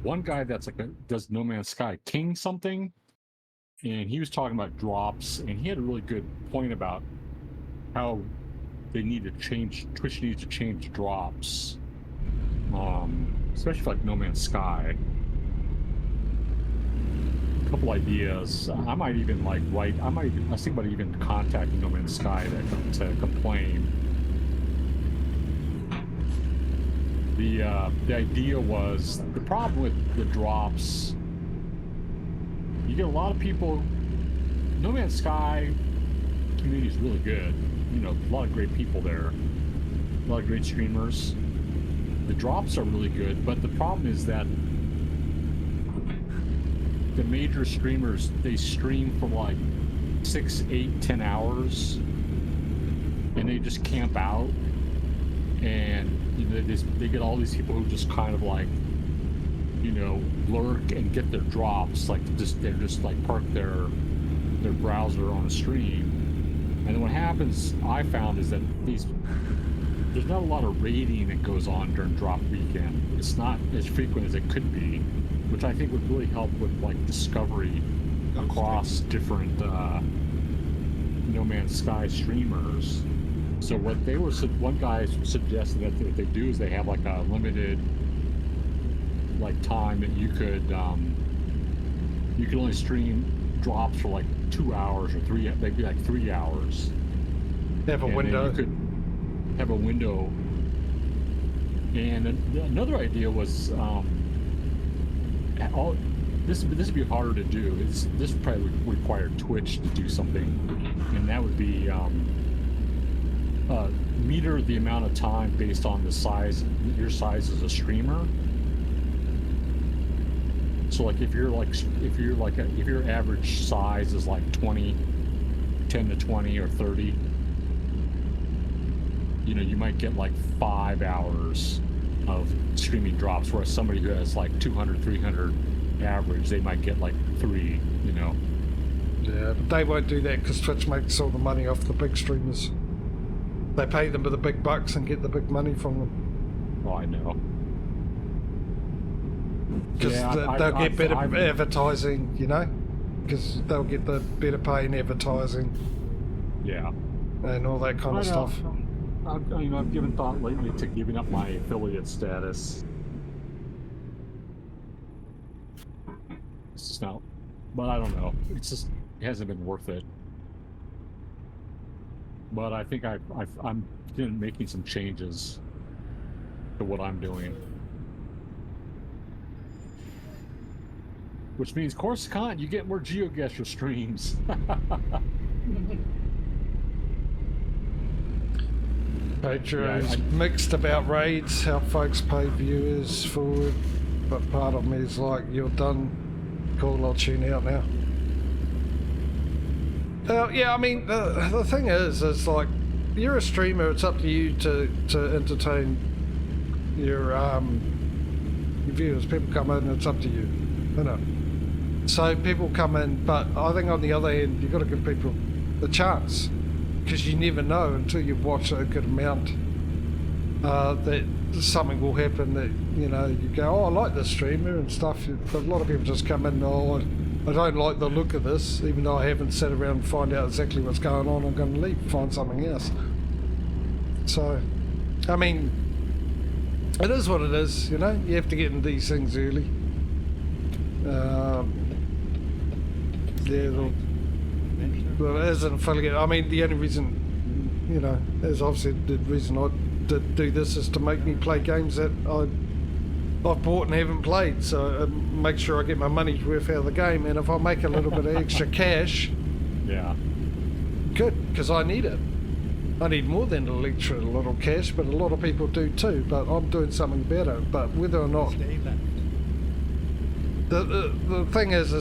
one guy that's like does No Man's Sky King something, and he was talking about drops, and he had a really good point about how they need to change. Twitch needs to change drops, especially for like No Man's Sky. Couple ideas. I might even like write. I was thinking about even contacting No Man's Sky to complain. The idea was the problem with the drops. You get a lot of people. No Man's Sky community is really good. You know, a lot of great people there. A lot of great streamers. The drops are really good, but the problem is that the major streamers, they stream for like 6, 8, 10 hours, and they just camp out, and you know, they get all these people who just kind of like, you know, lurk and get their drops, like they're just like park their browser on a stream, and then what happens, I found, is that there's not a lot of raiding that goes on during drop weekend. It's not as frequent as it could be, which I think would really help with like discovery across different No Man's Sky streamers. So what one guy suggested that what they do is they have like a limited like time that you could only stream drops for like 2 hours or maybe like 3 hours. Have a and window. Then you could have a window. And another idea was this would be harder to do. This would probably require Twitch to do something, and that would be meter the amount of time based on the size, your size as a streamer. So like if your average size is like 10 to 20 or 30, you know, you might get like 5 hours of streaming drops, whereas somebody who has like 200, 300 average, they might get like 3, you know. Yeah, but they won't do that because Twitch makes all the money off the big streamers. They pay them with the big bucks and get the big money from them. Oh, I know. Because they'll get better advertising, you know? Because they'll get the better paying advertising. Yeah. And all that kind of stuff. I've given thought lately to giving up my affiliate status. It's just not, but I don't know. It hasn't been worth it. But I think I'm making some changes to what I'm doing. Which means, Coruscant, you get more GeoGuessr streams. Patreon's mixed about raids, how folks pay viewers forward, but part of me is like, you're done, cool, I'll tune out now. Yeah, I mean, the thing is like, you're a streamer, it's up to you to entertain your viewers. People come in, it's up to you, you know. So people come in, but I think on the other end, you've got to give people the chance, because you never know until you've watched a good amount that something will happen that, you know, you go, oh, I like this streamer and stuff. But a lot of people just come in, oh, I don't like the look of this, even though I haven't sat around and find out exactly what's going on. I'm going to leave, find something else. So, I mean, it is what it is, you know. You have to get in these things early. Yeah, well, as an affiliate, I mean, the only reason, you know, is obviously the reason I did do this is to make me play games that I've bought and haven't played, so make sure I get my money's worth out of the game, and if I make a little bit of extra cash, yeah, good, because I need it. I need more than a little cash, but a lot of people do too, but I'm doing something better. But whether or not... Stay left. The thing is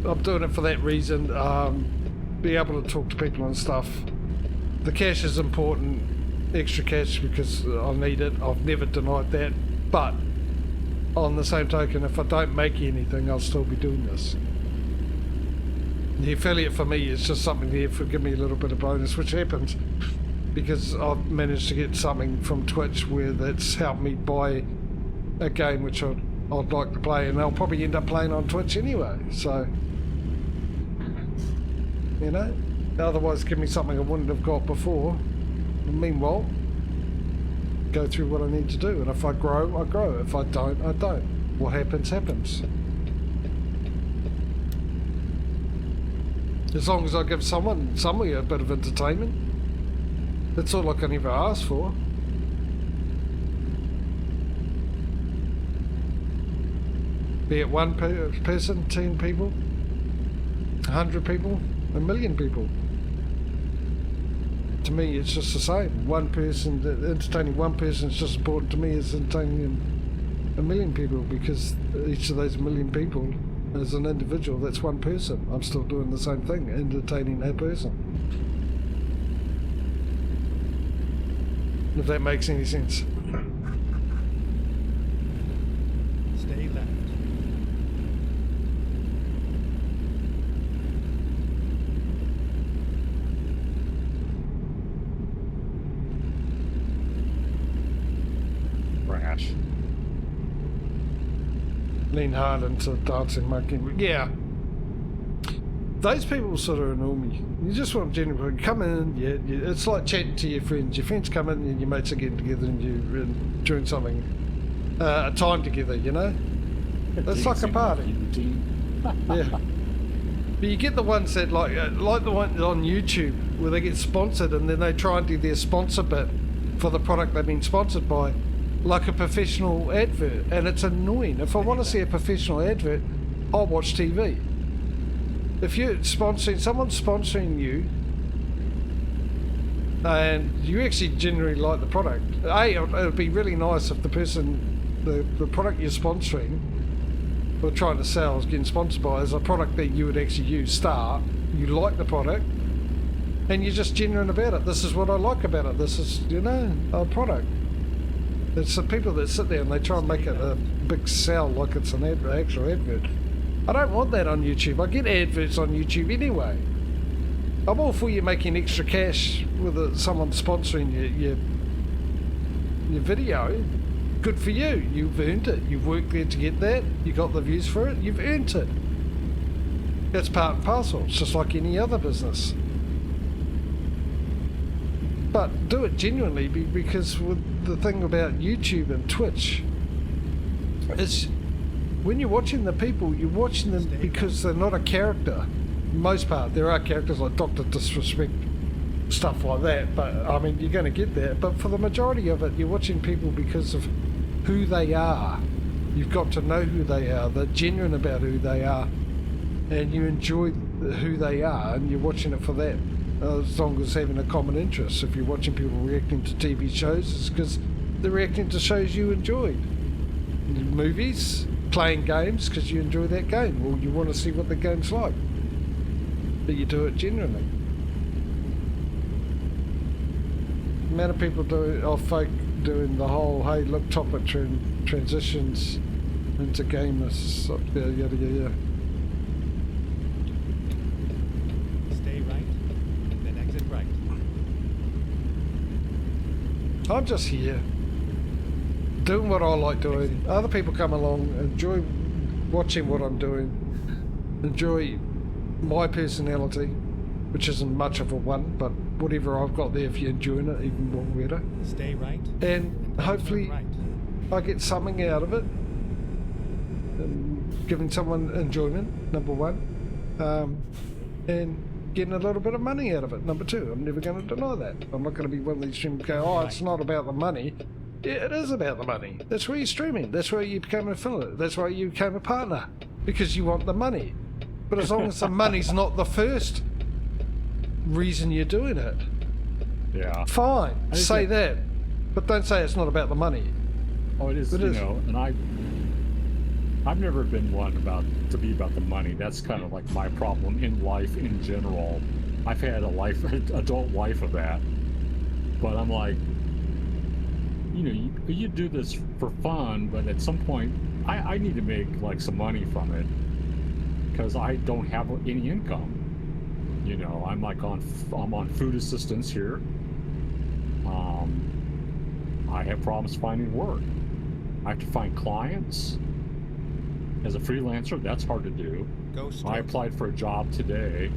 I'm doing it for that reason, be able to talk to people and stuff. The cash is important, extra cash, because I need it. I've never denied that, but on the same token, if I don't make anything, I'll still be doing this. The affiliate for me is just something there for give me a little bit of bonus, which happens because I've managed to get something from Twitch where that's helped me buy a game which I'd like to play, and I'll probably end up playing on Twitch anyway, so, you know, otherwise give me something I wouldn't have got before, and meanwhile go through what I need to do, and if I grow, I grow, if I don't, I don't. What happens, happens. As long as I give somebody a bit of entertainment, that's all I can ever ask for. Be it one person, 10 people, 100 people, 1 million people. To me, it's just the same. One person, entertaining one person is just as important to me as entertaining 1 million people, because each of those 1 million people, as an individual, that's one person. I'm still doing the same thing, entertaining a person. If that makes any sense. Stay left. Crash. Lean hard into dancing monkey. Yeah. Those people sort of annoy me. You just want genuine come in, it's like chatting to your friends. Your friends come in and your mates are getting together and you're doing something time together, you know? It's like a party. Yeah. But you get the ones that like the ones on YouTube where they get sponsored and then they try and do their sponsor bit for the product they've been sponsored by, like a professional advert, and it's annoying. If I want to see a professional advert, I'll watch TV. If you're sponsoring, someone's sponsoring you, and you actually generally like the product, it would be really nice if the person, the product you're sponsoring or trying to sell is getting sponsored by is a product that you would actually use. You like the product, and you're just genuine about it. This is what I like about it. This is, you know, a product. It's the people that sit there and they try and make it a big sell like it's an actual advert. I don't want that on YouTube. I get adverts on YouTube anyway. I'm all for you making extra cash with someone sponsoring your video. Good for you. You've earned it. You've worked there to get that. You got the views for it. You've earned it. That's part and parcel. It's just like any other business. But do it genuinely, because with the thing about YouTube and Twitch is when you're watching the people, you're watching them because they're not a character. Most part, there are characters like Dr. Disrespect, stuff like that, but I mean, you're going to get that. But for the majority of it, you're watching people because of who they are. You've got to know who they are. They're genuine about who they are, and you enjoy who they are, and you're watching it for that. As long as having a common interest. If you're watching people reacting to TV shows, it's because they're reacting to shows you enjoyed. Movies, playing games because you enjoy that game, or you want to see what the game's like. But you do it genuinely. The amount of people folk doing the whole, hey, look, topic transitions into gamers, yada yada yada. I'm just here, doing what I like doing. Other people come along, enjoy watching what I'm doing, enjoy my personality, which isn't much of a one, but whatever I've got there, if you're enjoying it, even more better. Stay right. And hopefully right. I get something out of it. Giving someone enjoyment, number one. And getting a little bit of money out of it, number two. I'm never going to deny that. I'm not going to be one of these streamers go, oh, it's not about the money. Yeah, it is about the money. That's why you're streaming. That's why you became an affiliate. That's why you became a partner. Because you want the money. But as long as the money's not the first reason you're doing it, Yeah. fine. Say that. But don't say it's not about the money. Oh, it is, and I've never been one to be about the money. That's kind of like my problem in life in general. I've had adult life of that. But I'm like, you do this for fun, but at some point, I need to make like some money from it because I don't have any income. I'm on food assistance here. I have problems finding work. I have to find clients. As a freelancer, that's hard to do. I applied for a job yesterday,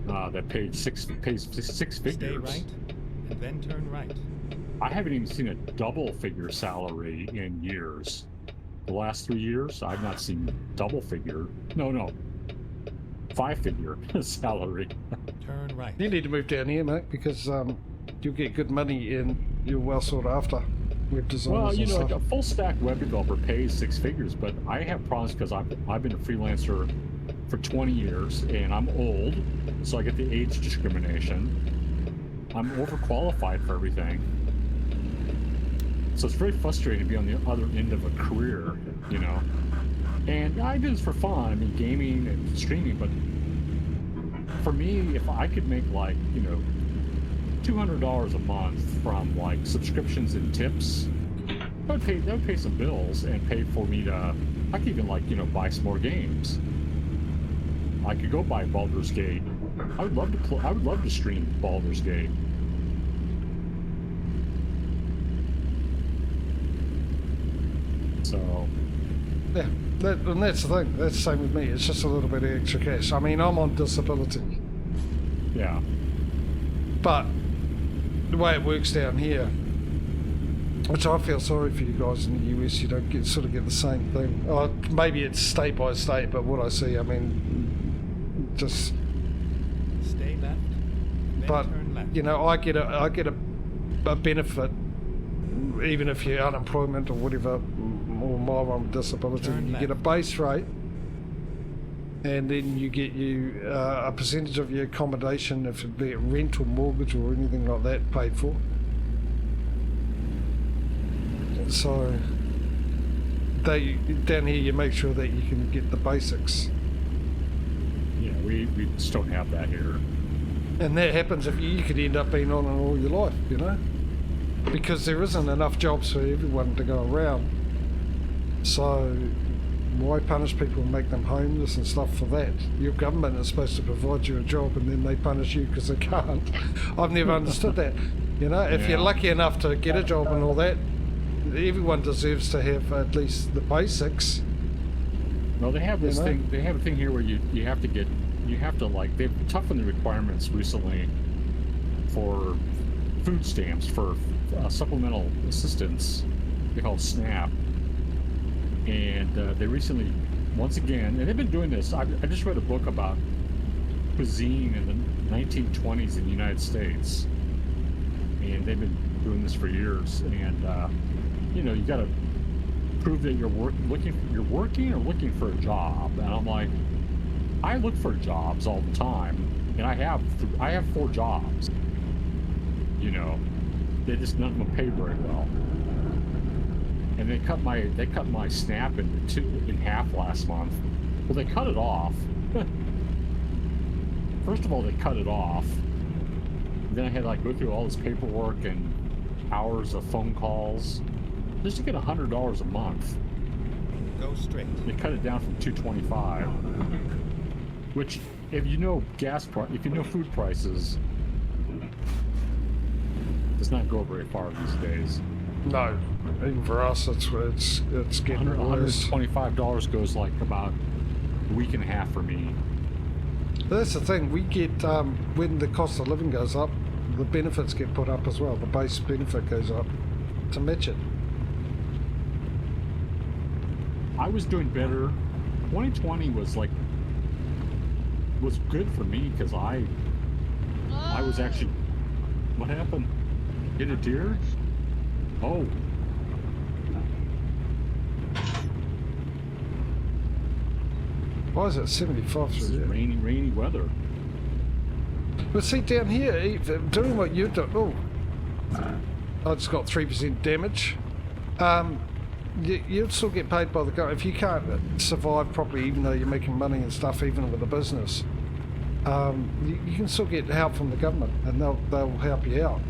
that pays six figures. Stay right, and then turn right. I haven't even seen a double-figure salary in years. The last 3 years, I've not seen double-figure. No, 5-figure salary. Turn right. You need to move down here, mate, because you'll get good money and you're well sought after. Web designers Well, and like a full stack web developer pays 6 figures, but I have problems because I've been a freelancer for 20 years and I'm old, so I get the age discrimination. I'm overqualified for everything. So it's very frustrating to be on the other end of a career, And I do this for fun, gaming and streaming, but for me, if I could make like, $200 a month from like subscriptions and tips, that would pay some bills and pay for me to, I could even buy some more games. I could go buy Baldur's Gate. I would love to stream Baldur's Gate. So yeah, and that's the thing. That's the same with me. It's just a little bit of extra cash. I mean, I'm on disability. Yeah. But the way it works down here, Which I feel sorry for you guys in the US. You don't get the same thing. Maybe it's state by state, but what I see, I mean, just. Stay left, then But turn left. you know, I get a benefit, even if you're unemployment or whatever, or mild disability. Turn You get a left. base rate, and then you get a percentage of your accommodation, if it be it rent or mortgage or anything like that, paid for. So down here you make sure that you can get the basics, Yeah, we just don't have that here. and that happens if you could end up being on it all your life, you know, because there isn't enough jobs for everyone to go around. So why punish people and make them homeless and stuff for that? Your government is supposed to provide you a job, and then they punish you because they can't. I've never understood that. You know, if you're Yeah. lucky enough to get a job and all that, everyone deserves to have at least the basics. No, they have this You know? thing. They have a thing here where you have to like they've toughened the requirements recently for food stamps for supplemental assistance. They call it SNAP, and they recently, once again, and they've been doing this. I just read a book about cuisine in the 1920s in the United States, and they've been doing this for years. And you know, you got to prove that you're working or looking for a job. And I'm like, I look for jobs all the time, and I have 4 jobs. You know, they just none of them pay very well. And they cut my SNAP in half last month. Well, they cut it off. First of all, they cut it off. Then I had to like go through all this paperwork and hours of phone calls just to get $100 a month. Go straight. They cut it down from $225, which, if you know if you know food prices, does not go very far these days. No, even for us, it's getting worse. $125 goes like about a week and a half for me. That's the thing. We get when the cost of living goes up, the benefits get put up as well. The base benefit goes up to match it. I was doing better. 2020 was good for me because I was actually. What happened? Hit a deer? Oh. Why is it 75 This is through there? rainy weather. But see, down here, doing what you're doing, I just got 3% damage. You'll still get paid by the government. If you can't survive properly, even though you're making money and stuff, even with a business, you can still get help from the government, and they'll help you out.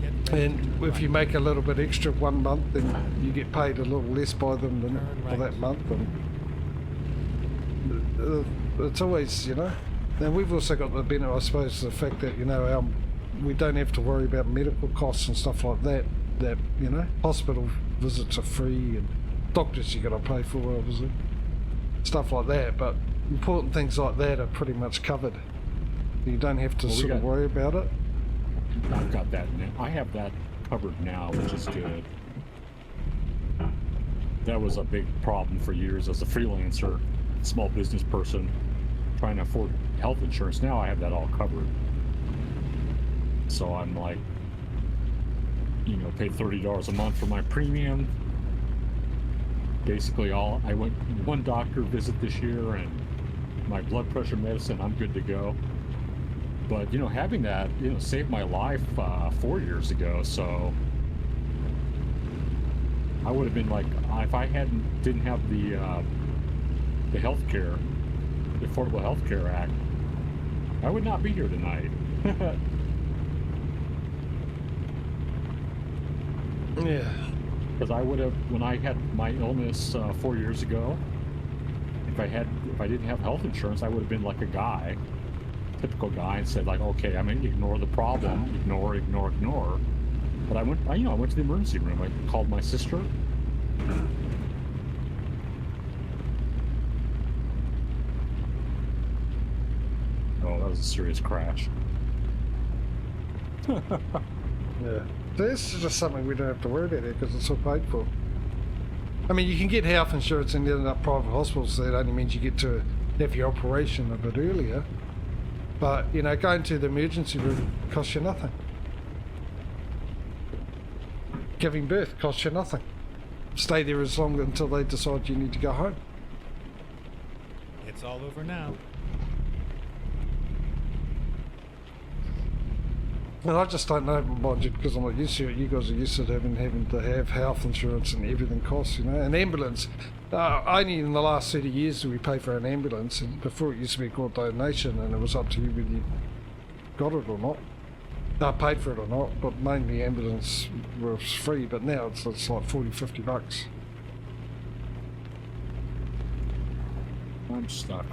Get ready to And turn if you right. make a little bit extra one month, then you get paid a little less by them than Turn for right. that month. And it's always, you know. And we've also got the benefit, I suppose, the fact that, you know, we don't have to worry about medical costs and stuff like that. That, you know, hospital visits are free, and doctors you got to pay for, obviously, stuff like that. But important things like that are pretty much covered. You don't have to Well, worry about it. I've got that now. I have that covered now, which is good. That was a big problem for years as a freelancer, small business person, trying to afford health insurance. Now I have that all covered. So I'm like, you know, pay $30 a month for my premium. Basically I went one doctor visit this year, and my blood pressure medicine, I'm good to go. But, you know, having that, you know, saved my life 4 years ago. So I would have been like, if I didn't have the health care, the Affordable Health Care Act, I would not be here tonight. Yeah. Because I would have, when I had my illness 4 years ago, if I didn't have health insurance, I would have been like a guy, typical guy, and said like, okay, I'm gonna ignore the problem, ignore. But I went to the emergency room. I called my sister. Oh, that was a serious crash. Yeah. This is just something we don't have to worry about here because it's all paid for. I mean, you can get health insurance and end up private hospitals, so it only means you get to have your operation a bit earlier. But, you know, going to the emergency room costs you nothing. Giving birth costs you nothing. Stay there as long until they decide you need to go home. It's all over now. And I just don't know, mind you, because I'm not used to it. You guys are used to having to have health insurance and everything costs, you know. An ambulance, only in the last 30 years do we pay for an ambulance. And before it used to be called donation, and it was up to you whether you got it or not. Paid for it or not, but mainly ambulance was free, but now it's like 40, 50 bucks. I'm stuck.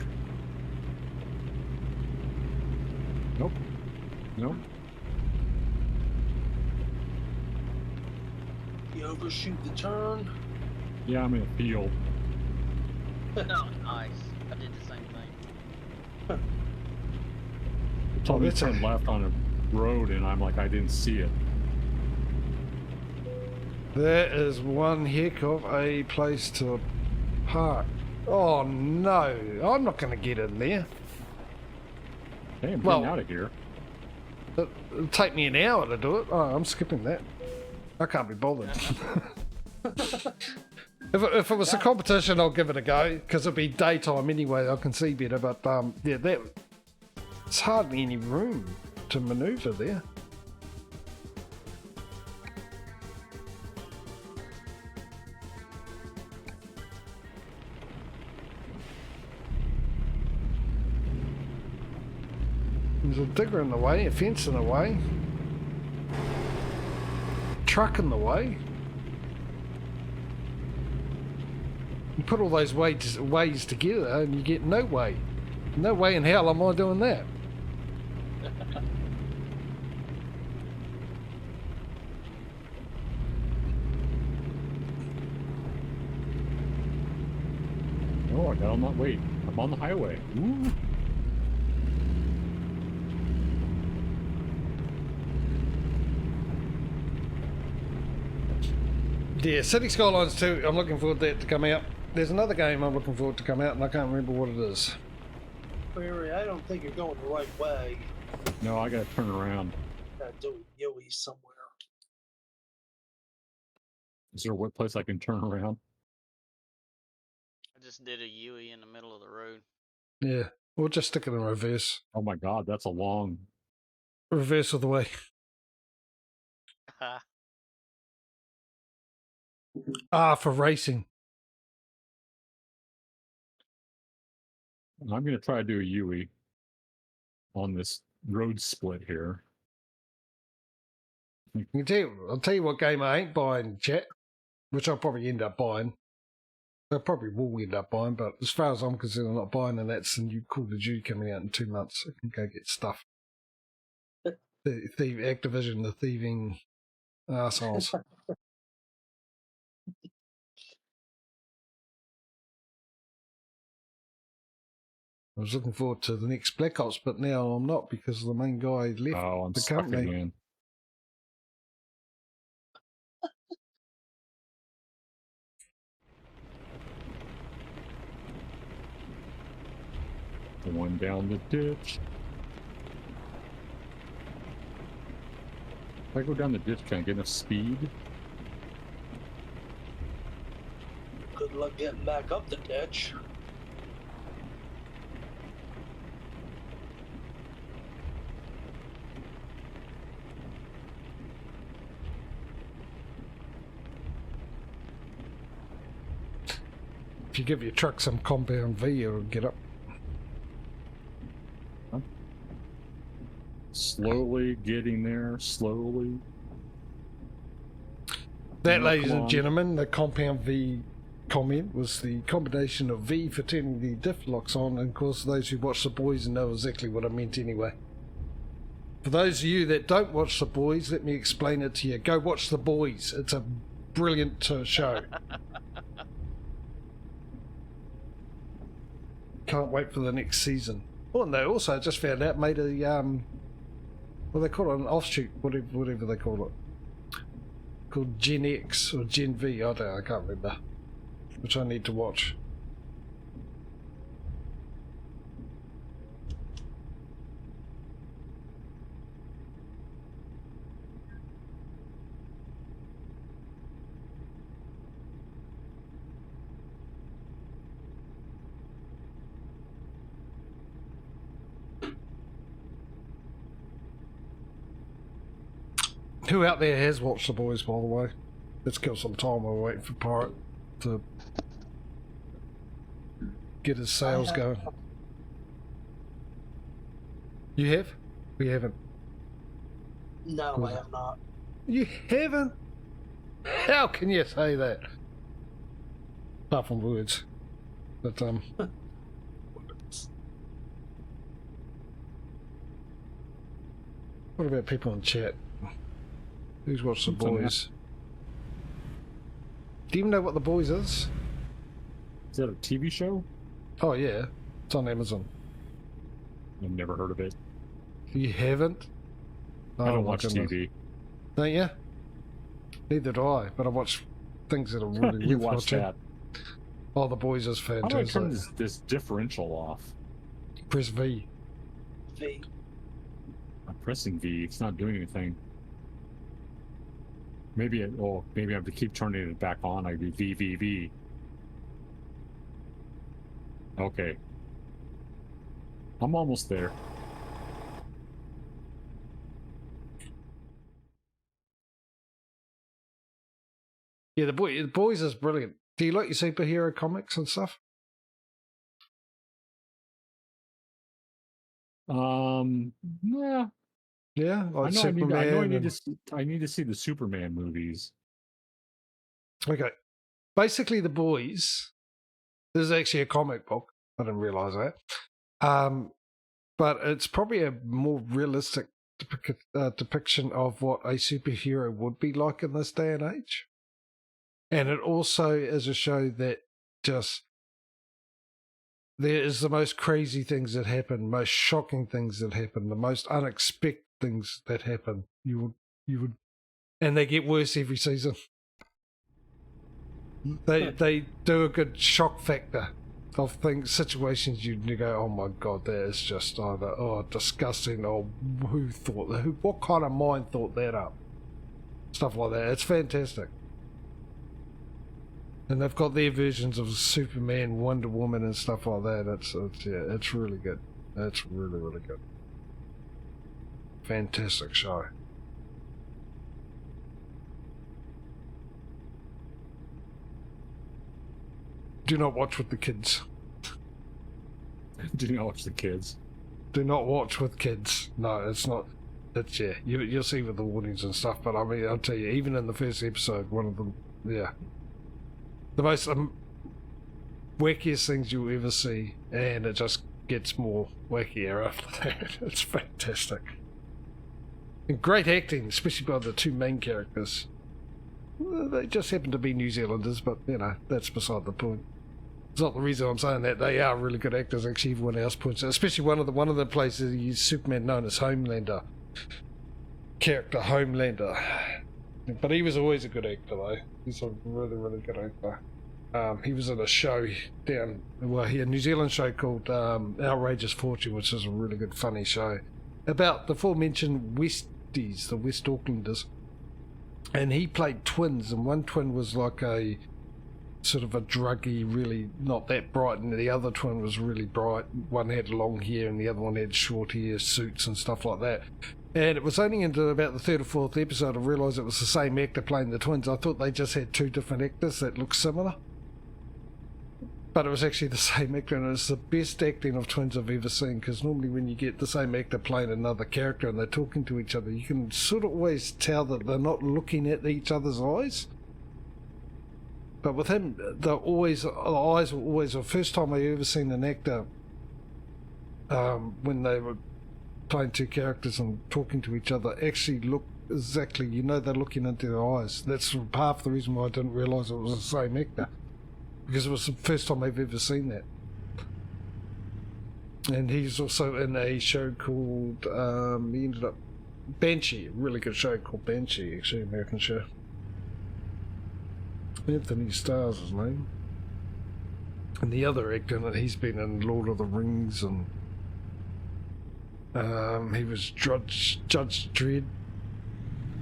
Nope. Nope. You overshoot the turn. Yeah, I'm in a field. Oh, nice. I did the same thing. It told me to that's turn a- left on a road, and I'm like, I didn't see it. That is one heck of a place to park. Oh no, I'm not going to get in there. Hey, I'm Well- getting out of here. It'll take me an hour to do it. Oh, I'm skipping that. I can't be bothered. If it was a competition, I'll give it a go, because it'll be daytime anyway, I can see better, but yeah, it's hardly any room to manoeuvre there. There's a digger in the way, a fence in the way, truck in the way. You put all those ways together and you get no way. No way in hell am I doing that. Oh, I got on that. Wait, I'm on the highway. Ooh. Yeah, City Skylines 2, I'm looking forward to that to come out. There's another game I'm looking forward to come out and I can't remember what it is. Barry, I don't think you're going the right way. No, I gotta turn around. Gotta do a Yui somewhere. Is there a what place I can turn around? I just did a Yui in the middle of the road. Yeah, we'll just stick it in reverse. Oh my god, that's a long... Reverse of the way. For racing. I'm gonna try to do a Yui on this road split here. I'll tell you what game I ain't buying, chat, which I'll probably end up buying. I probably will end up buying, but as far as I'm concerned, I'm not buying, and that's the new Call of Duty coming out in 2 months. I can go get stuff. Activision, the thieving assholes. I was looking forward to the next Black Ops, but now I'm not because the main guy left Oh, I'm the stuck company. again. The one down the ditch. If I go down the ditch, can I get enough speed? Good luck getting back up the ditch. If you give your truck some compound V, it'll get up. Slowly getting there, slowly. That, Oh, ladies come and on. gentlemen, the compound V comment was the combination of V for turning the diff locks on, and of course those who watch The Boys know exactly what I meant anyway. For those of you that don't watch The Boys, let me explain it to you. Go watch The Boys. It's a brilliant show. Can't wait for the next season. Oh, and they also just found out made a what they call it, an offshoot, whatever they call it. called Gen X or Gen V. I can't remember. Which I need to watch. Who out there has watched The Boys, by the way? Let's kill some time while we're waiting for Pirate to get his sales going. You have? We haven't. No, I have not. You haven't? How can you say that? Apart from words. But, what about people in chat? Who's watched The Boys? Do you even know what The Boys is? Is that a TV show? Oh yeah, it's on Amazon. I've never heard of it. You haven't? I don't watch TV. Don't you? Neither do I, but I watch things that are really You worth watch watching. that. Oh, The Boys is How do I fantastic. turn this differential off? Press V. V. I'm pressing V. It's not doing anything. Maybe maybe I have to keep turning it back on. I do V. Okay. I'm almost there. Yeah, The Boys is brilliant. Do you like your superhero comics and stuff? Yeah. Yeah, like I know Superman. I need to see the Superman movies. Okay. Basically, The Boys. This is actually a comic book. I didn't realize that. But it's probably a more realistic depiction of what a superhero would be like in this day and age. And it also is a show that just there is the most crazy things that happen, most shocking things that happen, the most unexpected things that happen. You would, and they get worse every season. They do a good shock factor of situations you go, oh my god, that is just either disgusting, or what kind of mind thought that up? Stuff like that. It's fantastic. And they've got their versions of Superman, Wonder Woman, and stuff like that. It's really good. It's really, really good. Fantastic show. Do not watch with the kids. Do not watch the kids. Do not watch with kids. No, it's not. It's you'll see with the warnings and stuff. But I mean, I'll tell you, even in the first episode, one of them, the most wackiest things you'll ever see, and it just gets more wackier after that. It's fantastic. And great acting, especially by the two main characters. They just happen to be New Zealanders, but that's beside the point. It's not the reason I'm saying that. They are really good actors, actually. Everyone else points out, especially one of the places he's Superman known as Homelander character, Homelander. But he was always a good actor, though. He's a really, really good actor. He was in a show he had a New Zealand show called Outrageous Fortune, which is a really good, funny show about the aforementioned Westies, the West Aucklanders. And he played twins, and one twin was like a sort of a druggy, really not that bright, and the other twin was really bright. One had long hair and the other one had short hair, suits and stuff like that. And it was only into about the third or fourth episode I realised it was the same actor playing the twins. I thought they just had two different actors that looked similar. But it was actually the same actor, and it's the best acting of twins I've ever seen, because normally when you get the same actor playing another character and they're talking to each other, you can sort of always tell that they're not looking at each other's eyes. But with him, the eyes were always, the first time I ever seen an actor, when they were playing two characters and talking to each other, actually look exactly, they're looking into their eyes. That's half the reason why I didn't realise it was the same actor. Because it was the first time I've ever seen that. And he's also in a show called, he ended up, Banshee, a really good show called Banshee, actually, American show. Anthony Starr's his name. And the other actor in it, he's been in Lord of the Rings, and he was Judge Dredd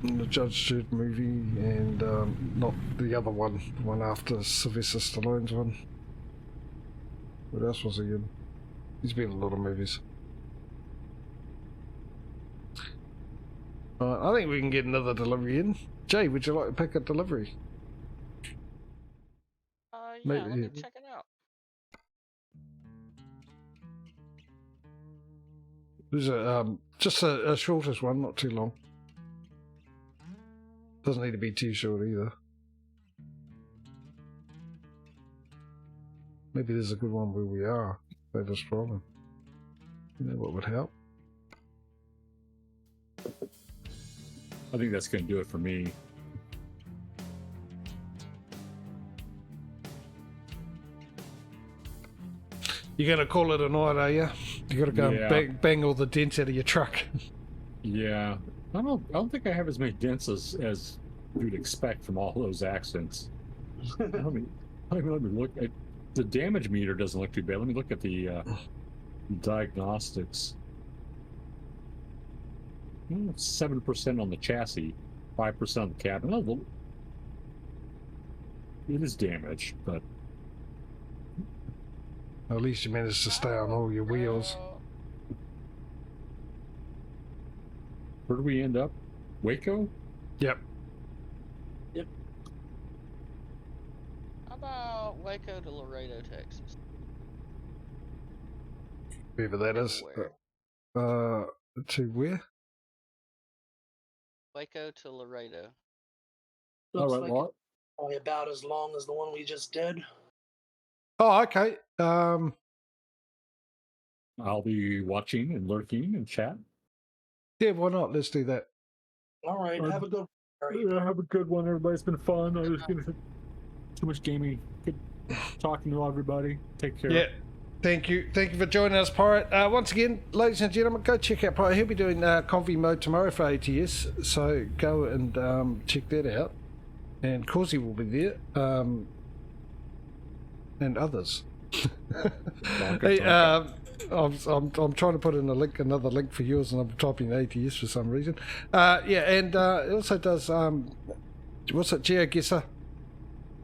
in the Judge Dredd movie, and not the other one, the one after Sylvester Stallone's one. What else was he in? He's been in a lot of movies. I think we can get another delivery in. Jay, would you like to pick a delivery? Yeah, Maybe, let me check it out. There's just a shortest one, not too long. Doesn't need to be too short either. Maybe there's a good one where we are. They're just from. You know what would help? I think that's going to do it for me. You're going to call it a night, are you? You got to go Yeah. and bang all the dents out of your truck. Yeah, I don't think I have as many dents as you'd expect from all those accidents. Let me look at the damage meter. Doesn't look too bad. Let me look at the diagnostics. 7% on the chassis, 5% on the cabin. Oh, well, it is damaged, but At least you managed to stay on all your wheels. where do we end up? Waco? Yep. How about Waco to Laredo, Texas? Wherever that is. Where? To where? Waco to Laredo. Looks All right, like well, it's probably about as long as the one we just did. Oh, okay. I'll be watching and lurking and chat. Yeah, why not? Let's do that. All right, have a good one. Barry. Yeah, have a good one, everybody. It's been fun. I was gonna too much gaming. Good talking to everybody. Take care. Yeah. Thank you for joining us, Pirate. Once again, ladies and gentlemen, go check out Pirate. He'll be doing Convoy mode tomorrow for ATS, so go and check that out. And Causey will be there, and others. Hey, I'm trying to put in another link for yours, and I'm typing ATS for some reason. Yeah, and it also does what's it, GeoGuessr,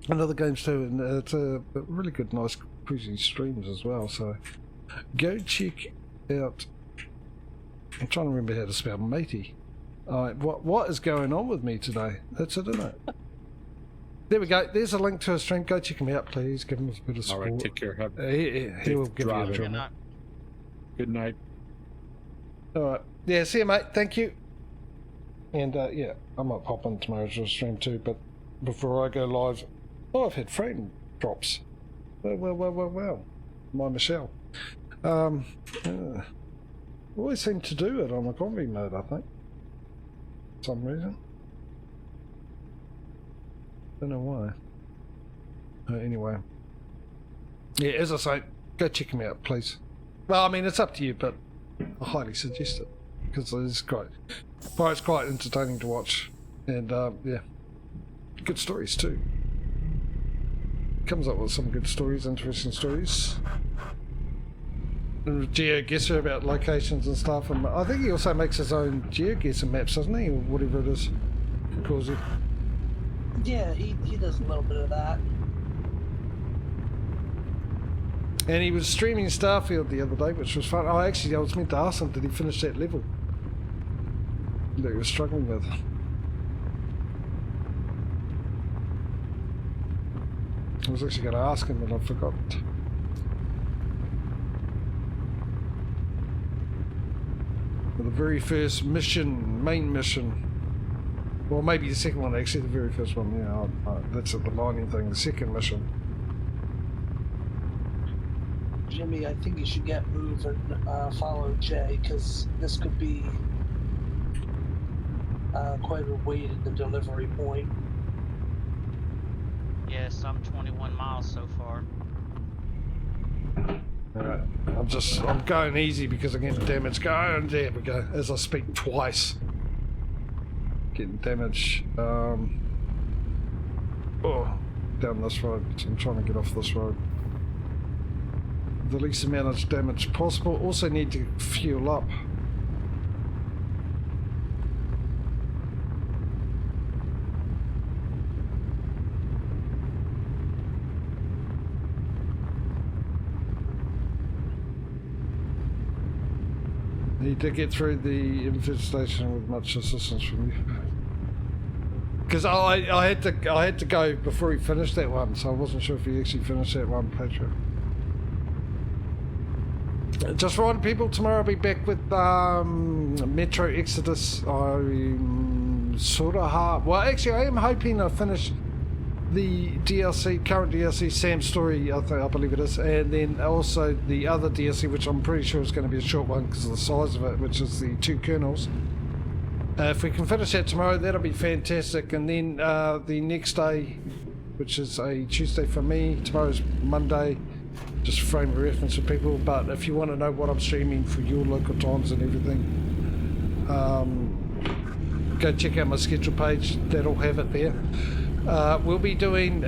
and other games too, and it's a really good, nice cruising streams as well. So go check out. I'm trying to remember how to spell matey. What is going on with me today? That's it, isn't it? There we go. There's a link to a stream. Go check him out, please. Give him a bit of All support. right, take care. Have He will give you a driving. Good drum. night. good night. All right. Yeah, see you, mate. Thank you. And yeah, I might pop on tomorrow's stream too, but before I go live, I've had frame drops. Well. My Michelle. Always seem to do it on the Convoy mode, I think. For some reason. Don't know why. Anyway. Yeah, as I say, go check him out, please. Well, I mean, it's up to you, but I highly suggest it. Because it's quite entertaining to watch. And, yeah. Good stories, too. Comes up with some good stories, interesting stories. And GeoGuessr about locations and stuff. And I think he also makes his own GeoGuessr maps, doesn't he? Or whatever it is. Calls it. Yeah, he does a little bit of that. And he was streaming Starfield the other day, which was fun. Oh, actually, I was meant to ask him, did he finish that level that he was struggling with? I was actually going to ask him, but I forgot. For the very first mission, main mission. Well, maybe the second one, actually, the very first one, yeah. That's the lining thing, the second mission. Jimmy, I think you should get moving, follow Jay, because this could be quite a wait at the delivery point. Yes, I'm 21 miles so far. Alright, I'm going easy because I'm getting damage. And there we go, as I speak twice. Getting damage. Oh, down this road. So I'm trying to get off this road. The least amount of damage possible. Also need to fuel up. Need to get through the infestation with much assistance from you. Because I had to go before he finished that one, so I wasn't sure if he actually finished that one, Patreon. Just right, people. Tomorrow I'll be back with Metro Exodus. I'm sort of hard. Well, actually, I am hoping to finish the DLC, current DLC, Sam's story. I believe it is, and then also the other DLC, which I'm pretty sure is going to be a short one because of the size of it, which is the 2 kernels. If we can finish that tomorrow, that'll be fantastic. And then the next day, which is a Tuesday for me, tomorrow's Monday. Just frame of reference for people, but if you want to know what I'm streaming for your local times and everything, go check out my schedule page. That'll have it there. We'll be doing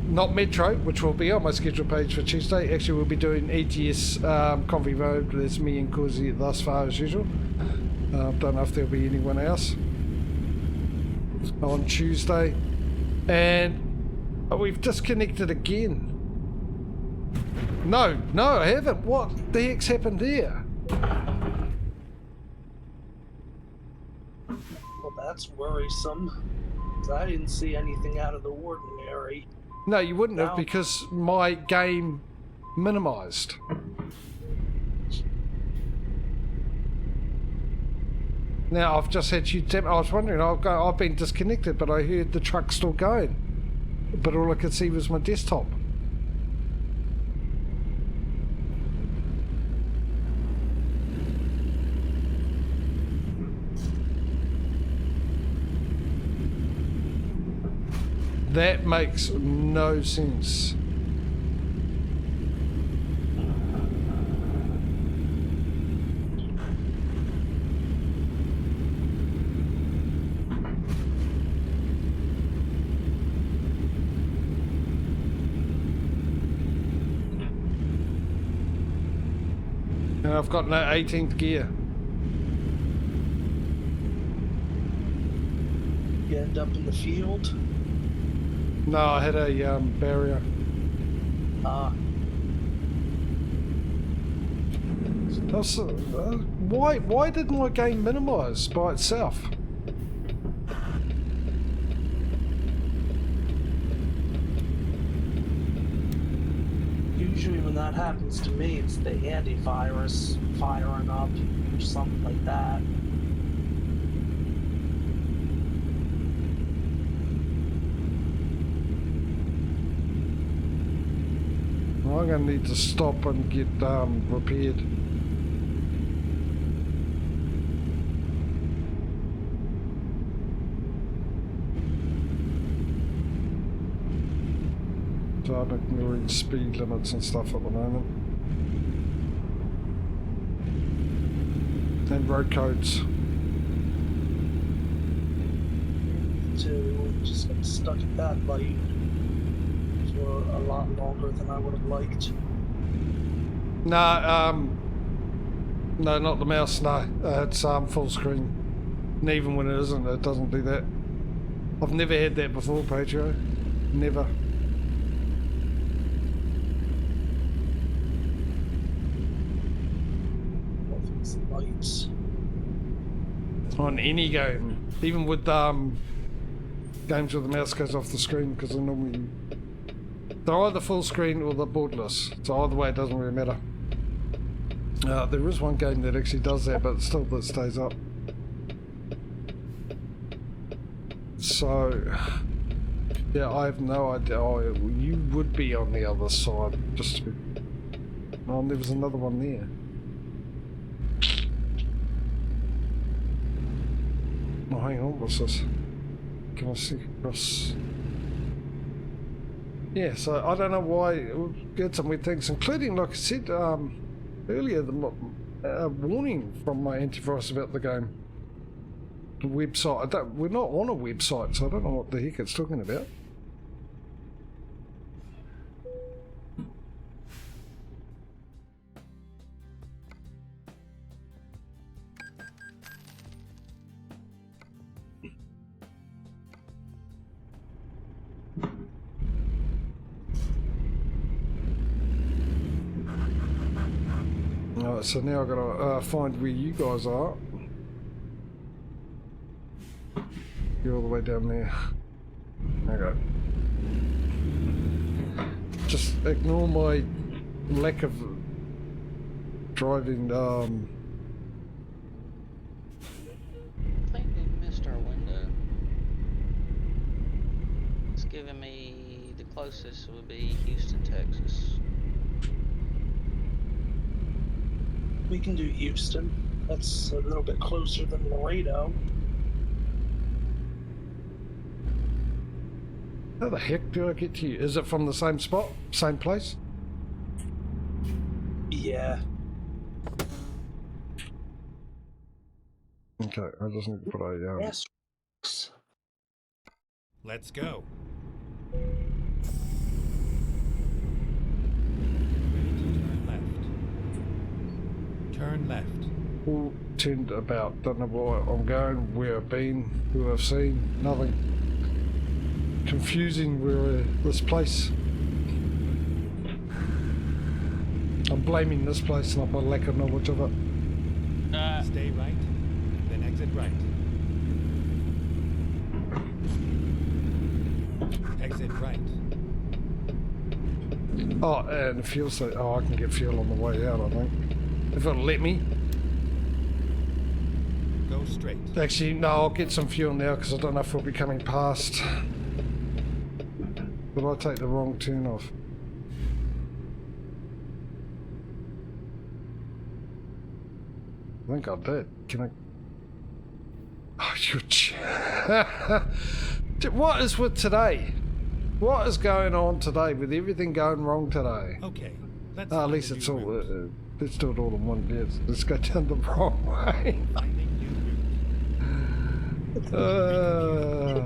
not Metro, which will be on my schedule page for Tuesday. Actually, we'll be doing ETS Convoy mode. There's me and Cozy thus far as usual. Don't know if there'll be anyone else on Tuesday. And we've disconnected again. No, I haven't. What the heck's happened there? Well, that's worrisome. 'Cause I didn't see anything out of the ordinary. No, you wouldn't have, because my game minimized. Now I've just had you. I was wondering. I've been disconnected, but I heard the truck still going. But all I could see was my desktop. That makes no sense. And I've got no 18th gear. You end up in the field? No, I had a barrier. Why didn't my game minimize by itself? Usually when that happens to me, it's the antivirus firing up or something like that. I'm going to need to stop and get repaired. So I'm ignoring speed limits and stuff at the moment. And road codes. To just get stuck at that light for a lot longer than I would have liked. No, no, not the mouse, no. It's full screen. And even when it isn't, it doesn't do that. I've never had that before, Pedro. Never. Lights. On any game. Even with games where the mouse goes off the screen, because they're normally... They're either full screen or they're borderless. So either way, it doesn't really matter. There is one game that actually does that, but still that stays up. So... Yeah, I have no idea. Oh, you would be on the other side. Just to be... Oh, and there was another one there. Oh, hang on, what's this? Can I see across? Yeah, so I don't know why. We'll get some weird things, including, like I said earlier, the warning from my antivirus about the game. The website. We're not on a website, so I don't know what the heck it's talking about. Alright, so now I've got to find where you guys are. You're all the way down there. Okay. Just ignore my lack of driving. I think we missed our window. It's giving me the closest would be Houston, Texas. We can do Houston. That's a little bit closer than Laredo. How the heck do I get to you? Is it from the same spot? Same place? Yeah. Okay, I just need to put a... Yes. Let's go. Ready to turn left. Turn left. All turned about. Don't know where I'm going, where I've been, who I've seen. Nothing. Confusing where this place. I'm blaming this place, not my lack of knowledge of it. Stay right, then exit right. Exit right. Oh, and fuel station. Oh, I can get fuel on the way out, I think. If it'll let me. Go straight. Actually, no, I'll get some fuel now because I don't know if we'll be coming past. Did I take the wrong turn off? I think I did. Can I? Oh, you. What is with today? What is going on today with everything going wrong today? Okay. Let's At find least a it's new all. route. Let's do it all in one. Yes, let's go down the wrong way. Finding new route.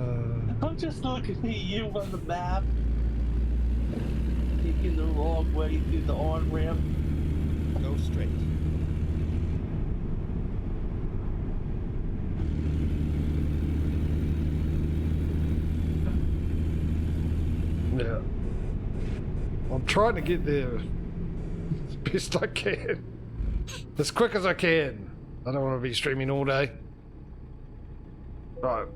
I'm just looking at you on the map. Taking the wrong way through the on-ramp. Go straight. Yeah. I'm trying to get there as best I can. As quick as I can. I don't want to be streaming all day. Right.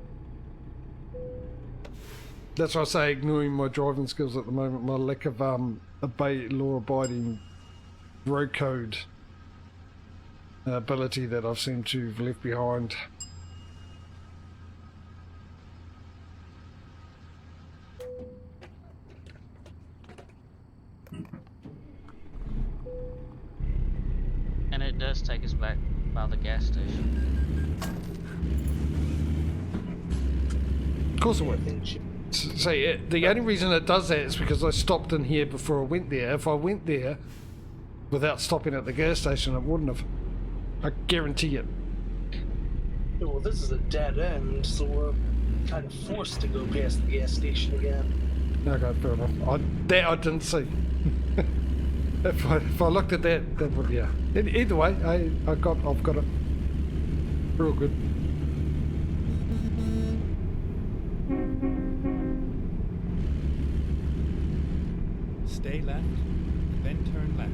That's why I say ignoring my driving skills at the moment, my lack of law-abiding road code ability that I've seemed to have left behind. And it does take us back by the gas station. Of course it would. See, the only reason it does that is because I stopped in here before I went there. If I went there without stopping at the gas station, it wouldn't have. I guarantee it. Yeah, well, this is a dead end, so we're kind of forced to go past the gas station again. Okay, fair enough. That I didn't see. If I looked at that, that would, yeah. Either way, I've got it. Real good. Stay left, then turn left.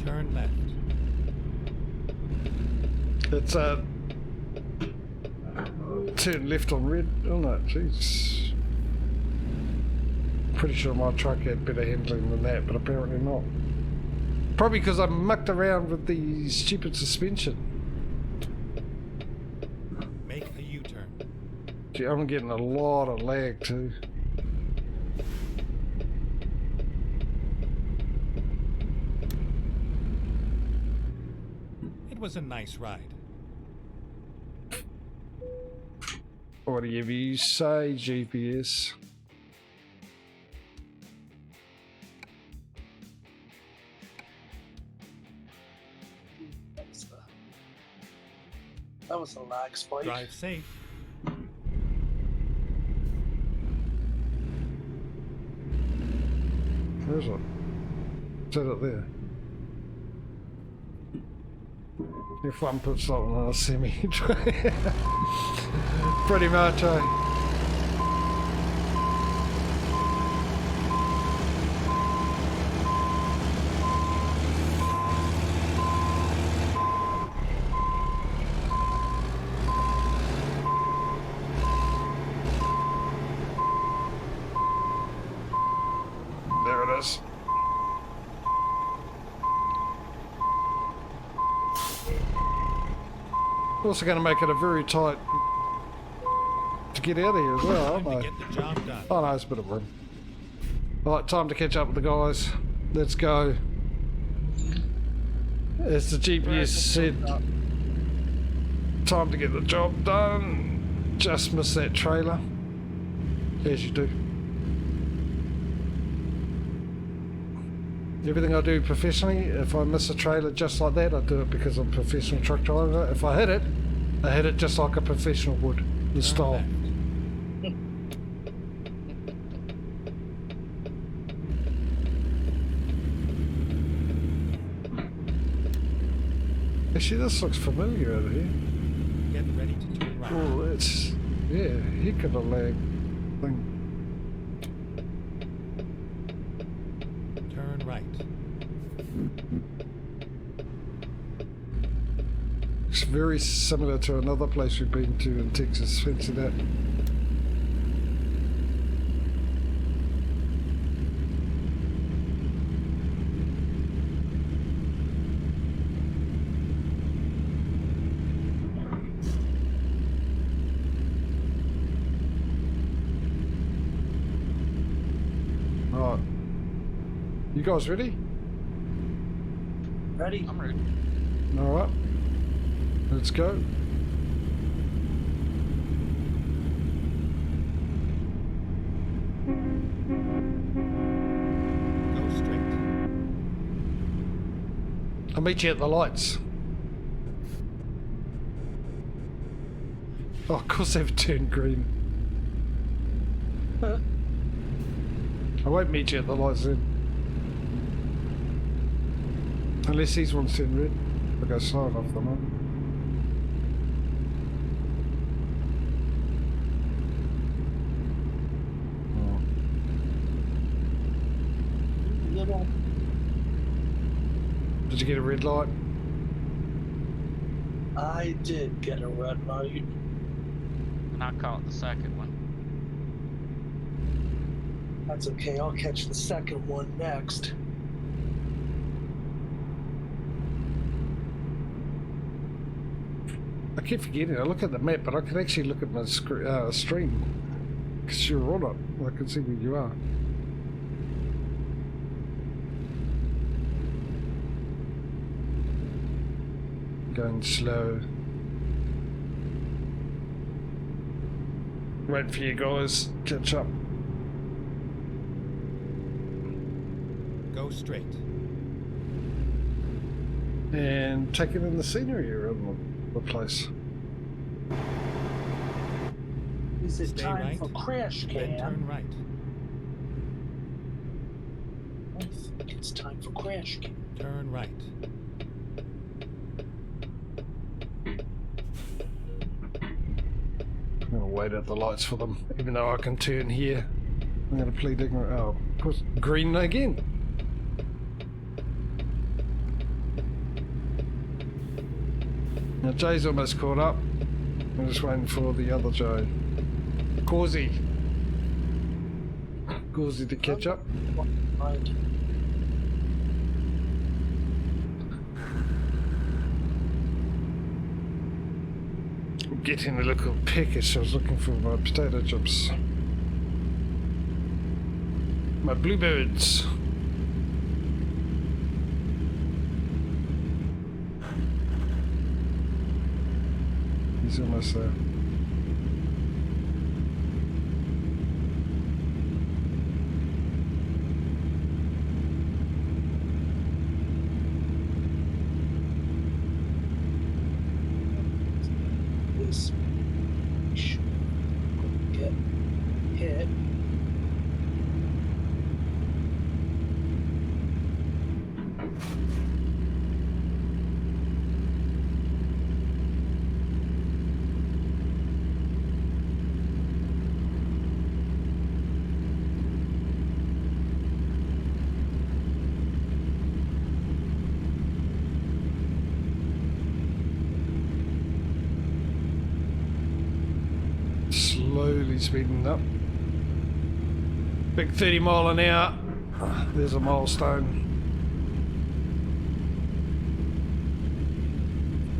Turn left. It's turn left on red. Oh no, jeez. Pretty sure my truck had better handling than that, but apparently not. Probably because I mucked around with the stupid suspension. Make a U-turn. Gee, I'm getting a lot of lag too. It was a nice ride. Whatever you say, GPS. That was a lag spike. Drive safe. Where's it? Set it there. If one puts something on a semi. Pretty much, Also going to make it a very tight to get out of here as well, aren't Time they? to get the job done. Oh no, it's a bit of room. Alright, time to catch up with the guys. Let's go. As the GPS said, time to get the job done. Just missed that trailer. As you do. Everything I do professionally, if I miss a trailer just like that, I do it because I'm a professional truck driver. If I hit it just like a professional would. The style. Actually, this looks familiar over here. Get ready to turn right. Oh, it's... yeah, heck of a lag thing. Turn right. It's very similar to another place we've been to in Texas. Fancy that. Right. You guys ready? Ready? I'm ready. Alright. Let's go. Go straight. I'll meet you at the lights. Oh, of course they've turned green. Huh? I won't meet you at the lights then. Unless these ones turn red. I'll go slow enough for them. Little. Did you get a red light? I did get a red light. And I caught the second one. That's okay, I'll catch the second one next. I keep forgetting. I look at the map, but I can actually look at my stream. Because you're on it. I can see where you are. Going slow. Wait for you guys. Catch up. Go straight. And taking in the scenery around the place. Is it Stay time right, for crash Then cam? turn right. I think it's time for crash cam. Turn right. I'm gonna wait at the lights for them, even though I can turn here. I'm gonna plead ignorant. Oh, of course, green again. Now Jay's almost caught up. I'm just waiting for the other Jay. Causey to catch up. Right. I'm getting a little peckish. I was looking for my potato chips. My bluebirds. He's almost there. This should get hit. Slowly speeding up. Big 30 mile an hour. There's a milestone.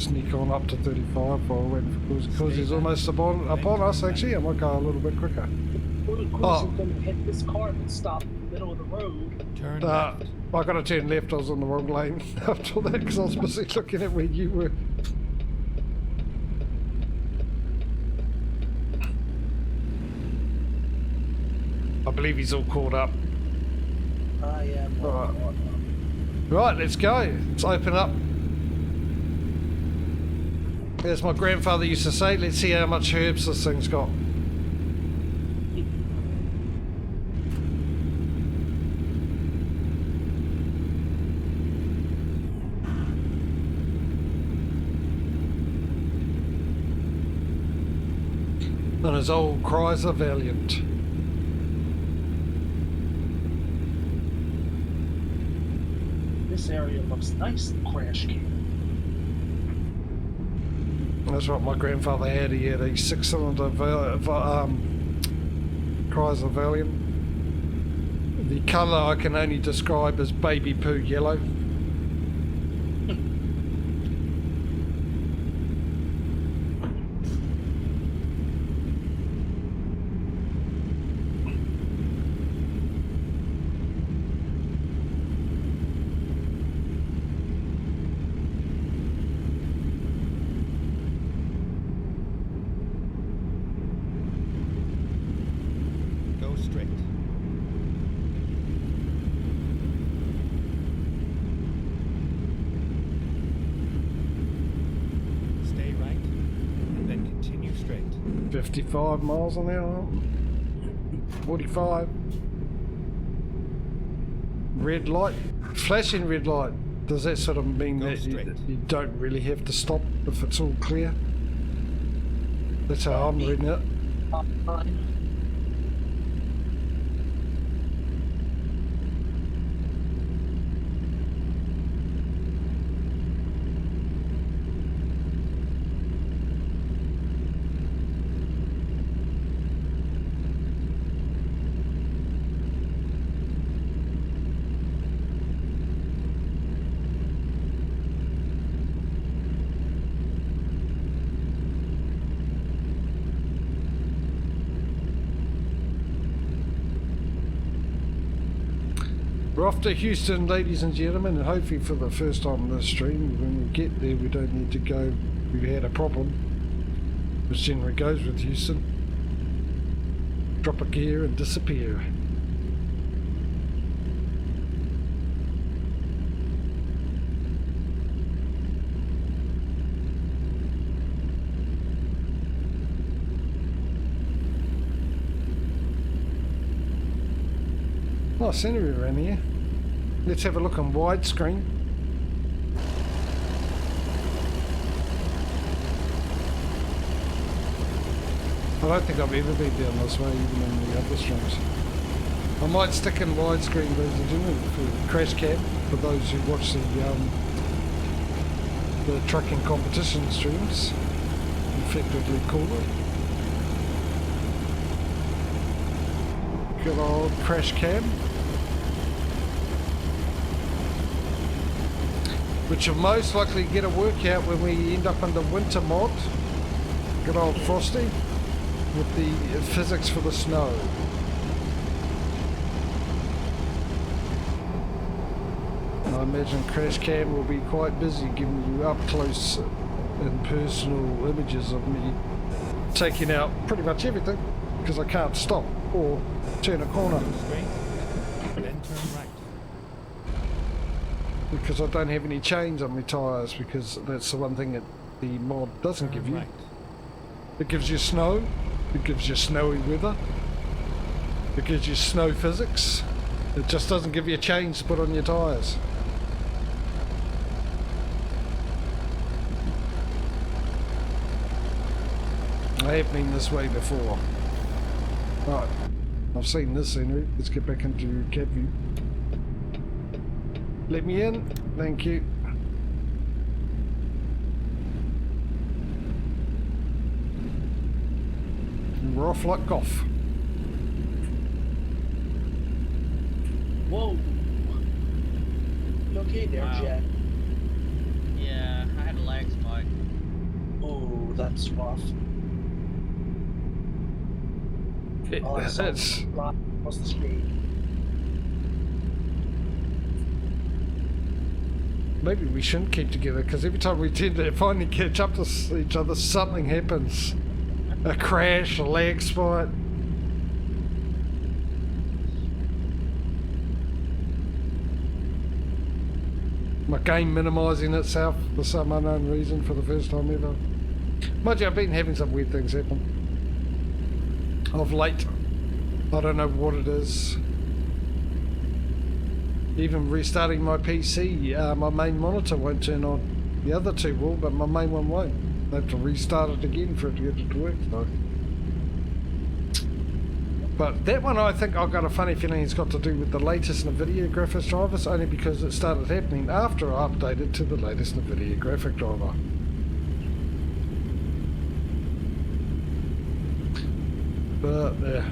sneak on up to 35 while we're waiting for Cruzy. Cruzy's almost upon us, actually. I might go a little bit quicker. Cruzy's going to hit this car and stop in the middle of the road. Turn left. I got to turn left. I was on the wrong lane after that because I was busy looking at where you were. I believe he's all caught up. I am. Right, let's go. Let's open up. As my grandfather used to say, let's see how much herbs this thing's got. And his old cries are valiant. This area looks nice and crash can. That's what my grandfather had. He had a 6-cylinder Chrysler Valiant. The colour I can only describe as baby poo yellow. Go straight. Stay right, and then continue straight. 55 miles an hour. 45. Red light. Flashing red light. Does that sort of mean Go that straight. you don't really have to stop if it's all clear? That's how I'm reading it. We're off to Houston, ladies and gentlemen, and hopefully for the first time on this stream, when we get there we don't need to go, we had a problem, which generally goes with Houston. Drop a gear and disappear. Oh, scenery around here. Let's have a look on widescreen. I don't think I've ever been down this way, even in the other streams. I might stick in widescreen, ladies and gentlemen, for crash cam, for those who watch the trucking competition streams, effectively call it. Good old crash cam, which will most likely get a workout when we end up in the winter mod. Good old Frosty with the physics for the snow. I imagine crash cam will be quite busy giving you up close and personal images of me taking out pretty much everything because I can't stop or turn a corner. Go straight, then turn right. Because I don't have any chains on my tyres, because that's the one thing that the mod doesn't give you. Right. It gives you snow, it gives you snowy weather, it gives you snow physics. It just doesn't give you chains to put on your tyres. I have been this way before. Right, I've seen this scenery. Let's get back into cab view. Let me in, thank you. And we're off like golf. Whoa. You okay there, Wow. Jack? Yeah, I had a lag spike. Oh, that's rough. Oh, I saw It's it fly across the screen. maybe we shouldn't keep together because every time we tend to finally catch up to each other, something happens. A crash, a lag spike. My game minimising itself for some unknown reason for the first time ever. Mind you, I've been having some weird things happen. Of late. I don't know what it is. Even restarting my PC, my main monitor won't turn on. The other two will, but my main one won't. I have to restart it again for it to get it to work, though. But that one, I think I've got a funny feeling it's got to do with the latest NVIDIA graphics drivers, only because it started happening after I updated to the latest NVIDIA graphic driver. But, yeah.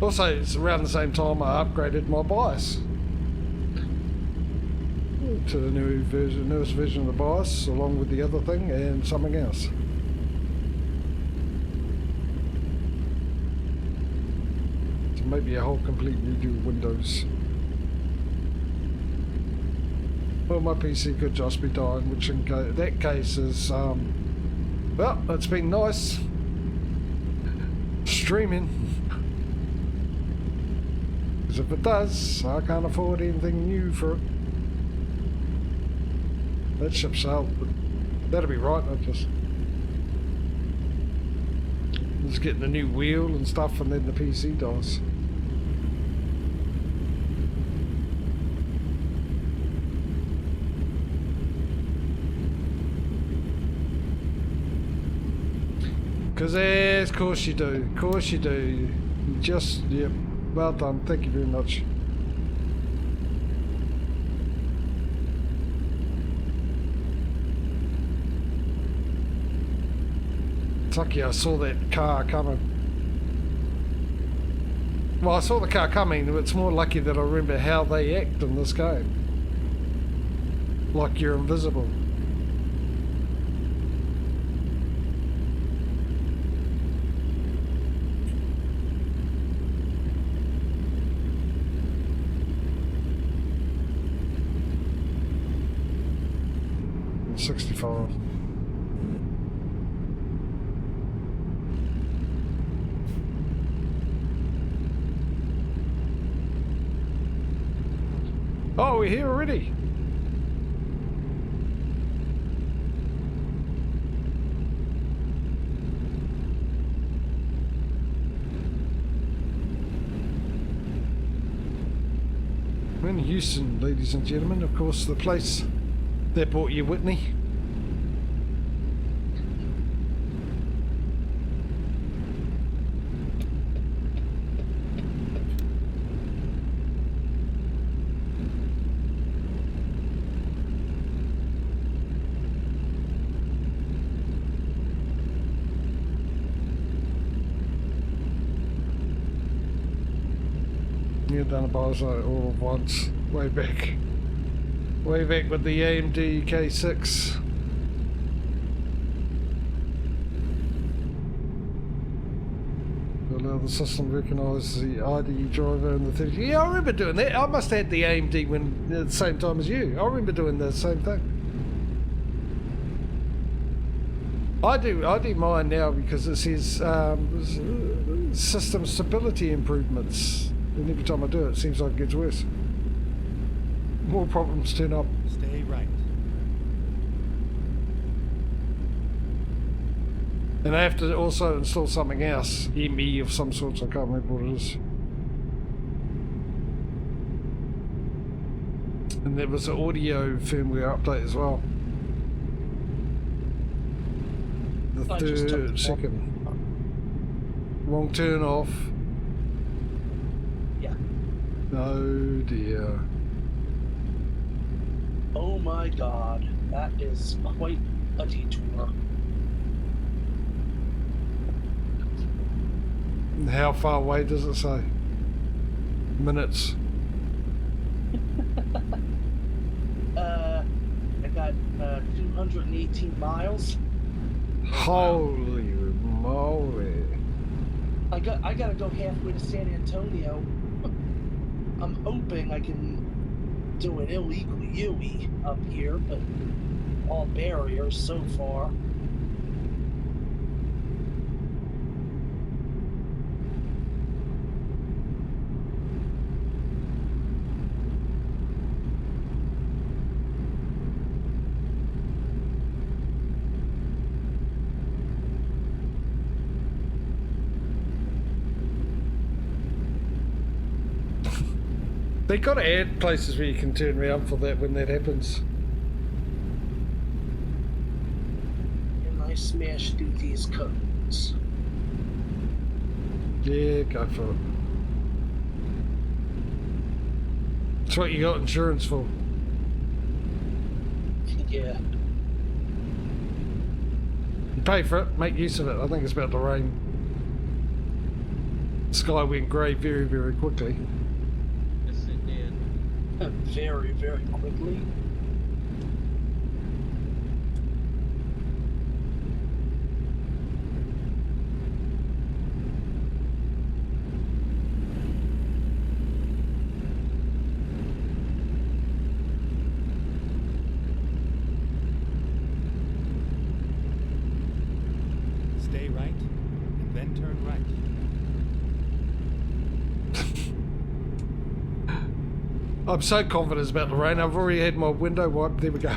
Also, it's around the same time I upgraded my BIOS to the newest version of the BIOS, along with the other thing and something else. So maybe a whole complete redo of Windows. Well, my PC could just be dying, which in that case is, well, it's been nice streaming. Because if it does, I can't afford anything new for it. That ship sailed, but that'll be right. I just getting a new wheel and stuff, and then the PC dies. Because yes, of course you do. Of course you do. You just, yep. Well done. Thank you very much. It's lucky I saw that car coming. Well, I saw the car coming, but it's more lucky that I remember how they act in this game. Like you're invisible. And 65. Oh, we're here already. We're in Houston, ladies and gentlemen. Of course, the place that brought you Whitney. Done a Bozo all at once, way back with the AMD K6. Allow the system to recognise the ID driver and the thing. Yeah, I remember doing that. I must have had the AMD when at the same time as you. I remember doing the same thing. I do mine now because it says system stability improvements. And every time I do it, it seems like it gets worse. More problems turn up. Stay right. And I have to also install something else, ME of some sorts, I can't remember what it is. And there was an audio firmware update as well. The third, second. Wrong turn off. Oh dear. Oh my god, that is quite a detour. And how far away does it say? Minutes. 118 miles. Holy moly. I gotta go halfway to San Antonio. I'm hoping I can do an illegal Yui up here, but all barriers so far. They gotta add places where you can turn around for that when that happens. And I smashed through these codes. Yeah, go for it. That's what you got insurance for. Yeah. You pay for it, make use of it. I think it's about to rain. The sky went grey very, very quickly. Yes, it did. Very, very quickly. Stay right, and then turn right. I'm so confident it's about to rain. I've already had my window wiped. There we go.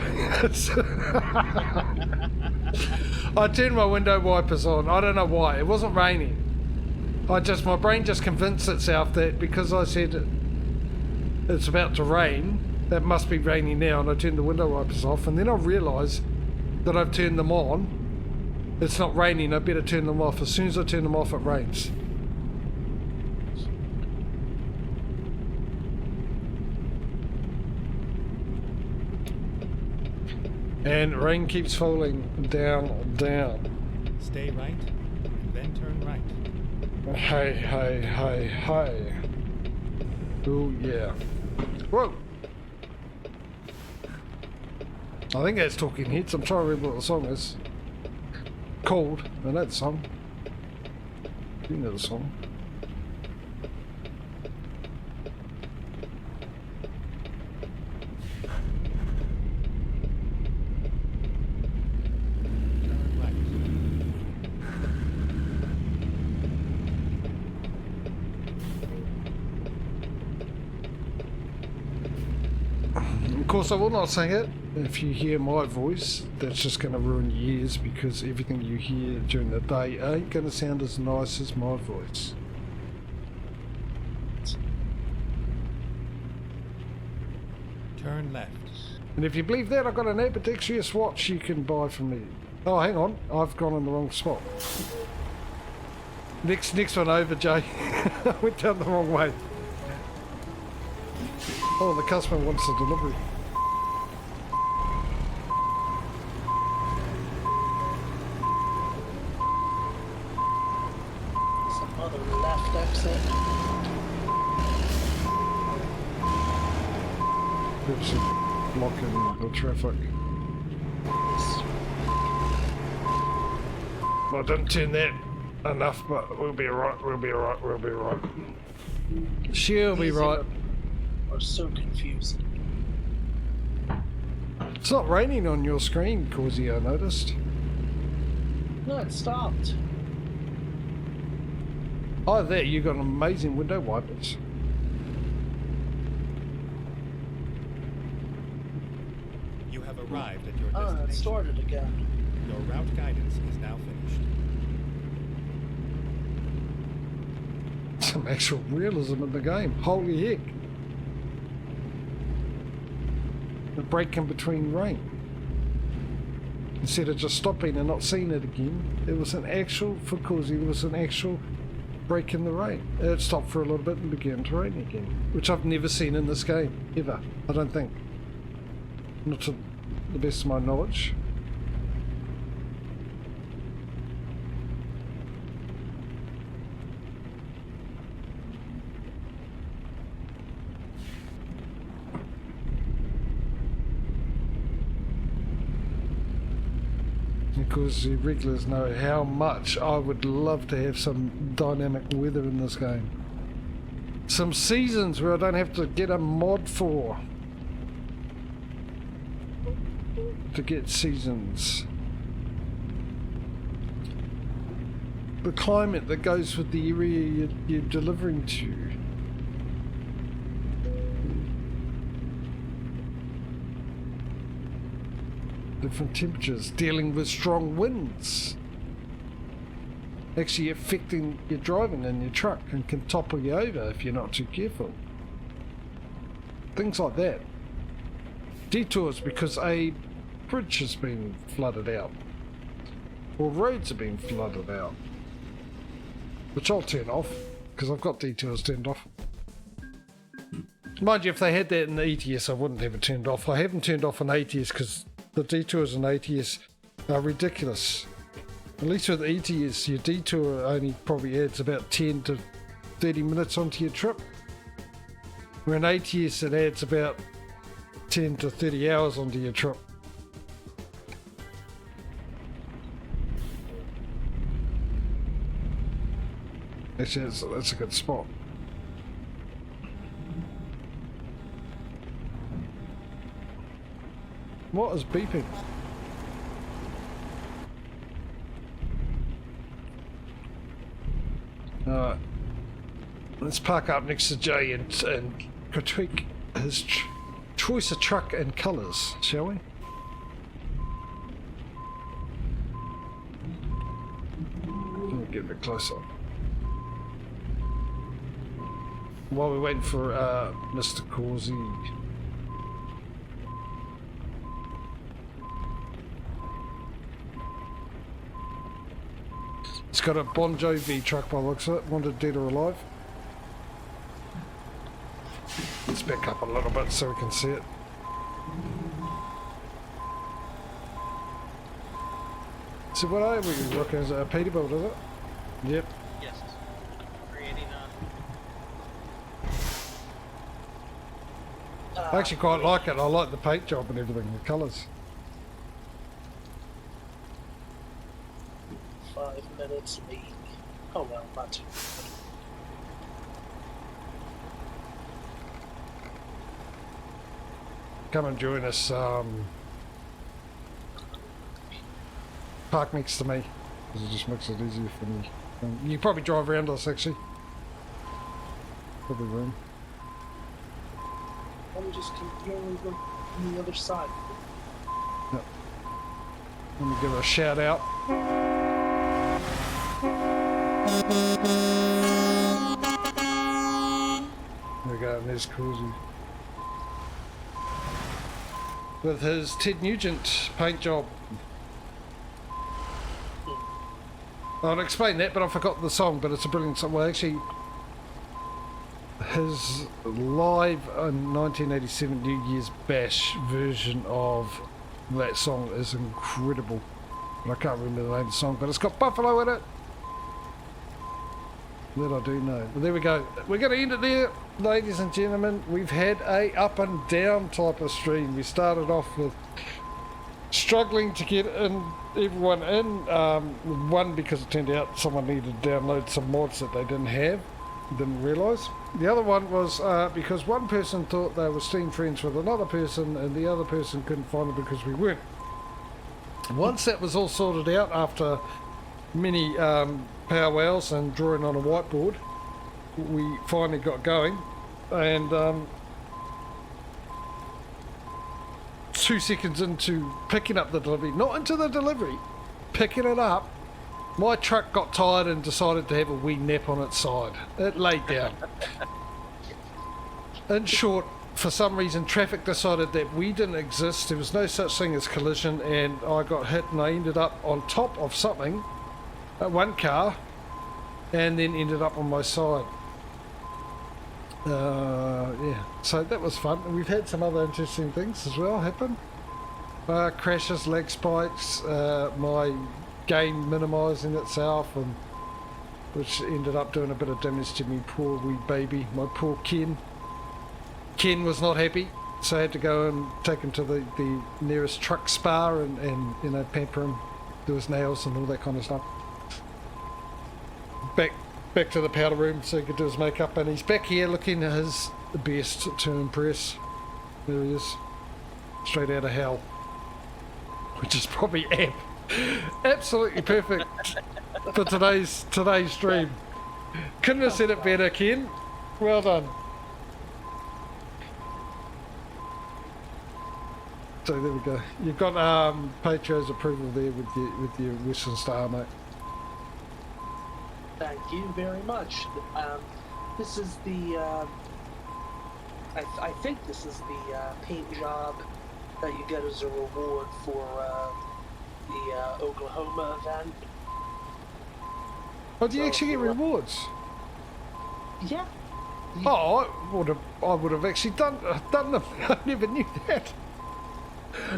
I turned my window wipers on. I don't know why. It wasn't raining. My brain just convinced itself that because I said it's about to rain, that must be raining now, and I turned the window wipers off, and then I realised that I've turned them on. It's not raining, I better turn them off. As soon as I turn them off, it rains. And rain keeps falling down, down. Stay right, and then turn right. Hey, hey, hey, hey. Oh, yeah. Whoa! I think that's Talking Heads. I'm trying to remember what the song is called. I know the song. You know the song. Turn right. Of course, I will not sing it. If you hear my voice, that's just going to ruin your ears because everything you hear during the day ain't going to sound as nice as my voice. Turn left. And if you believe that, I've got an ambidextrous watch you can buy from me. Oh, hang on. I've gone in the wrong spot. Next one over, Jay. I went down the wrong way. Oh, the customer wants the delivery. Some other left exit. Oops, blocking the traffic. Well, I didn't turn that enough, but we'll be alright, we'll be alright, we'll be alright. She'll be right. Are so confusing. It's not raining on your screen, Causey, I noticed. No, it stopped. Oh, there, you got amazing window wipers. You have arrived at your Oh, it destination. started again. Your route guidance is now finished. Some actual realism in the game. Holy heck. The break in between rain. Instead of just stopping and not seeing it again, there was an actual, for Causey, there was an actual break in the rain. It stopped for a little bit and began to rain again, which I've never seen in this game, ever, I don't think. Not to the best of my knowledge. Because the regulars know how much I would love to have some dynamic weather in this game. Some seasons where I don't have to get a mod for to get seasons. The climate that goes with the area you're delivering to. Different temperatures, dealing with strong winds. Actually affecting your driving in your truck and can topple you over if you're not too careful. Things like that. Detours because a bridge has been flooded out. Or roads have been flooded out. Which I'll turn off, because I've got detours turned off. Mind you, if they had that in the ETS, I wouldn't have it turned off. I haven't turned off an ATS because the detours in ATS are ridiculous. At least with ETS, your detour only probably adds about 10 to 30 minutes onto your trip. Where in ATS, it adds about 10 to 30 hours onto your trip. Actually, that's a good spot. What is beeping? Alright. Let's park up next to Jay and critique his choice of truck and colours, shall we? Let me get a bit closer. While we're waiting for Mr. Causey. It's got a Bon Jovi truck by the looks of it, wanted dead or alive. Let's back up a little bit so we can see it. So what are we looking at? Is it a Peterbilt, is it? Yep. Yes. 389. I actually quite like it. I like the paint job and everything, the colours. 5 minutes late. Oh well, not too bad. Come and join us. Park next to me, because it just makes it easier for me. You can probably drive around us actually. Probably room. Let me just continually go on the other side. Yep. Let me give it a shout out. There we go, and there's Causey. With his Ted Nugent paint job. I'll explain that, but I forgot the song, but it's a brilliant song. Well, actually, his live 1987 New Year's Bash version of that song is incredible. And I can't remember the name of the song, but it's got Buffalo in it. That I do know. Well, there we go. We're going to end it there, ladies and gentlemen. We've had a up and down type of stream. We started off with struggling to get everyone in. One, because it turned out someone needed to download some mods that they didn't have, didn't realise. The other one was because one person thought they were Steam friends with another person, and the other person couldn't find it because we weren't. Once that was all sorted out, after many powwows and drawing on a whiteboard, we finally got going, and 2 seconds into picking up the delivery, not into the delivery, picking it up, my truck got tired and decided to have a wee nap on its side. It laid down. In short, for some reason traffic decided that we didn't exist, there was no such thing as collision, and I got hit and I ended up on top of something, one car, and then ended up on my side. Yeah, so that was fun, and we've had some other interesting things as well happen. Crashes, leg spikes, my game minimising itself, and which ended up doing a bit of damage to me poor wee baby, my poor Ken. Ken was not happy, so I had to go and take him to the nearest truck spa and you know, pamper him do his nails and all that kind of stuff. Back to the powder room so he could do his makeup, and he's back here looking at his best to impress. There he is, straight out of hell, which is probably absolutely perfect for today's stream. Couldn't have said it better, Ken. Well done. So there we go. You've got Patrio's approval there with your Western Star, mate. Thank you very much. This is the, I think this is the paint job that you get as a reward for the Oklahoma event. Oh, do you actually get rewards? Yeah. Oh, I would have actually done them. I never knew that.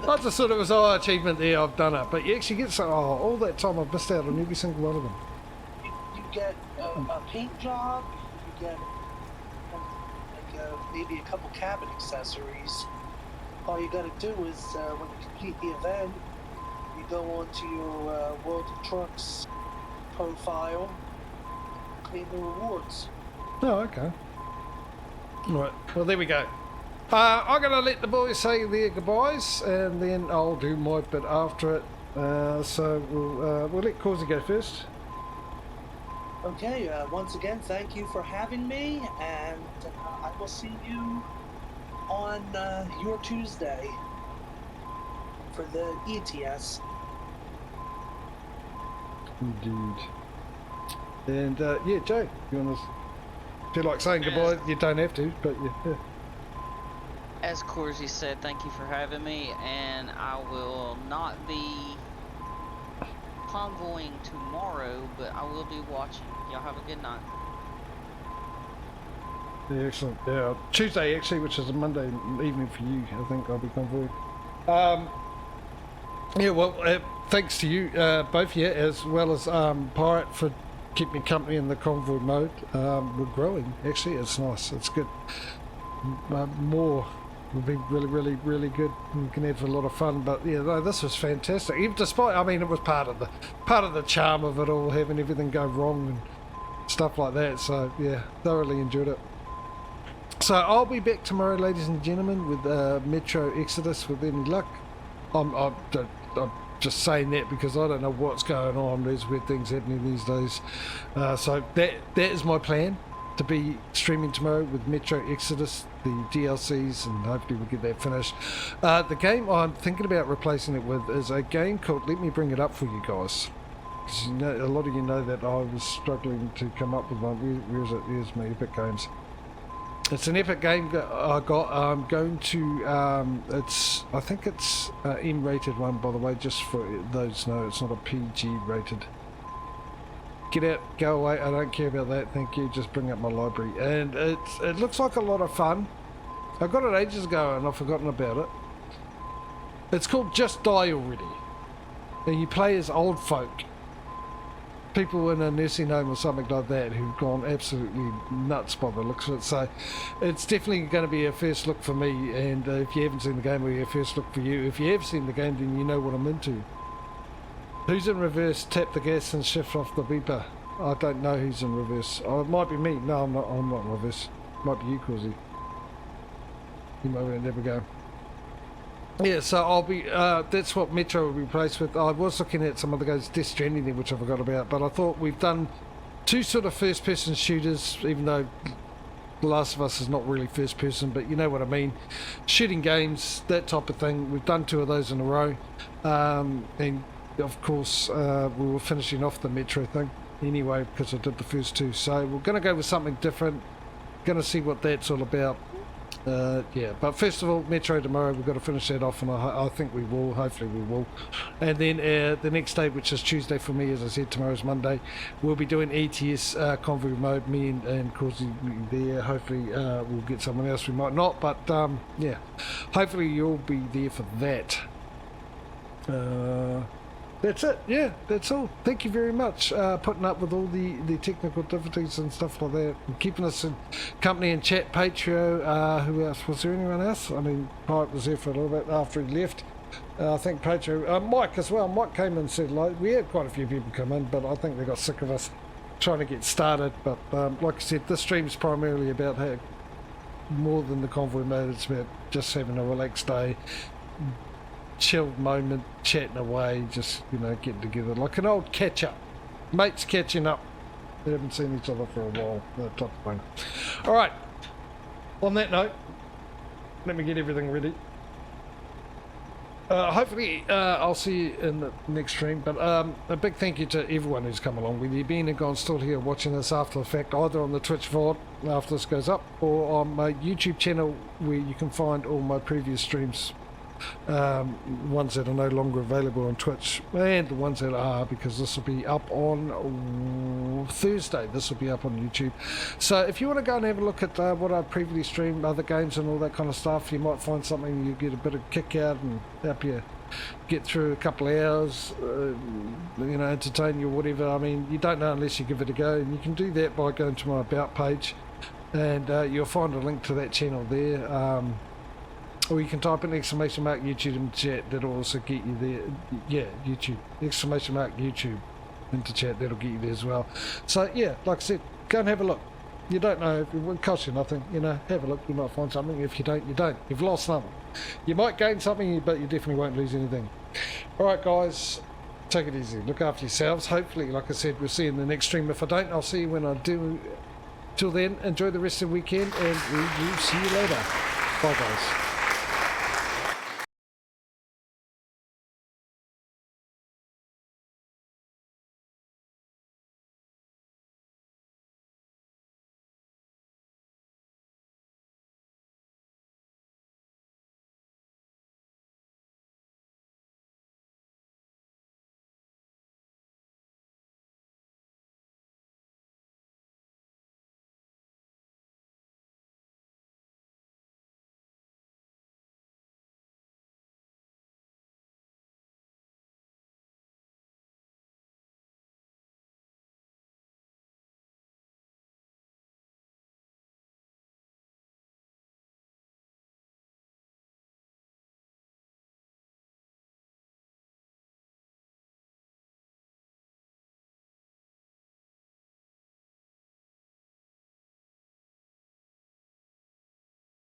I just thought it was achievement there. I've done it, but you actually get some. Oh, all that time I've missed out on every single one of them. You get a paint job. You get maybe a couple cabin accessories. All you got to do is when you complete the event, you go onto your World of Trucks profile, claim the rewards. Oh, okay. Right. Well, there we go. I'm going to let the boys say their goodbyes, and then I'll do my bit after it. So we'll let Causey go first. Okay, once again, thank you for having me, and I will see you on your Tuesday for the ETS. Indeed. And yeah, Joe, you want to feel like saying goodbye? You don't have to, but yeah. As Corzy said, thank you for having me, and I will not be convoying tomorrow, but I will be watching. Y'all have a good night. Yeah, excellent. Yeah, Tuesday actually, which is a Monday evening for you, I think I'll be convoying. Yeah, well, thanks to you both here, as well as Pirate for keeping me company in the convoy mode. We're growing, actually. It's nice. It's good. More will be really good. We can have a lot of fun. But yeah, no, this was fantastic. Even despite, I mean, it was part of the charm of it all, having everything go wrong and stuff like that. So yeah, thoroughly enjoyed it. So I'll be back tomorrow, ladies and gentlemen, with Metro Exodus with any luck. I'm just saying that because I don't know what's going on. There's weird things happening these days. So that is my plan, to be streaming tomorrow with Metro Exodus, the DLCs, and hopefully we'll get that finished. The game I'm thinking about replacing it with is a game called, let me bring it up for you guys, because you know, a lot of you know that I was struggling to come up with one. Where is it? Here's my Epic Games. It's an Epic game I got. I'm going to, I think it's an M-rated one, by the way, just for those know, it's not a PG rated. Get out, go away, I don't care about that, thank you, just bring up my library. And it looks like a lot of fun. I got it ages ago and I've forgotten about it. It's called Just Die Already. And you play as old folk. People in a nursing home or something like that who've gone absolutely nuts by the looks of it. So it's definitely going to be a first look for me, and if you haven't seen the game, it'll be a first look for you. If you have seen the game, then you know what I'm into. Who's in reverse? Tap the gas and shift off the beeper. I don't know who's in reverse. Oh, it might be me. No, I'm not in reverse. Might be you, Causey. You might never go. Yeah, so I'll be, that's what Metro will be replaced with. I was looking at some other guys, Death Stranding there, which I forgot about, but I thought we've done two sort of first-person shooters, even though The Last of Us is not really first-person, but you know what I mean. Shooting games, that type of thing. We've done two of those in a row. And, of course, we were finishing off the Metro thing anyway, because I did the first two. So we're going to go with something different. Going to see what that's all about. Yeah, but first of all, Metro tomorrow, we've got to finish that off, and I think we will, hopefully we will. And then the next day, which is Tuesday for me, as I said, tomorrow's Monday, we'll be doing ETS Convoy mode, me and Causey there. Hopefully we'll get someone else, we might not, but yeah, hopefully you'll be there for that. That's it. Yeah, that's all. Thank you very much. Putting up with all the technical difficulties and stuff like that, and keeping us in company in chat. Patrio. Who else? Was there anyone else? I mean, Pipe was there for a little bit after he left. I think Patrio, Mike as well. Mike came and said, like, we had quite a few people come in, but I think they got sick of us trying to get started. But like I said, this stream is primarily about more than the convoy mode. It's about just having a relaxed day, chilled moment, chatting away, just, you know, getting together like an old catch up, mates catching up. They haven't seen each other for a while. That type of thing. All right. On that note, let me get everything ready. Hopefully I'll see you in the next stream, but a big thank you to everyone who's come along, whether you've been and gone still here watching this after the fact, either on the Twitch VOD after this goes up, or on my YouTube channel where you can find all my previous streams, ones that are no longer available on Twitch, and the ones that are, because this will be up on Thursday. This will be up on YouTube. So if you want to go and have a look at what I previously streamed, other games and all that kind of stuff, you might find something you get a bit of kick out and help you get through a couple of hours, you know, entertain you or whatever. I mean, you don't know unless you give it a go, and you can do that by going to my About page, and you'll find a link to that channel there. Or you can type in exclamation mark YouTube in chat, that'll also get you there. Yeah, YouTube, exclamation mark YouTube into chat, that'll get you there as well. So yeah, like I said, go and have a look. You don't know, it won't cost you nothing, you know, have a look, you might find something. If you don't, you don't. You've lost nothing. You might gain something, but you definitely won't lose anything. Alright guys, take it easy, look after yourselves. Hopefully, like I said, we'll see you in the next stream. If I don't, I'll see you when I do. Till then, enjoy the rest of the weekend, and we'll see you later. Bye guys.